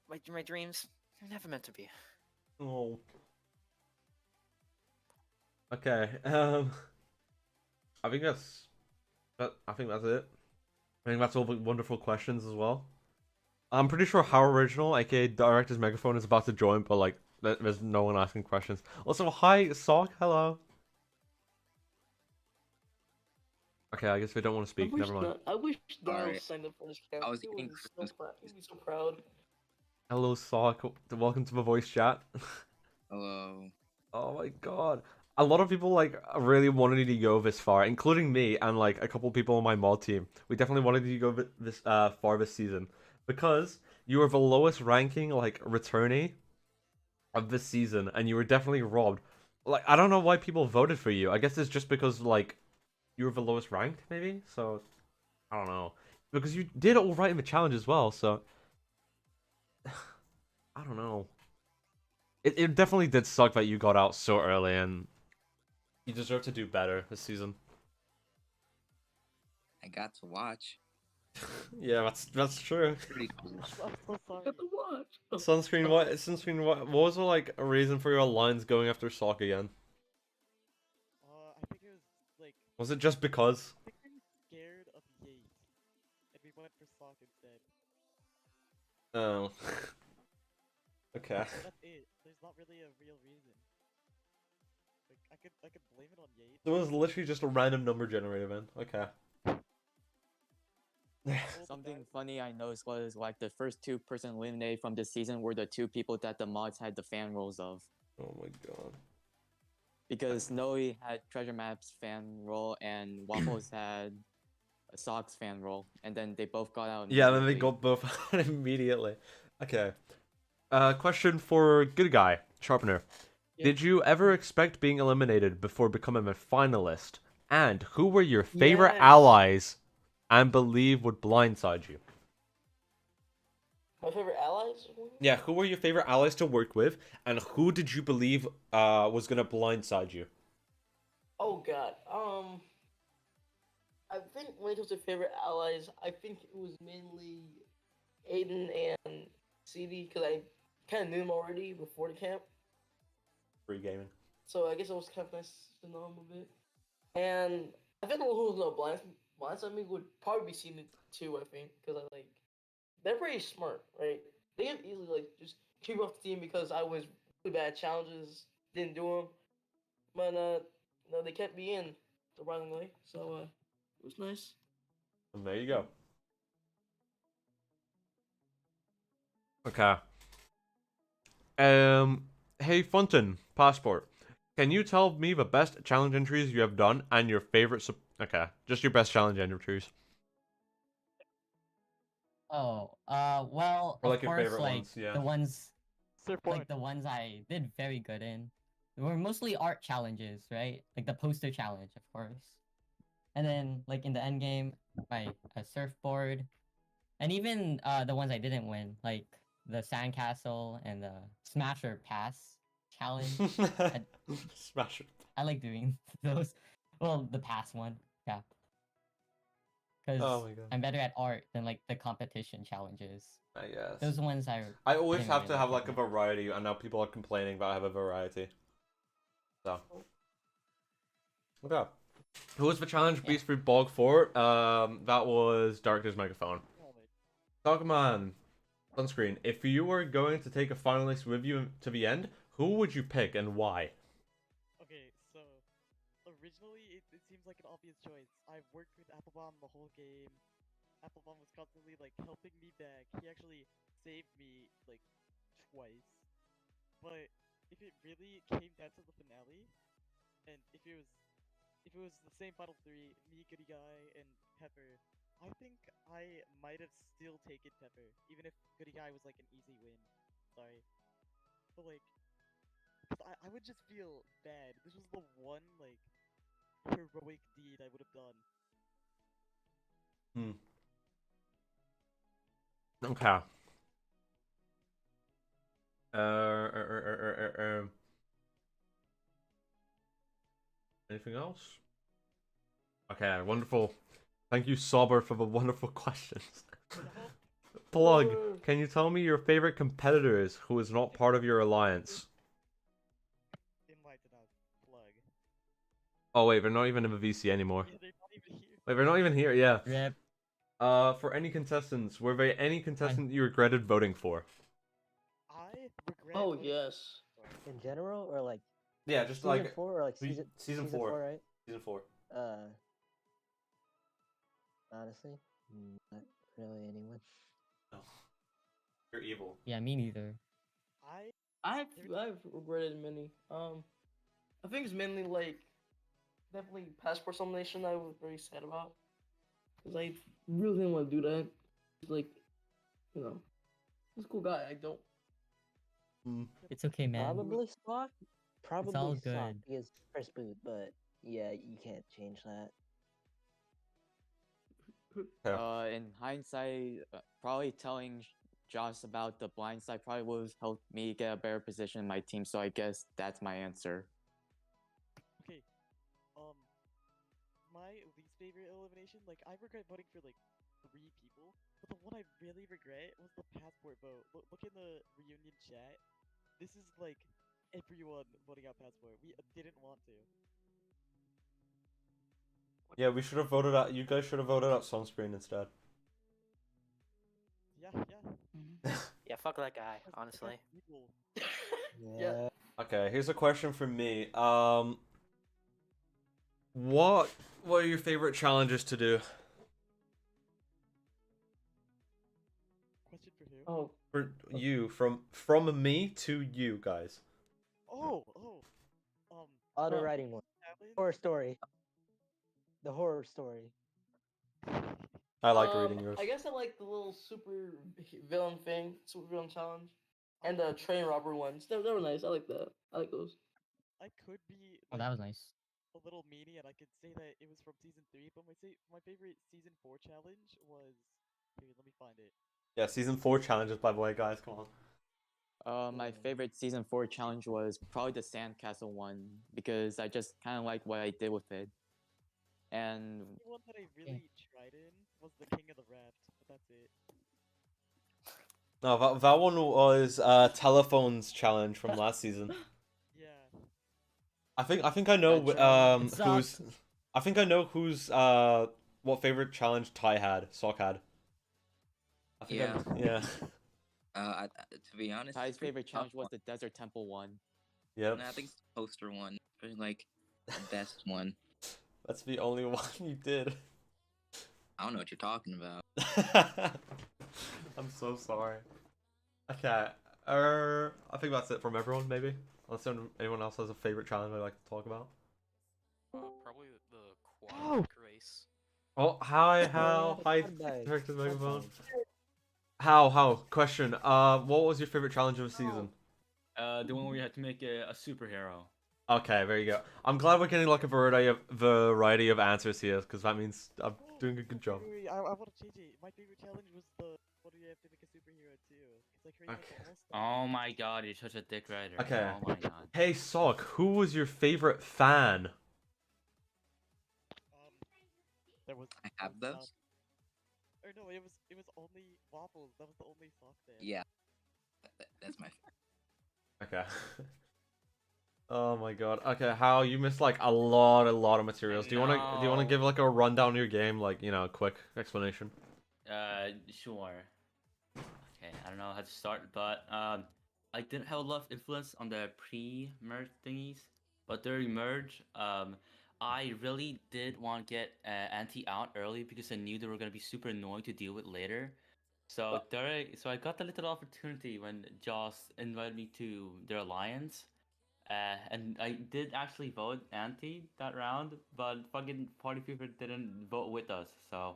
Speaker 2: my dreams are never meant to be.
Speaker 3: Oh. Okay. I think that's it. I think that's all the wonderful questions as well. I'm pretty sure How Original, aka Director's Megaphone, is about to join, but like there's no one asking questions. Also, hi Sock, hello. Okay, I guess we don't want to speak. Never mind.
Speaker 4: I wish Niles
Speaker 5: Alright.
Speaker 4: signed up for this camp.
Speaker 5: I was
Speaker 4: He
Speaker 5: eating
Speaker 4: would be so
Speaker 5: Christmas
Speaker 4: proud. He'd be so proud.
Speaker 3: Hello Sock, welcome to the voice chat.
Speaker 5: Hello.
Speaker 3: Oh my god. A lot of people like really wanted to go this far, including me and like a couple people on my mod team. We definitely wanted you to go this far this season because you were the lowest ranking like returnee of this season, and you were definitely robbed. Like I don't know why people voted for you. I guess it's just because like you were the lowest ranked, maybe. So I don't know, because you did all right in the challenge as well. So I don't know. It definitely did suck that you got out so early, and you deserve to do better this season.
Speaker 5: I got to watch.
Speaker 3: Yeah, that's true.
Speaker 5: Pretty cool.
Speaker 6: I'm so sorry.
Speaker 4: Got to watch.
Speaker 3: Sunscreen, what was the, like a reason for your lines going after Sock again? Was it just because?
Speaker 6: I think I'm scared of Yate, and we went for Sock instead.
Speaker 3: Oh. Okay.
Speaker 6: That's it. There's not really a real reason. Like I could blame it on Yate.
Speaker 3: So it was literally just a random number generator, man. Okay.
Speaker 7: Something funny I noticed was like the first 2-person eliminated from this season were the 2 people that the mods had the fan roles of.
Speaker 3: Oh my god.
Speaker 7: Because Snowy had Treasure Maps fan role and Waffles had a Socks fan role, and then they both got out.
Speaker 3: Yeah, then they got both out immediately. Okay. Question for good guy Sharpener.
Speaker 4: Yeah.
Speaker 3: Did you ever expect being eliminated before becoming a finalist? And who were your favorite
Speaker 4: Yes.
Speaker 3: allies and believe would blindside you?
Speaker 4: My favorite allies?
Speaker 3: Yeah, who were your favorite allies to work with, and who did you believe was gonna blindside you?
Speaker 4: Oh god. I think when it comes to favorite allies, I think it was mainly Aiden and CD because I kind of knew him already before the camp.
Speaker 3: Free gaming.
Speaker 4: So I guess it was kind of nice to know him a bit. And I think the one who was gonna blindside me would probably be CD too. I think because I like they're pretty smart, right? They could easily like just keep off the team because I was really bad at challenges, didn't do them, but no, they kept me in surprisingly. So it was nice.
Speaker 3: And there you go. Okay. Hey Funton, Passport. Can you tell me the best challenge entries you have done and your favorite okay, just your best challenge entries.
Speaker 8: Oh, well,
Speaker 3: Or
Speaker 8: of
Speaker 3: like your
Speaker 8: course,
Speaker 3: favorite
Speaker 8: like
Speaker 3: ones, yeah.
Speaker 8: the ones,
Speaker 6: Surfboard.
Speaker 8: like the ones I did very good in, were mostly art challenges, right? Like the poster challenge, of course. And then, like in the end game, my surfboard, and even the ones I didn't win, like the sandcastle and the Smasher Pass challenge.
Speaker 3: Smash it.
Speaker 8: I like doing those. Well, the pass one, yeah. Because
Speaker 3: Oh my god.
Speaker 8: I'm better at art than like the competition challenges.
Speaker 3: Yes.
Speaker 8: Those ones I
Speaker 3: always
Speaker 8: didn't
Speaker 3: have to
Speaker 8: really
Speaker 3: have
Speaker 8: get
Speaker 3: like a
Speaker 8: much.
Speaker 3: variety, and now people are complaining that I have a variety. So. Okay. Who was the challenge beast for BOG 4? That was Darkness Megaphone. Dogman, Sunscreen, if you were going to take a finalist with you to the end, who would you pick and why?
Speaker 6: Okay, so originally it seems like an obvious choice. I've worked with Applebaum the whole game. Applebaum was constantly like helping me back. He actually saved me like twice. But if it really came down to the finale, and if it was the same final three, me, Goody Guy, and Pepper, I think I might have still taken Pepper, even if Goody Guy was like an easy win. Sorry, but like, 'cause I would just feel bad. This was the one like heroic deed I would have done.
Speaker 3: Okay. Anything else? Okay, wonderful. Thank you, Sauber, for the wonderful questions. Plug, can you tell me your favorite competitors who is not part of your alliance?
Speaker 6: Plug.
Speaker 3: Oh wait, they're not even in the VC anymore.
Speaker 6: Yeah, they're not even here.
Speaker 3: Wait, they're not even here, yeah.
Speaker 8: Rip.
Speaker 3: For any contestants, were there any contestant you regretted voting for?
Speaker 6: I regret.
Speaker 4: Oh yes.
Speaker 10: In general, or like
Speaker 3: Yeah, just
Speaker 10: season
Speaker 3: like
Speaker 10: 4 or like
Speaker 3: season
Speaker 10: season
Speaker 3: four.
Speaker 10: 4, right?
Speaker 3: Season 4.
Speaker 10: Honestly, not really anyone.
Speaker 3: Oh. You're evil.
Speaker 8: Yeah, me neither.
Speaker 4: I've regretted many. I think it's mainly like definitely passport elimination. I was very sad about because I really didn't want to do that. It's like, you know, he's a cool guy. I don't.
Speaker 8: It's okay, man.
Speaker 10: Probably Spock. Probably
Speaker 8: all
Speaker 10: Spock
Speaker 8: good.
Speaker 10: because first boot, but yeah, you can't change that.
Speaker 7: In hindsight, probably telling Josh about the blind side probably would have helped me get a better position in my team. So I guess that's my answer.
Speaker 6: Okay. My least favorite elimination, like I regret voting for like 3 people, but the one I really regret was the passport vote. Look in the reunion chat. This is like everyone voting out passport. We didn't want to.
Speaker 3: Yeah, we should have voted out. You guys should have voted out Sunscreen instead.
Speaker 6: Yeah, yeah.
Speaker 2: Yeah, fuck that guy,
Speaker 6: That's
Speaker 2: honestly.
Speaker 6: evil.
Speaker 4: Yeah.
Speaker 3: Okay, here's a question for me. What are your favorite challenges to do?
Speaker 6: Question for who?
Speaker 4: Oh,
Speaker 3: For you, from me to you guys.
Speaker 6: Oh.
Speaker 10: Auto writing one.
Speaker 6: Challenge?
Speaker 10: Horror story. The horror story.
Speaker 3: I liked reading yours.
Speaker 4: I guess I like the little super villain thing, super villain challenge, and the train robber ones. They were nice. I like that. I like those.
Speaker 6: I could be
Speaker 8: Oh,
Speaker 6: like
Speaker 8: that was nice.
Speaker 6: a little meanie, and I could say that it was from season 3, but my favorite season 4 challenge was. Here, let me find it.
Speaker 3: Yeah, season 4 challenges, by the way, guys. Come on.
Speaker 7: My favorite season 4 challenge was probably the sandcastle one because I just kind of like what I did with it. And
Speaker 6: The one that I
Speaker 8: Yeah.
Speaker 6: really tried in was the King of the Raft, but that's it.
Speaker 3: No, that one was telephones challenge from last season.
Speaker 6: Yeah.
Speaker 3: I think I know
Speaker 7: I tried.
Speaker 8: It
Speaker 3: who's.
Speaker 8: sucked.
Speaker 3: I think I know who's what favorite challenge Ty had. Sock had. I think
Speaker 11: Yeah.
Speaker 3: yeah.
Speaker 11: To be honest,
Speaker 7: Ty's
Speaker 11: it's pretty
Speaker 7: favorite
Speaker 11: tough
Speaker 7: challenge was
Speaker 11: one.
Speaker 7: the Desert Temple one.
Speaker 3: Yep.
Speaker 11: No, I think it's the poster one. It's like the best one.
Speaker 3: That's the only one you did.
Speaker 11: I don't know what you're talking about.
Speaker 3: I'm so sorry. Okay. I think that's it from everyone, maybe. Unless anyone else has a favorite challenge they'd like to talk about.
Speaker 9: Probably the quad race.
Speaker 3: Oh, hi, Hal. Hi,
Speaker 10: Quad bike.
Speaker 3: direct to the
Speaker 10: Quad
Speaker 3: microphone.
Speaker 10: bike.
Speaker 3: How? Question. What was your favorite challenge of the season?
Speaker 12: The one where you had to make a superhero.
Speaker 3: Okay, there you go. I'm glad we're getting like a variety of answers here, because that means I'm doing a good job.
Speaker 6: Wait, I want to change it. My favorite challenge was the what do you have to make a superhero too? It's like creating like
Speaker 3: Okay.
Speaker 6: an all-star.
Speaker 12: Oh my god, you're such a dick rider.
Speaker 3: Okay.
Speaker 12: Oh my god.
Speaker 3: Hey, Sock, who was your favorite fan?
Speaker 6: There was.
Speaker 11: I have those.
Speaker 6: Or no, it was only Waffles. That was the only sock there.
Speaker 11: Yeah, that's my.
Speaker 3: Okay. Oh my god. Okay, Hal, you missed like a lot of materials. Do you wanna give like a rundown of your game, like, you know, a quick explanation?
Speaker 12: Sure. Okay, I don't know how to start, but I didn't have a lot of influence on the pre-merge thingies, but during merge, I really did want to get Anti out early because I knew they were gonna be super annoying to deal with later. So I got the little opportunity when Joss invited me to their alliance. And I did actually vote anti that round, but fucking party people didn't vote with us, so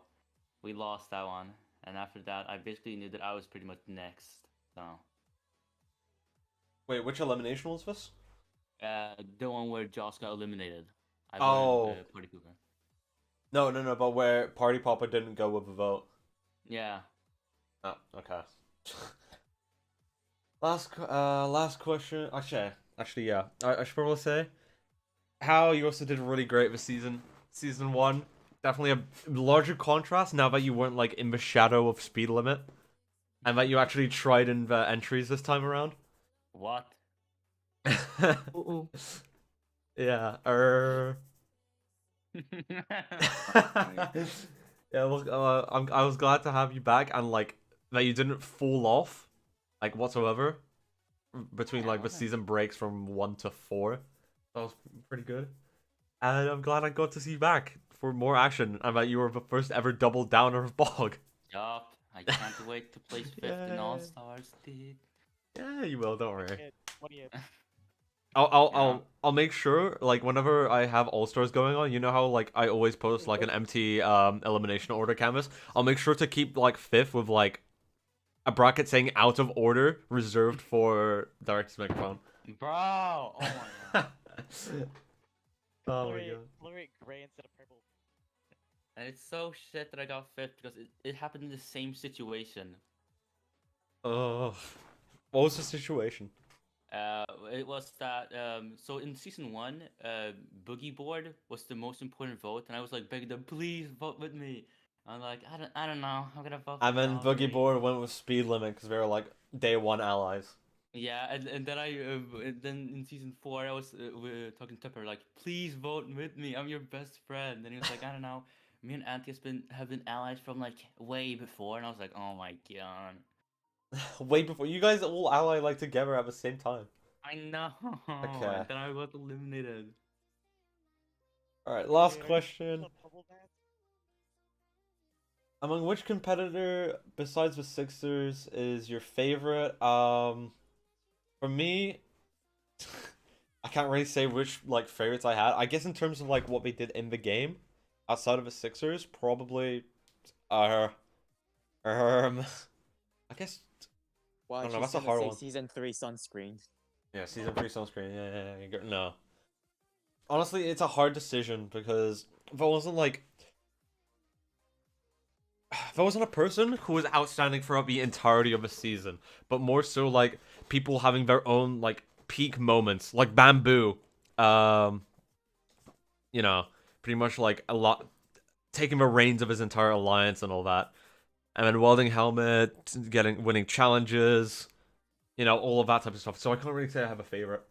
Speaker 12: we lost that one. And after that, I basically knew that I was pretty much next. So
Speaker 3: Wait, which elimination was this?
Speaker 12: the one where Joss got eliminated. I
Speaker 3: Oh.
Speaker 12: voted party people.
Speaker 3: No, but where Party Popper didn't go with the vote.
Speaker 12: Yeah.
Speaker 3: Oh, okay. Last question. Actually, yeah. I should probably say, Hal, you also did really great this season. Season 1, definitely a larger contrast now that you weren't like in the shadow of speed limit, and that you actually tried in the entries this time around.
Speaker 12: What?
Speaker 3: Yeah. Yeah. Look, I was glad to have you back, and like that you didn't fall off, like whatsoever, between like the season breaks from 1 to 4. That was pretty good, and I'm glad I got to see you back for more action, and that you were the first ever double downer of BOG.
Speaker 12: Yup. I can't wait to place 5th in All Stars, dude.
Speaker 3: Yeah, you will. Don't worry.
Speaker 6: What do you?
Speaker 3: I'll make sure, like, whenever I have All Stars going on, you know how like I always post like an empty elimination order canvas. I'll make sure to keep like 5th with like a bracket saying out of order, reserved for direct microphone.
Speaker 12: Bro, oh my god.
Speaker 3: Oh my god.
Speaker 6: Color it gray instead of purple.
Speaker 12: And it's so shit that I got 5th because it happened in the same situation.
Speaker 3: Oh, what was the situation?
Speaker 12: It was that so in season 1, Boogie Board was the most important vote, and I was like begging them, please vote with me. I'm like, I don't know, I'm gonna vote.
Speaker 3: And then
Speaker 12: Valerie.
Speaker 3: Boogie Board went with speed limit because they were like day 1 allies.
Speaker 12: Yeah, and then then in season 4 I was we're talking to Pepper like, please vote with me. I'm your best friend. And he was like, I don't know. Me and Auntie have been allies from like way before, and I was like, oh my god.
Speaker 3: Way before you guys all ally like together at the same time.
Speaker 12: I know.
Speaker 3: Okay.
Speaker 12: And then I got eliminated.
Speaker 3: All right, last
Speaker 6: Wait, are you
Speaker 3: question.
Speaker 6: a bubble bath?
Speaker 3: Among which competitor besides the Sixers is your favorite? For me, I can't really say which like favorites I had. I guess in terms of like what they did in the game, outside of the Sixers, probably, I guess.
Speaker 7: Well,
Speaker 3: I don't know.
Speaker 7: she's
Speaker 3: That's a
Speaker 7: gonna
Speaker 3: hard
Speaker 7: say
Speaker 3: one.
Speaker 7: season 3 sunscreen.
Speaker 3: Yeah, season 3 sunscreen. Yeah. No. Honestly, it's a hard decision because if I wasn't like, if I wasn't a person who was outstanding throughout the entirety of a season, but more so like people having their own like peak moments, like Bamboo, you know, pretty much like a lot taking the reins of his entire alliance and all that, and then Welding Helmet winning challenges, all of that type of stuff. So I can't really say I have a favorite.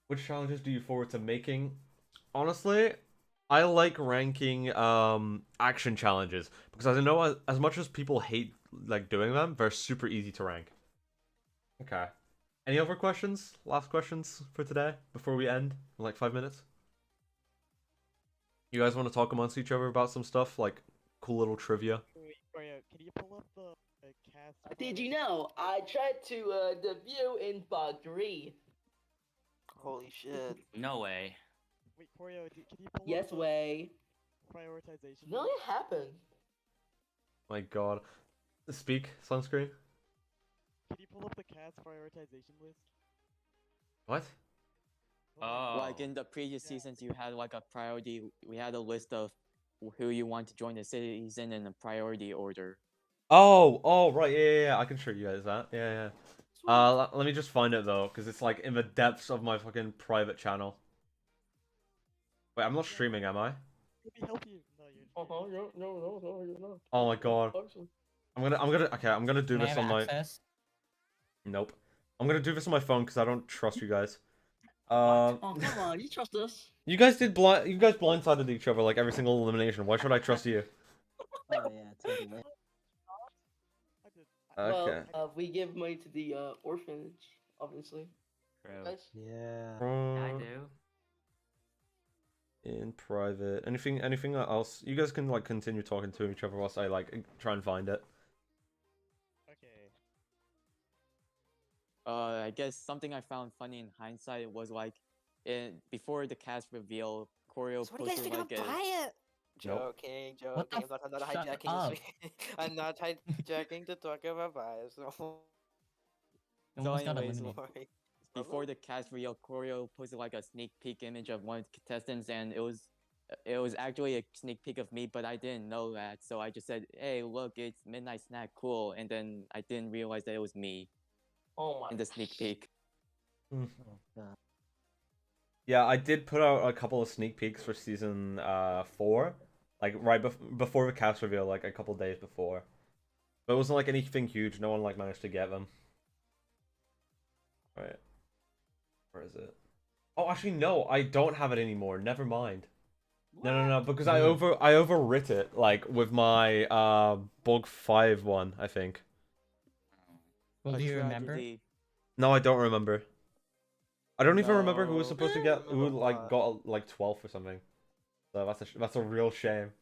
Speaker 3: Which challenges do you forward to making? Honestly, I like ranking action challenges because I know as much as people hate like doing them, they're super easy to rank. Okay. Any other questions? Last questions for today before we end in like 5 minutes? You guys want to talk amongst each other about some stuff like cool little trivia?
Speaker 6: Wait, Mario, can you pull up the cast?
Speaker 4: Did you know I tried to debut in BOG 3?
Speaker 2: Holy shit.
Speaker 12: No way.
Speaker 6: Wait, Porio, can you pull
Speaker 4: Yes
Speaker 6: up the
Speaker 4: way.
Speaker 6: prioritization?
Speaker 4: No, it happened.
Speaker 3: My god. Speak, sunscreen.
Speaker 6: Can you pull up the cast prioritization list?
Speaker 3: What?
Speaker 12: Oh.
Speaker 7: Like in the previous seasons, you had like a priority. We had a list of who you want to join the season in a priority order.
Speaker 3: Oh, right, yeah. I can show you guys that. Yeah. Let me just find it though, because it's like in the depths of my fucking private channel. Wait, I'm not streaming, am I?
Speaker 6: Let me help you. No, you're.
Speaker 4: No, you're not.
Speaker 3: Oh my god. I'm gonna do
Speaker 8: Can I
Speaker 3: this
Speaker 8: have
Speaker 3: on my.
Speaker 8: access?
Speaker 3: Nope. I'm gonna do this on my phone because I don't trust you guys.
Speaker 4: Oh, come on, you trust us.
Speaker 3: You guys blindsided each other like every single elimination. Why should I trust you?
Speaker 10: Oh yeah, totally.
Speaker 3: Okay.
Speaker 4: Well, we give money to the orphanage, obviously.
Speaker 12: True.
Speaker 4: Guys?
Speaker 10: Yeah.
Speaker 12: I do.
Speaker 3: In private. Anything else? You guys can like continue talking to each other whilst I like try and find it.
Speaker 6: Okay.
Speaker 7: I guess something I found funny in hindsight was like, before the cast reveal, Choreo
Speaker 2: So what do you guys
Speaker 7: posted
Speaker 2: think
Speaker 7: like
Speaker 2: I'll buy it?
Speaker 3: Nope.
Speaker 2: Joking.
Speaker 8: What the
Speaker 2: I'm not
Speaker 8: shut
Speaker 2: hijacking
Speaker 8: up.
Speaker 2: this. I'm not hijacking to talk about bias. No.
Speaker 8: You almost got
Speaker 7: anyways,
Speaker 8: eliminated.
Speaker 2: Sorry.
Speaker 7: before the cast reveal, Choreo posted like a sneak peek image of one of the contestants, and it was actually a sneak peek of me, but I didn't know that, so I just said, "Hey, look, it's Midnight Snack, cool," and then I didn't realize that it was me
Speaker 4: Oh my.
Speaker 7: in the sneak peek.
Speaker 3: Yeah, I did put out a couple of sneak peeks for season 4, like right before the cast reveal, like a couple days before. But it wasn't like anything huge. No one like managed to get them. Right. Where is it? Oh, actually no, I don't have it anymore. Never mind. No, because I overwrit it like with my BOG 5 one, I think.
Speaker 8: Well,
Speaker 7: A
Speaker 8: do you remember?
Speaker 7: tragedy.
Speaker 3: No, I don't remember. I don't even remember who was
Speaker 7: No.
Speaker 3: supposed to
Speaker 2: I
Speaker 3: get
Speaker 2: don't
Speaker 3: who
Speaker 2: remember
Speaker 3: like
Speaker 2: what.
Speaker 3: got like 12th or something. So that's a real shame.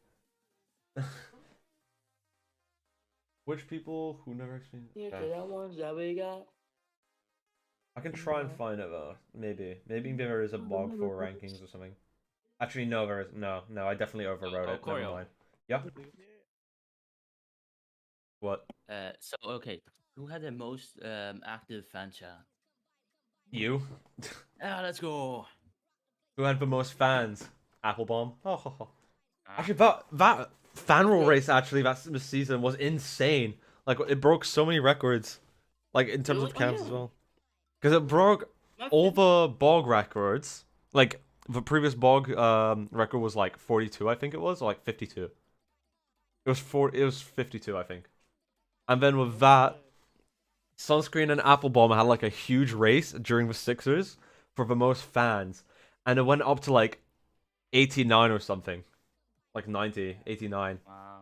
Speaker 3: Which people who never experienced?
Speaker 4: Yeah,
Speaker 3: Okay.
Speaker 4: that ones that we got.
Speaker 3: I can try and find it though. Maybe there is a blog for rankings or something. Actually, no, there is no. I definitely overwrote it. Never
Speaker 12: Choreo.
Speaker 3: mind. Yeah. What?
Speaker 12: So okay, who had the most active fan chat?
Speaker 3: You?
Speaker 12: Let's go.
Speaker 3: Who had the most fans? Applebomb. Oh.
Speaker 12: Ah.
Speaker 3: Actually, that fan roll race actually this season was insane. Like it broke so many records, like in terms of
Speaker 4: Really? Oh,
Speaker 3: counts
Speaker 4: yeah.
Speaker 3: as well. Because it broke all the BOG records. Like the previous BOG record was like 42, I think it was, or like 52. It was 52, I think. And then with that, Sunscreen and Applebomb had like a huge race during the Sixers for the most fans, and it went up to like 89 or something, like 90, 89,
Speaker 12: Wow.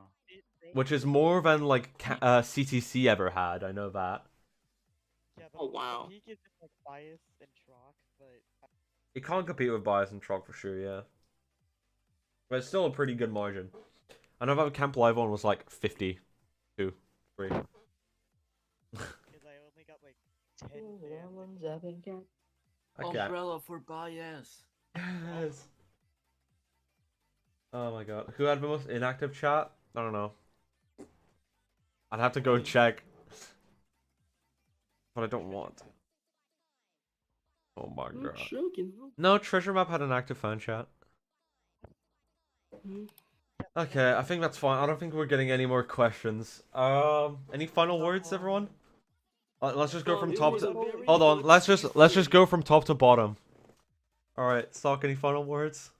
Speaker 3: which is more than like CTC ever had. I know that.
Speaker 6: Yeah,
Speaker 4: Oh, wow.
Speaker 6: The peak is just like bias and chalk, but
Speaker 3: It can't compete with Bias and Chalk for sure, yeah. But it's still a pretty good margin. I know that Camp Live one was like 52, 3.
Speaker 6: because I only got like 10 fans.
Speaker 3: Okay.
Speaker 12: Umbrella for bias.
Speaker 3: Yes. Oh my god. Who had the most inactive chat? I don't know. I'd have to go check. But I don't want to. Oh my god. No, Treasure Map had an active fan chat. Okay, I think that's fine. I don't think we're getting any more questions. Any final words, everyone? Let's just go from top to. Hold on. Let's just go from top to bottom. All right, Stock. Any final words?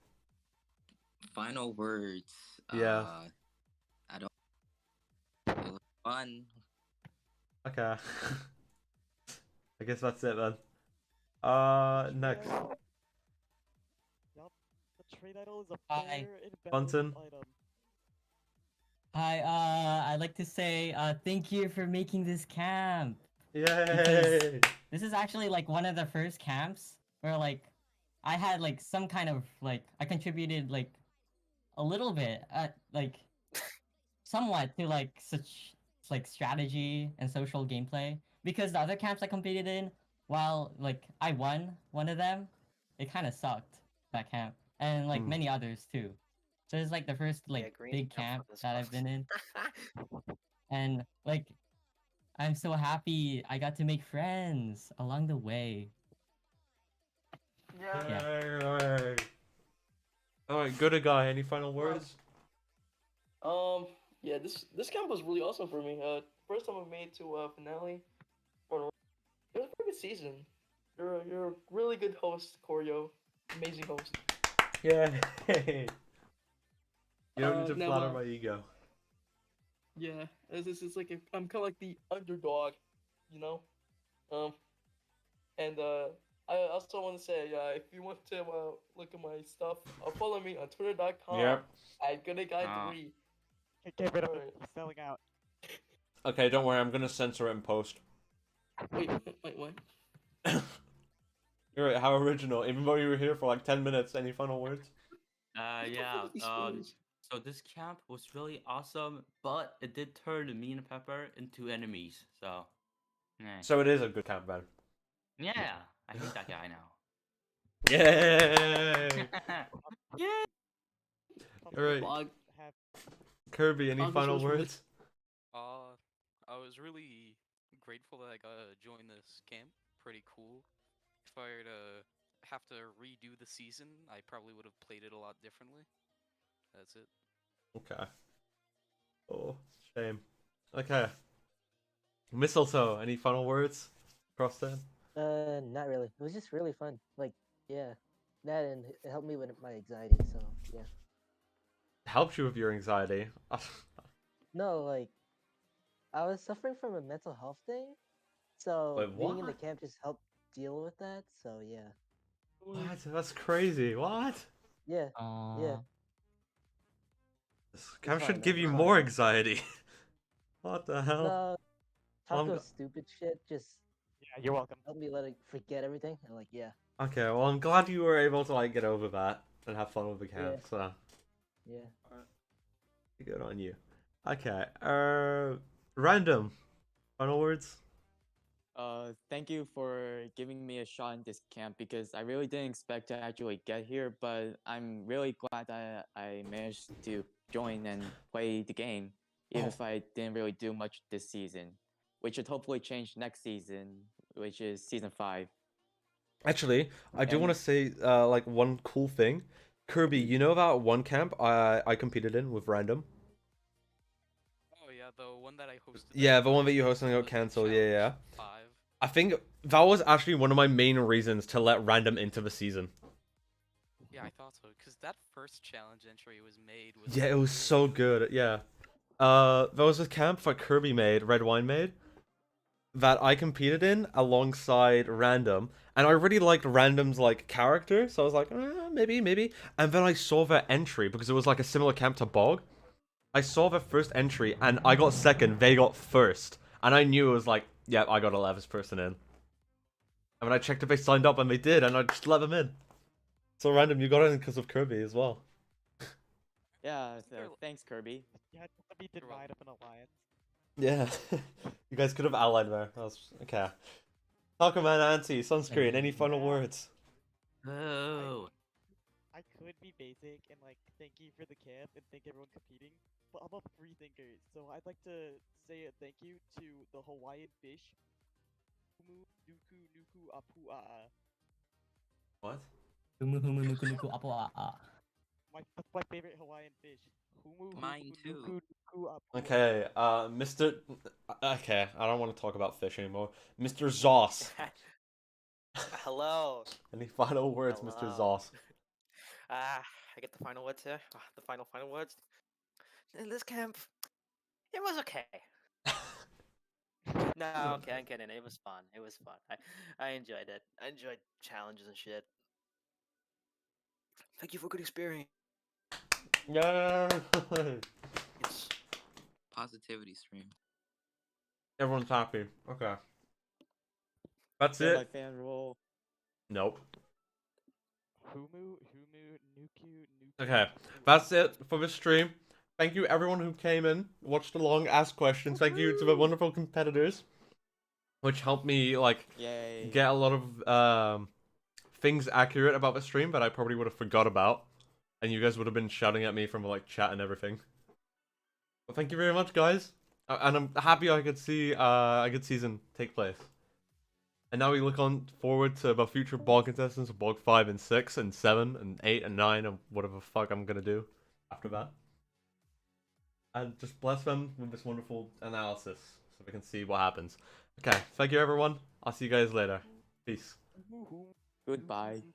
Speaker 11: Final words.
Speaker 3: Yeah.
Speaker 11: I don't. It was fun.
Speaker 3: Okay. I guess that's it then. Next.
Speaker 6: Yup. The trade idol is a
Speaker 8: Hi.
Speaker 6: fair and
Speaker 3: Bunton.
Speaker 6: balanced item.
Speaker 8: Hi, I'd like to say thank you for making this camp.
Speaker 3: Yay!
Speaker 8: This is actually like one of the first camps where like I had like some kind of like I contributed like a little bit like somewhat to like such like strategy and social gameplay, because the other camps I competed in, while like I won one of them, it kind of sucked, that camp, and like many others too. So it's like the first like
Speaker 2: Green
Speaker 8: big
Speaker 2: jump
Speaker 8: camp
Speaker 2: for this
Speaker 8: that I've
Speaker 2: one.
Speaker 8: been in, and like I'm so happy I got to make friends along the way.
Speaker 3: Yay! Alright, good guy. Any final words?
Speaker 4: Yeah, this camp was really awesome for me. First time I made to finale. It was a pretty good season. You're a really good host, Koryo. Amazing host.
Speaker 3: Yay! You don't need to
Speaker 4: now,
Speaker 3: flatter my ego.
Speaker 4: Yeah, it's like I'm kind of like the underdog, you know. And I also want to say, if you want to look at my stuff, follow me on Twitter.com.
Speaker 3: Yep.
Speaker 4: At GoodGuy3.
Speaker 6: Get rid of it.
Speaker 4: Alright.
Speaker 6: He's selling out.
Speaker 3: Okay, don't worry. I'm gonna censor it in post.
Speaker 4: Wait, what?
Speaker 3: You're right. How original. Even though you were here for like 10 minutes. Any final words?
Speaker 12: Yeah. So this camp was really awesome, but it did turn me and Pepper into enemies. So, yeah.
Speaker 3: So it is a good camp, man.
Speaker 12: Yeah, I hate that guy now.
Speaker 3: Yay!
Speaker 12: Yeah.
Speaker 3: Alright. Kirby, any final words?
Speaker 9: I was really grateful that I got to join this camp. Pretty cool. If I were to have to redo the season, I probably would have played it a lot differently. That's it.
Speaker 3: Okay. Oh, shame. Okay. Mistletoe, any final words? Cross ten?
Speaker 10: Not really. It was just really fun. Like, yeah. That, and it helped me with my anxiety, so yeah.
Speaker 3: Helped you with your anxiety.
Speaker 10: No, like, I was suffering from a mental health thing, so
Speaker 3: Wait,
Speaker 10: being in the
Speaker 3: what?
Speaker 10: camp just helped deal with that, so yeah.
Speaker 3: What? That's crazy. What?
Speaker 10: Yeah, yeah.
Speaker 3: This camp
Speaker 10: fine,
Speaker 3: should give
Speaker 10: man,
Speaker 3: you
Speaker 10: it's
Speaker 3: more
Speaker 10: fine.
Speaker 3: anxiety. What the hell?
Speaker 10: No,
Speaker 3: I'm
Speaker 10: Taco
Speaker 3: go-
Speaker 10: stupid shit just
Speaker 6: Yeah, you're welcome.
Speaker 10: helped me forget everything, and like, yeah.
Speaker 3: Okay, well, I'm glad you were able to like get over that and have fun with the camp.
Speaker 10: Yeah.
Speaker 3: So
Speaker 10: Yeah.
Speaker 3: good on you. Okay. Random. Final words.
Speaker 7: Thank you for giving me a shot in this camp, because I really didn't expect to actually get here, but I'm really glad that I managed to join and play the game, even if I didn't really do much this season, which should hopefully change next season, which is season 5.
Speaker 3: Actually, I do
Speaker 7: And-
Speaker 3: want to say like one cool thing. Kirby, you know that one camp I competed in with Random?
Speaker 9: Oh yeah, the one that I hosted.
Speaker 3: Yeah, the one that you hosted and got cancelled. Yeah. I think that was actually one of my main reasons to let Random into the season.
Speaker 9: Yeah, I thought so, because that first challenge entry was made was.
Speaker 3: Yeah, it was so good. Yeah. There was a camp that Kirby made, Red Wine made. that I competed in alongside Random, and I really liked Random's like character, so I was like, maybe. And then I saw their entry because it was like a similar camp to BOG. I saw their first entry, and I got second, they got first, and I knew it was like, yeah, I got 11th person in. And when I checked if they signed up, and they did, and I just let them in. So Random, you got in because of Kirby as well.
Speaker 7: Yeah, so thanks, Kirby.
Speaker 6: You had to be denied of an alliance.
Speaker 3: Yeah, you guys could have allied there. That was okay. Talkman, Auntie, Sunscreen. Any final words?
Speaker 12: Oh.
Speaker 6: I could be basic and like thank you for the camp and thank everyone competing, but I'm a free thinker, so I'd like to say a thank you to the Hawaiian fish. Humu nuku nuku apu
Speaker 3: What?
Speaker 6: That's my favorite Hawaiian fish. Humu
Speaker 11: Mine too.
Speaker 6: nuku nuku apu.
Speaker 3: Okay, Mr. Okay, I don't want to talk about fish anymore. Mr. Zoss.
Speaker 2: Hello.
Speaker 3: Any final words, Mr.
Speaker 2: Hello.
Speaker 3: Zoss?
Speaker 2: I get the final words here. The final words. In this camp, it was okay. No, okay, I'm kidding. It was fun. It was fun. I enjoyed it. I enjoyed challenges and shit. Thank you for a good experience.
Speaker 3: Yeah.
Speaker 11: Positivity stream.
Speaker 3: Everyone's happy. Okay. That's
Speaker 7: Get my
Speaker 3: it.
Speaker 7: fan roll.
Speaker 3: Nope.
Speaker 6: Humu nuku.
Speaker 3: Okay, that's it for this stream. Thank you everyone who came in, watched along, asked questions. Thank you to the wonderful competitors, which helped me like
Speaker 7: Yay.
Speaker 3: get a lot of things accurate about the stream that I probably would have forgot about, and you guys would have been shouting at me from like chat and everything. Well, thank you very much, guys, and I'm happy I could see a good season take place. And now we look on forward to the future BOG contestants of BOG 5 and 6 and 7 and 8 and 9 and whatever the fuck I'm gonna do after that. And just bless them with this wonderful analysis so we can see what happens. Okay, thank you everyone. I'll see you guys later. Peace.
Speaker 7: Goodbye.